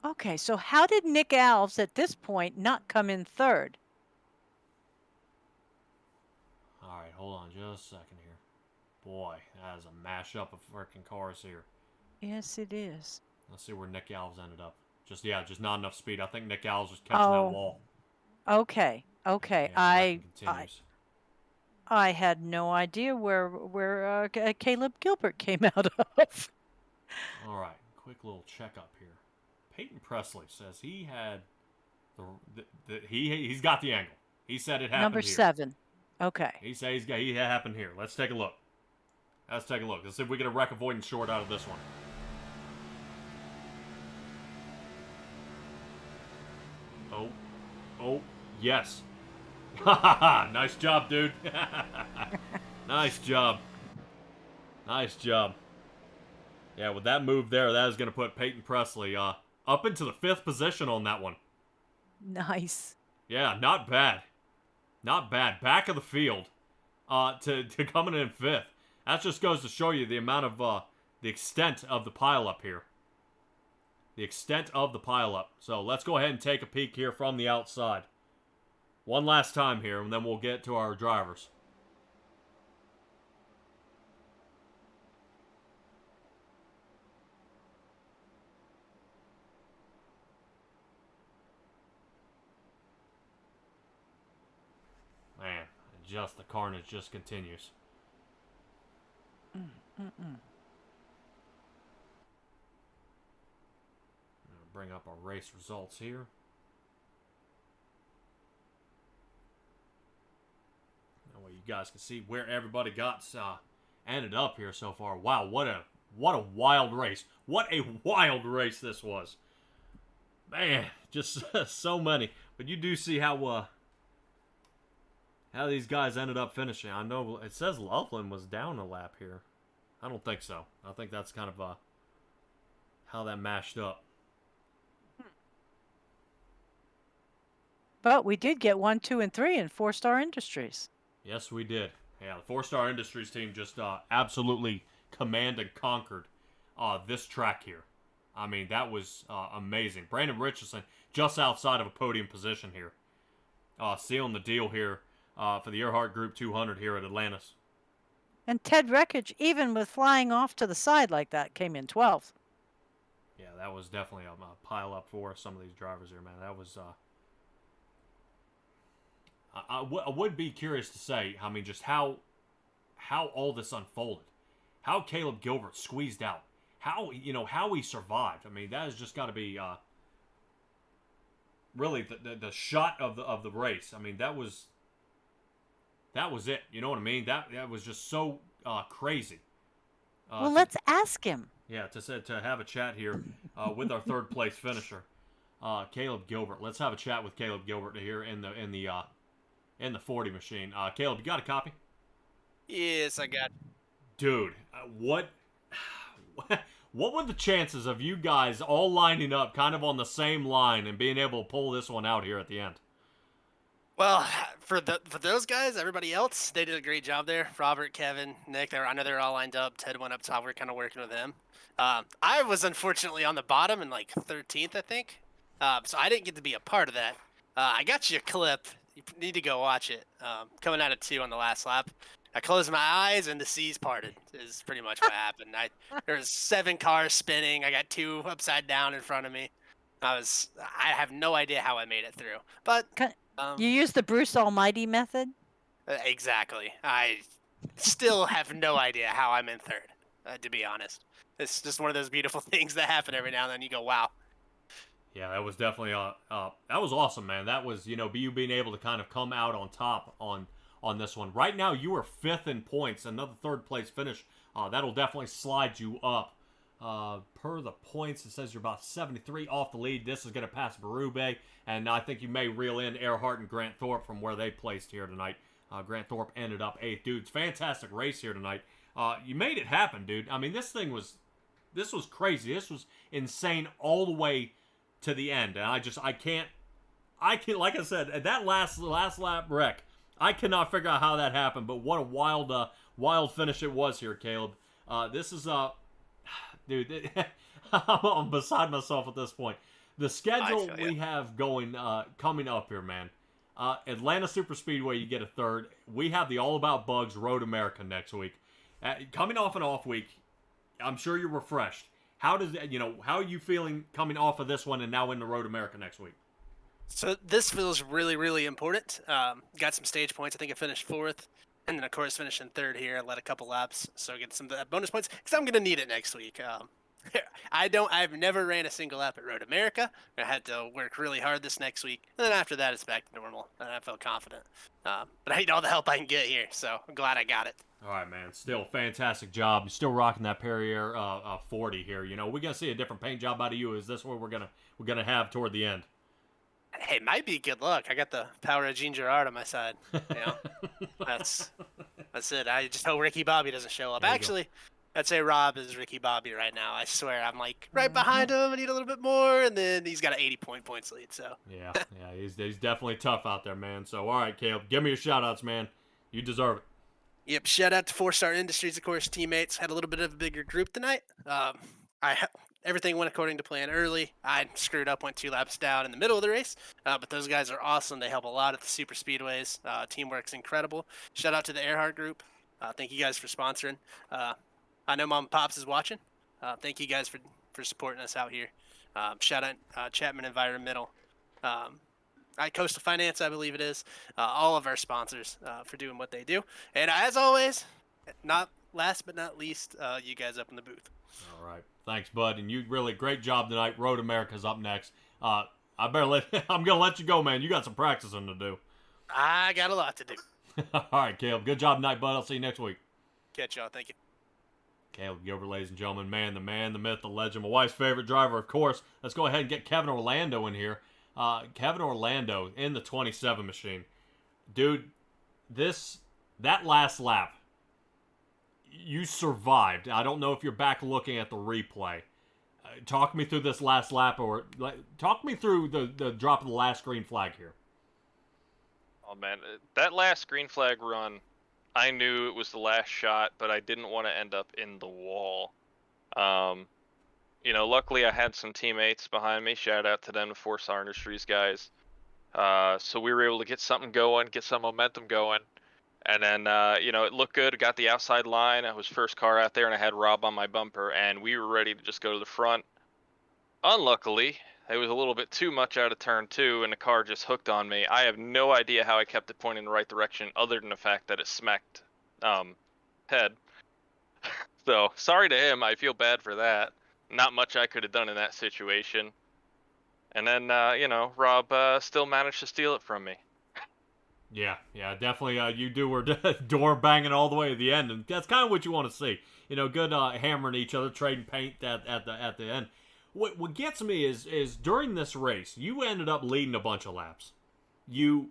Okay, so how did Nick Alves at this point not come in third? All right, hold on just a second here. Boy, that is a mashup of freaking cars here. Yes, it is. Let's see where Nick Alves ended up. Just not enough speed. I think Nick Alves was catching that wall. Okay. Yeah, I had no idea where Caleb Gilbert came out of. All right, quick little checkup here. Peyton Presley says he had he's got the angle. He said it happened Number here. 7. Okay. He says he happened here. Let's take a look. Let's see if we get a wreck avoidance short out of this one. Oh, yes. Nice job, dude. Nice job. Nice job. Yeah, with that move there, that is going to put Peyton Presley up into the 5th position on that one. Nice. Yeah, not bad. Not bad. Back of the field to coming in 5th. That just goes to show you the amount of, the extent of the pileup here. The extent of the pileup. So let's go ahead and take a peek here from the outside. One last time here, and then we'll get to our drivers. Man, just the carnage just continues. Bring up our race results here. That way you guys can see where everybody got ended up here so far. Wow, what a wild race. What a wild race this was. Man, just so many. But you do see how these guys ended up finishing. I know it says Loveland was down a lap here. I don't think so. I think that's kind of how that mashed up. But we did get 1, 2, and 3 in 4-Star Industries. Yes, we did. Yeah, the 4-Star Industries team just absolutely command and conquered this track here. I mean, that was amazing. Brandon Richardson just outside of a podium position here. sealing the deal here for the Erhardt Group 200 here at Atlantis. And Ted Wreckage, even with flying off to the side like that, came in 12th. Yeah, that was definitely a pile up for some of these drivers here, man. That was. I would be curious to say, I mean, just how all this unfolded, how Caleb Gilbert squeezed out, how he survived. I mean, that has just got to be really the shot of the race. I mean, that was it. You know what I mean? That was just so crazy. Well, let's ask him. Yeah, to have a chat here with our third place finisher, Caleb Gilbert. Let's have a chat with Caleb Gilbert here in the 40 machine. Caleb, you got a copy? Yes, I got. Dude, what were the chances of you guys all lining up kind of on the same line and being able to pull this one out here at the end? Well, for those guys, everybody else, they did a great job there. Robert, Kevin, Nick, I know they're all lined up. Ted went up top. We're kind of working with him. I was unfortunately on the bottom in like 13th, I think. So I didn't get to be a part of that. I got you a clip. You need to go watch it. Coming out of 2 on the last lap. I closed my eyes and the seas parted is pretty much what happened. There was 7 cars spinning. I got 2 upside down in front of me. I have no idea how I made it through. But you used the Bruce Almighty method? Exactly. I still have no idea how I'm in third, to be honest. It's just one of those beautiful things that happen every now and then. You go, wow. Yeah, that was definitely that was awesome, man. That was, you being able to kind of come out on top on this one. Right now, you are 5th in points. Another third place finish. That'll definitely slide you up. Per the points, it says you're about 73 off the lead. This is going to pass Berube, and I think you may reel in Erhardt and Grant Thorpe from where they placed here tonight. Grant Thorpe ended up 8th. Dude, fantastic race here tonight. You made it happen, dude. I mean, this was crazy. This was insane all the way to the end, and I can't, like I said, that last lap wreck, I cannot figure out how that happened, but what a wild finish it was here, Caleb. This is dude, I'm beside myself at this point. The schedule we have coming up here, man. Atlanta Super Speedway, you get a third. We have the All About Bugs Road America next week. Coming off an off week, I'm sure you're refreshed. How are you feeling coming off of this one and now in the Road America next week? So this feels really, really important. Got some stage points. I think I finished 4th. And then, of course, finishing 3rd here. I led a couple laps, so get some bonus points because I'm going to need it next week. I've never ran a single lap at Road America. I had to work really hard this next week. And then after that, it's back to normal. And I felt confident. But I need all the help I can get here, so I'm glad I got it. All right, man. Still fantastic job. You're still rocking that Perrier 40 here. We're gonna see a different paint job out of you. Is this what we're gonna have toward the end? Hey, it might be good luck. I got the power of Gene Gerard on my side. That's it. I just hope Ricky Bobby doesn't show up. Actually, I'd say Rob is Ricky Bobby right now. I swear, I'm like right behind him. I need a little bit more, and then he's got an 80-points lead. So yeah, he's definitely tough out there, man. So all right, Caleb, give me your shout-outs, man. You deserve it. Yep, shout out to 4-Star Industries, of course, teammates. Had a little bit of a bigger group tonight. Everything went according to plan early. I screwed up, went 2 laps down in the middle of the race. But those guys are awesome. They help a lot at the super speedways. Teamwork's incredible. Shout out to the Erhardt group. Thank you guys for sponsoring. I know Mom and Pops is watching. Thank you guys for supporting us out here. Shout out Chapman Environmental. Coastal Finance, I believe it is. All of our sponsors for doing what they do. And as always, not last but not least, you guys up in the booth. All right. Thanks, bud. And you really great job tonight. Road America's up next. I'm gonna let you go, man. You got some practicing to do. I got a lot to do. All right, Caleb. Good job tonight, bud. I'll see you next week. Catch y'all. Thank you. Caleb Gilbert, ladies and gentlemen. Man, the myth, the legend. My wife's favorite driver, of course. Let's go ahead and get Kevin Orlando in here. Kevin Orlando in the 27 machine. Dude, that last lap, you survived. I don't know if you're back looking at the replay. Talk me through this last lap, or talk me through the drop of the last green flag here. Oh, man. That last green flag run, I knew it was the last shot, but I didn't want to end up in the wall. Luckily I had some teammates behind me. Shout out to them, the 4-Star Industries guys. So we were able to get something going, get some momentum going. And then, it looked good. Got the outside line. I was first car out there, and I had Rob on my bumper, and we were ready to just go to the front. Unluckily, it was a little bit too much out of turn 2, and the car just hooked on me. I have no idea how I kept it pointing in the right direction, other than the fact that it smacked head. So sorry to him. I feel bad for that. Not much I could have done in that situation. And then, Rob still managed to steal it from me. Yeah, definitely. You were door banging all the way to the end, and that's kind of what you want to see. Good hammering each other, trading paint at the end. What gets me is during this race, you ended up leading a bunch of laps. You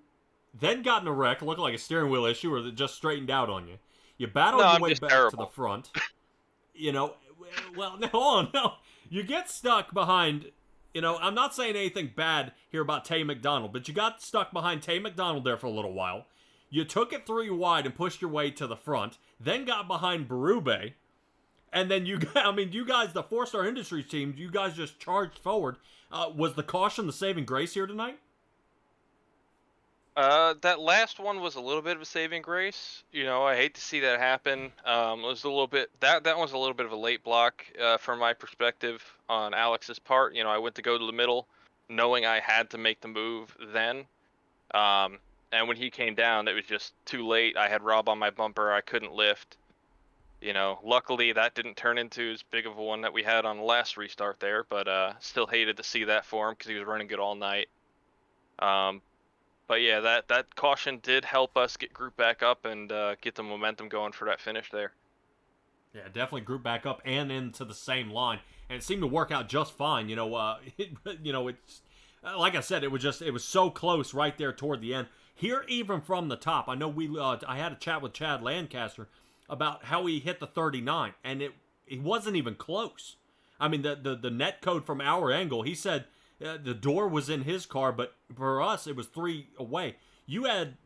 then got in a wreck, looked like a steering wheel issue, or it just straightened out on you. You battled your way back to the front. Well, no. You get stuck behind. I'm not saying anything bad here about Tay McDonald, but you got stuck behind Tay McDonald there for a little while. You took it 3 wide and pushed your way to the front, then got behind Berube, and then you guys, the 4-Star Industries team, you guys just charged forward. Was the caution the saving grace here tonight? That last one was a little bit of a saving grace. I hate to see that happen. It was a little bit that was a little bit of a late block from my perspective on Alex's part. I went to go to the middle, knowing I had to make the move then. And when he came down, it was just too late. I had Rob on my bumper. I couldn't lift. Luckily that didn't turn into as big of a one that we had on the last restart there. But still hated to see that for him because he was running good all night. But yeah, that caution did help us get group back up and get the momentum going for that finish there. Yeah, definitely group back up and into the same line, and it seemed to work out just fine. It's like I said, it was so close right there toward the end. Here, even from the top, I know I had a chat with Chad Lancaster about how he hit the 39, and it wasn't even close. I mean, the net code from our angle, he said. The door was in his car, but for us, it was 3 away. You had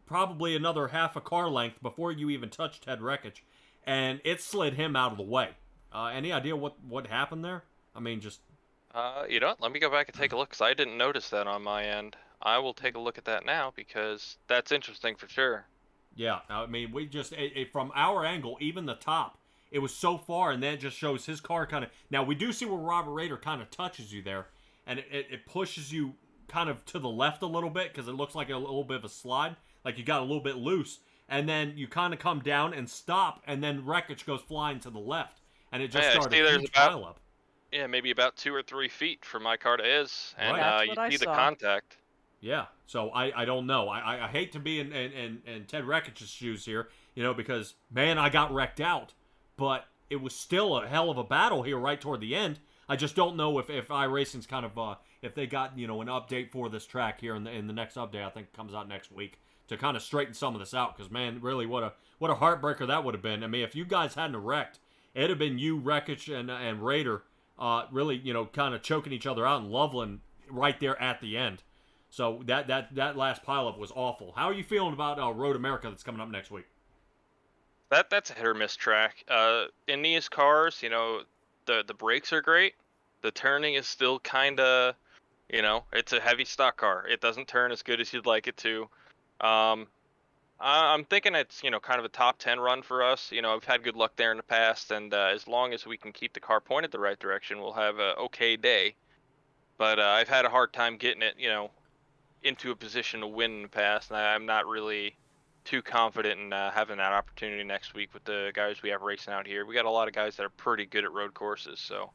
probably another half a car length before you even touched Ted Rekich, and it slid him out of the way. Any idea what happened there? I mean, just... let me go back and take a look, because I didn't notice that on my end. I will take a look at that now, because that's interesting for sure. Yeah, I mean, we just... from our angle, even the top, it was so far, and then it just shows his car kind of... Now, we do see where Robert Rader kind of touches you there, and it pushes you kind of to the left a little bit because it looks like a little bit of a slide, like you got a little bit loose, and then you kind of come down and stop, and then wreckage goes flying to the left, and it just started a huge pile up. Yeah, maybe about 2 or 3 feet from my car to his, and Right. you see the contact. Yeah, so I don't know. I hate to be in Ted Rekich's shoes here, because, man, I got wrecked out, but it was still a hell of a battle here right toward the end. I just don't know if iRacing's kind of if they got an update for this track here in the next update. I think comes out next week to kind of straighten some of this out, because man, really what a heartbreaker that would have been. I mean, if you guys hadn't wrecked, it'd have been you, Rekich, and Raider really kind of choking each other out, and Loveland right there at the end. So that last pileup was awful. How are you feeling about Road America that's coming up next week? That's a hit or miss track. In these cars, the brakes are great. The turning is still kind of, it's a heavy stock car. It doesn't turn as good as you'd like it to. I'm thinking it's, kind of a top 10 run for us. I've had good luck there in the past, and as long as we can keep the car pointed the right direction, we'll have a okay day. But I've had a hard time getting it, into a position to win in the past, and I'm not really too confident in having that opportunity next week with the guys we have racing out here. We got a lot of guys that are pretty good at road courses, so.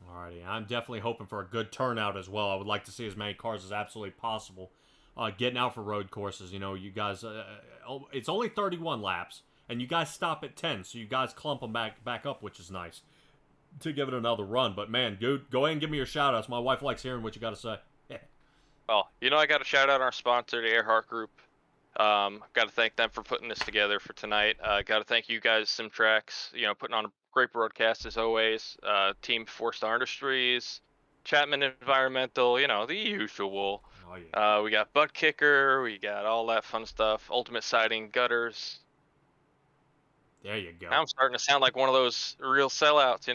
Alrighty, I'm definitely hoping for a good turnout as well. I would like to see as many cars as absolutely possible getting out for road courses. You guys, it's only 31 laps, and you guys stop at 10, so you guys clump them back up, which is nice to give it another run. But man, dude, go ahead and give me your shout outs. My wife likes hearing what you got to say. Well, I got to shout out our sponsor, the Erhardt Group. Got to thank them for putting this together for tonight. Got to thank you guys, SimTrax, putting on a great broadcast as always. Team 4-Star Industries, Chapman Environmental, the usual. Oh, yeah. We got Butt Kicker, we got all that fun stuff. Ultimate Siding, Gutters. There you go. Now I'm starting to sound like one of those real sellouts,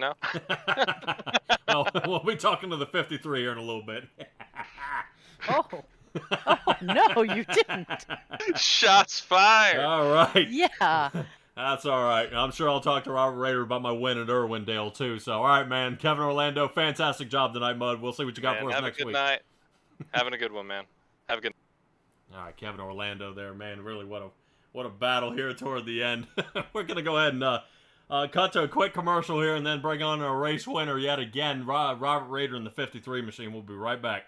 Well, we'll be talking to the 53 here in a little bit. Oh. Oh, no, you didn't. Shots fired. All right. Yeah. That's all right. I'm sure I'll talk to Robert Rader about my win at Irwindale, too. So, all right, man. Kevin Orlando, fantastic job tonight, Mud. We'll see what you got for us next week. Have a good night. Having a good one, man. Have a good All right, Kevin Orlando there, man. Really, what a battle here toward the end. We're going to go ahead and cut to a quick commercial here and then bring on a race winner yet again, Robert Rader in the 53 machine. We'll be right back.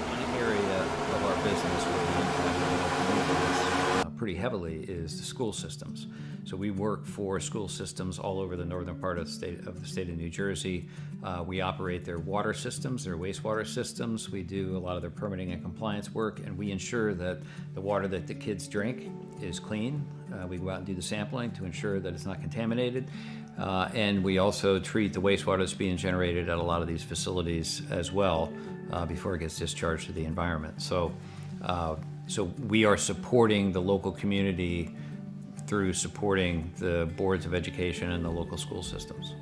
One area of our business where we impact communities pretty heavily is the school systems. So we work for school systems all over the northern part of the state of New Jersey. We operate their water systems, their wastewater systems. We do a lot of their permitting and compliance work, and we ensure that the water that the kids drink is clean. We go out and do the sampling to ensure that it's not contaminated. And we also treat the wastewater that's being generated at a lot of these facilities as well before it gets discharged to the environment. So we are supporting the local community through supporting the boards of education and the local school systems.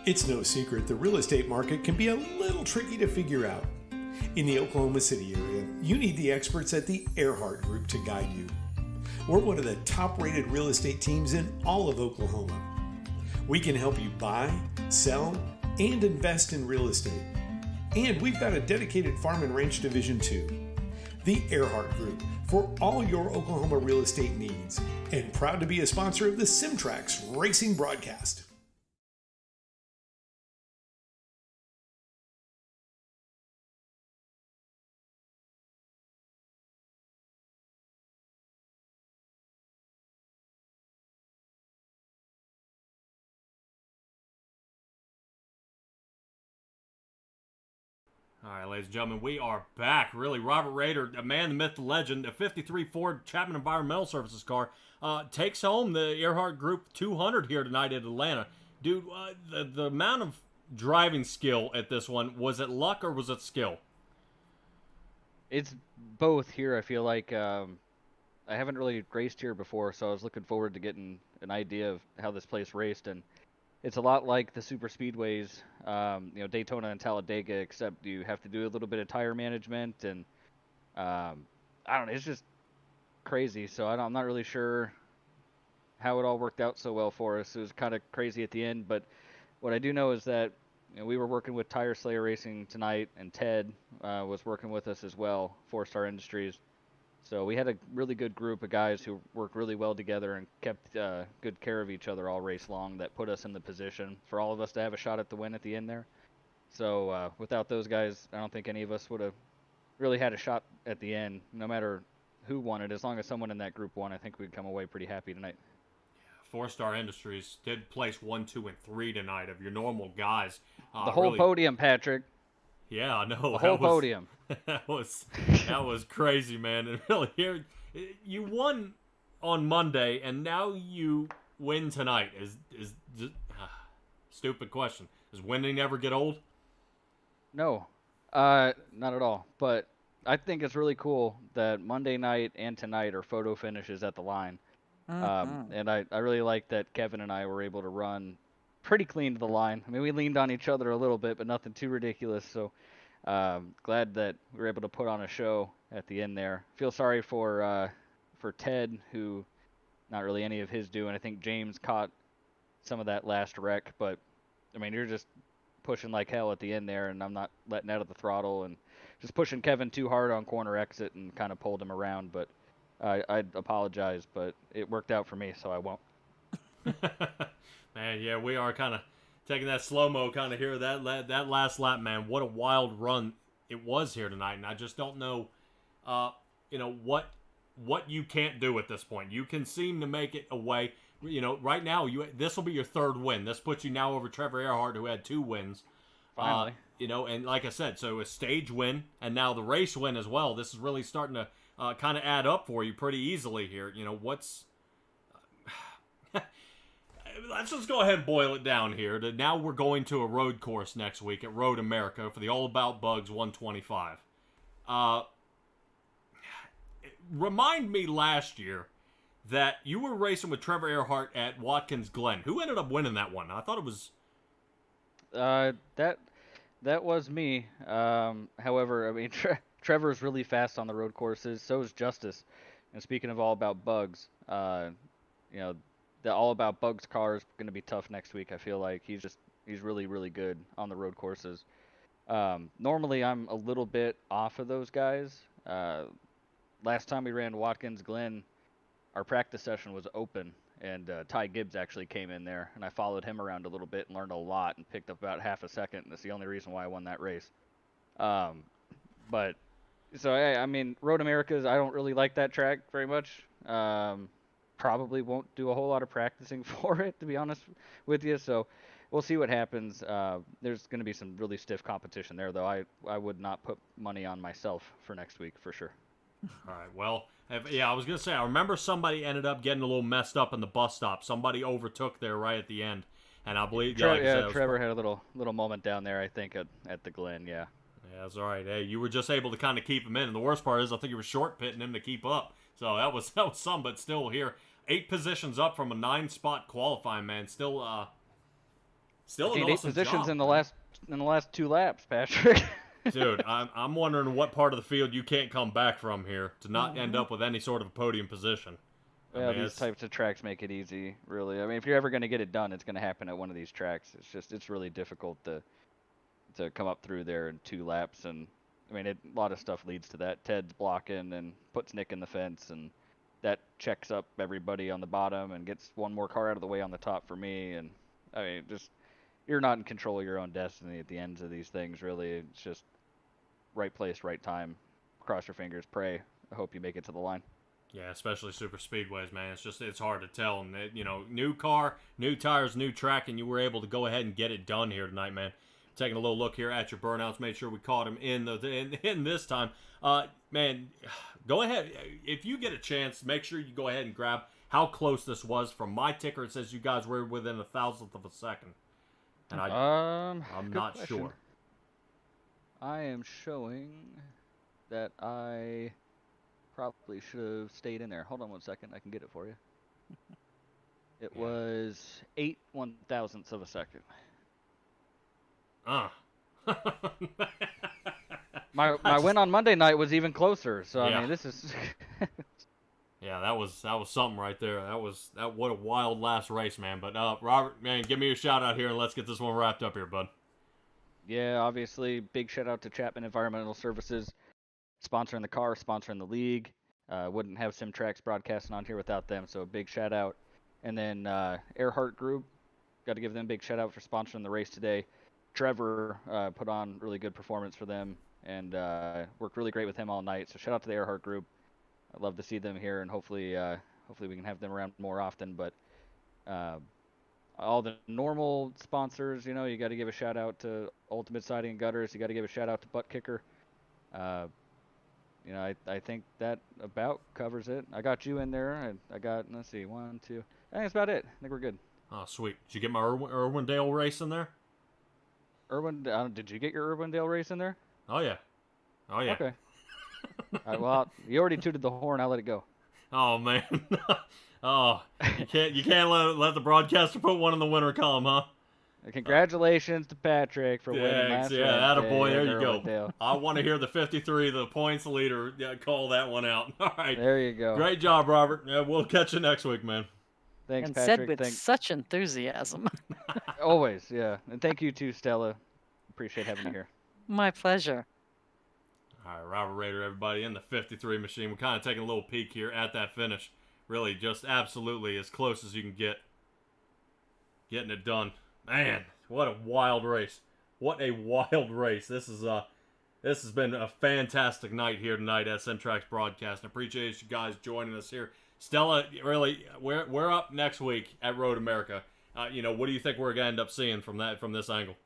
It's no secret the real estate market can be a little tricky to figure out. In the Oklahoma City area, you need the experts at the Erhardt Group to guide you. We're one of the top-rated real estate teams in all of Oklahoma. We can help you buy, sell, and invest in real estate. And we've got a dedicated farm and ranch division too. The Erhardt Group for all your Oklahoma real estate needs, and proud to be a sponsor of the Simtrax Racing broadcast. All right, ladies and gentlemen, we are back. Really, Robert Rader, a man, the myth, the legend, a 53 Ford Chapman Environmental Services car, takes home the Erhardt Group 200 here tonight at Atlanta. Dude, the amount of driving skill at this one, was it luck or was it skill? It's both here. I feel like I haven't really raced here before, so I was looking forward to getting an idea of how this place raced, and it's a lot like the super speedways, Daytona and Talladega, except you have to do a little bit of tire management, and I don't know, it's just crazy. So I'm not really sure how it all worked out so well for us. It was kind of crazy at the end, but what I do know is that we were working with Tire Slayer Racing tonight, and Ted was working with us as well, 4-Star Industries. So we had a really good group of guys who worked really well together and kept good care of each other all race long. That put us in the position for all of us to have a shot at the win at the end there. So without those guys, I don't think any of us would have really had a shot at the end, no matter who won it. As long as someone in that group won, I think we'd come away pretty happy tonight. 4-Star Industries did place 1, 2, and 3 tonight of your normal guys. The whole podium, Patrick. Yeah, I know. The whole podium. That was crazy, man. And really, here you won on Monday, and now you win tonight. Is stupid question. Does winning ever get old? No, not at all. But I think it's really cool that Monday night and tonight are photo finishes at the line. And I really like that Kevin and I were able to run pretty clean to the line. I mean, we leaned on each other a little bit, but nothing too ridiculous. So glad that we were able to put on a show at the end there. Feel sorry for Ted, who not really any of his doing. I think James caught some of that last wreck, but I mean, you're just pushing like hell at the end there, and I'm not letting out of the throttle and just pushing Kevin too hard on corner exit and kind of pulled him around. But I apologize, but it worked out for me, so I won't. Man, yeah, we are kind of taking that slow-mo kind of here. That last lap, man, what a wild run it was here tonight. And I just don't know, what what you can't do at this point. You can seem to make it away. You know, right now, this will be your third win. This puts you now over Trevor Erhardt, who had 2 wins. Finally. You know, and like I said, so a stage win and now the race win as well. This is really starting to kind of add up for you pretty easily here. You know, what's... Let's just go ahead and boil it down here. Now we're going to a road course next week at Road America for the All About Bugs 125. Remind me last year that you were racing with Trevor Erhardt at Watkins Glen. Who ended up winning that one? I thought it was... That was me. However, I mean, Trevor's really fast on the road courses. So is Justice. And speaking of All About Bugs, you know, the All About Bugs car is going to be tough next week. I feel like he's really, really good on the road courses. Normally, I'm a little bit off of those guys. Last time we ran Watkins Glen, our practice session was open, and Ty Gibbs actually came in there, and I followed him around a little bit and learned a lot and picked up about half a second. And that's the only reason why I won that race. But so I mean, Road Americas, I don't really like that track very much. Probably won't do a whole lot of practicing for it, to be honest with you. So we'll see what happens. There's going to be some really stiff competition there, though. I would not put money on myself for next week for sure. All right, well, yeah, I was going to say, I remember somebody ended up getting a little messed up in the bus stop. Somebody overtook there right at the end, and I believe... Trevor had a little moment down there, I think, at the Glen, yeah. Yeah, that's all right. Hey, you were just able to kind of keep him in, and the worst part is I think you were short pitting him to keep up. So that was some, but still here. 8 positions up from a 9-spot qualifying, man. Still an awesome 8 positions job, in the last 2 laps, Patrick. Dude, I'm wondering what part of the field you can't come back from here to not end up with any sort of a podium position. Yeah, these types of tracks make it easy, really. I mean, if you're ever going to get it done, it's going to happen at one of these tracks. It's really difficult to come up through there in 2 laps, and I mean, a lot of stuff leads to that. Ted's blocking and puts Nick in the fence, and that checks up everybody on the bottom and gets one more car out of the way on the top for me. And I mean, just you're not in control of your own destiny at the ends of these things, really. It's just right place, right time. Cross your fingers, pray. I hope you make it to the line. Yeah, especially super speedways, man. It's hard to tell. And you know, new car, new tires, new track, and you were able to go ahead and get it done here tonight, man. Taking a little look here at your burnouts, made sure we caught him in this time. Man, go ahead. If you get a chance, make sure you go ahead and grab how close this was. From my ticker, it says you guys were within 1,000th of a second. And I'm not sure. I am showing that I probably should have stayed in there. Hold on one second. I can get it for you. It was 8 1,000ths of a second. My win on Monday night was even closer. So yeah. I mean, this is. Yeah, that was something right there. What a wild last race, man. But Robert, man, give me a shout out here and let's get this one wrapped up here, bud. Yeah, obviously, big shout out to Chapman Environmental Services, sponsoring the car, sponsoring the league. Wouldn't have Simtrax broadcasting on here without them, so a big shout out. And then Erhardt Group, got to give them a big shout out for sponsoring the race today. Trevor put on really good performance for them and worked really great with him all night. So shout out to the Erhardt Group. I'd love to see them here, and hopefully we can have them around more often. But all the normal sponsors, you know, you got to give a shout out to Ultimate Siding and Gutters. You got to give a shout out to Butt Kicker. You know, I think that about covers it. I got you in there. I got, let's see, 1, 2. I think that's about it. I think we're good. Oh, sweet. Did you get my Irwindale race in there? Did you get your Irwindale race in there? Oh, yeah. Oh, yeah. Okay. All right, well, you already tooted the horn. I'll let it go. Oh, man. Oh, you can't let the broadcaster put one in the winner column, huh? Congratulations to Patrick for winning last Yeah, attaboy, there you go. Irwindale. I want to hear the 53, the points leader, call that one out. All right. There you go. Great job, Robert. Yeah, we'll catch you next week, man. Thanks, And Patrick. said with such enthusiasm. Always, yeah. And thank you too, Stella. Appreciate having you here. My pleasure. All right, Robert Rader, everybody, in the 53 machine. We're kind of taking a little peek here at that finish. Really, just absolutely as close as you can get. Getting it done. Man, what a wild race. What a wild race. This is This has been a fantastic night here tonight at Simtrax Broadcast. I appreciate you guys joining us here. Stella, really, we're up next week at Road America. What do you think we're gonna end up seeing from this angle?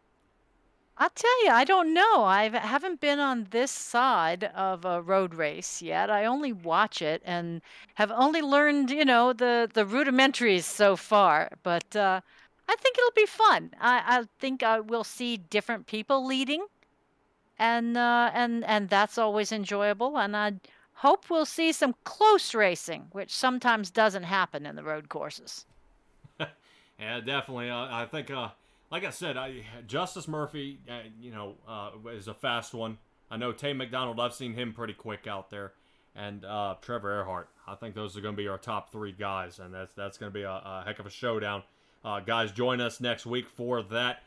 I'll tell you, I don't know. I haven't been on this side of a road race yet. I only watch it and have only learned, the rudimentaries so far. But I think it'll be fun. I think I will see different people leading, and that's always enjoyable. And I hope we'll see some close racing, which sometimes doesn't happen in the road courses. Yeah, definitely. I think, like I said, Justice Murphy, is a fast one. I know Tay McDonald, I've seen him pretty quick out there. And Trevor Erhardt. I think those are going to be our top 3 guys, and that's going to be a heck of a showdown. Guys, join us next week for that.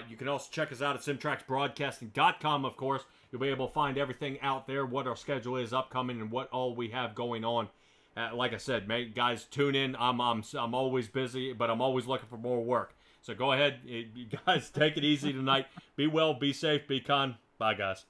You can also check us out at simtraxbroadcasting.com, of course. You'll be able to find everything out there, what our schedule is upcoming, and what all we have going on. Like I said, guys, tune in. I'm always busy, but I'm always looking for more work. So go ahead, you guys, take it easy tonight. Be well, be safe, be kind. Bye, guys.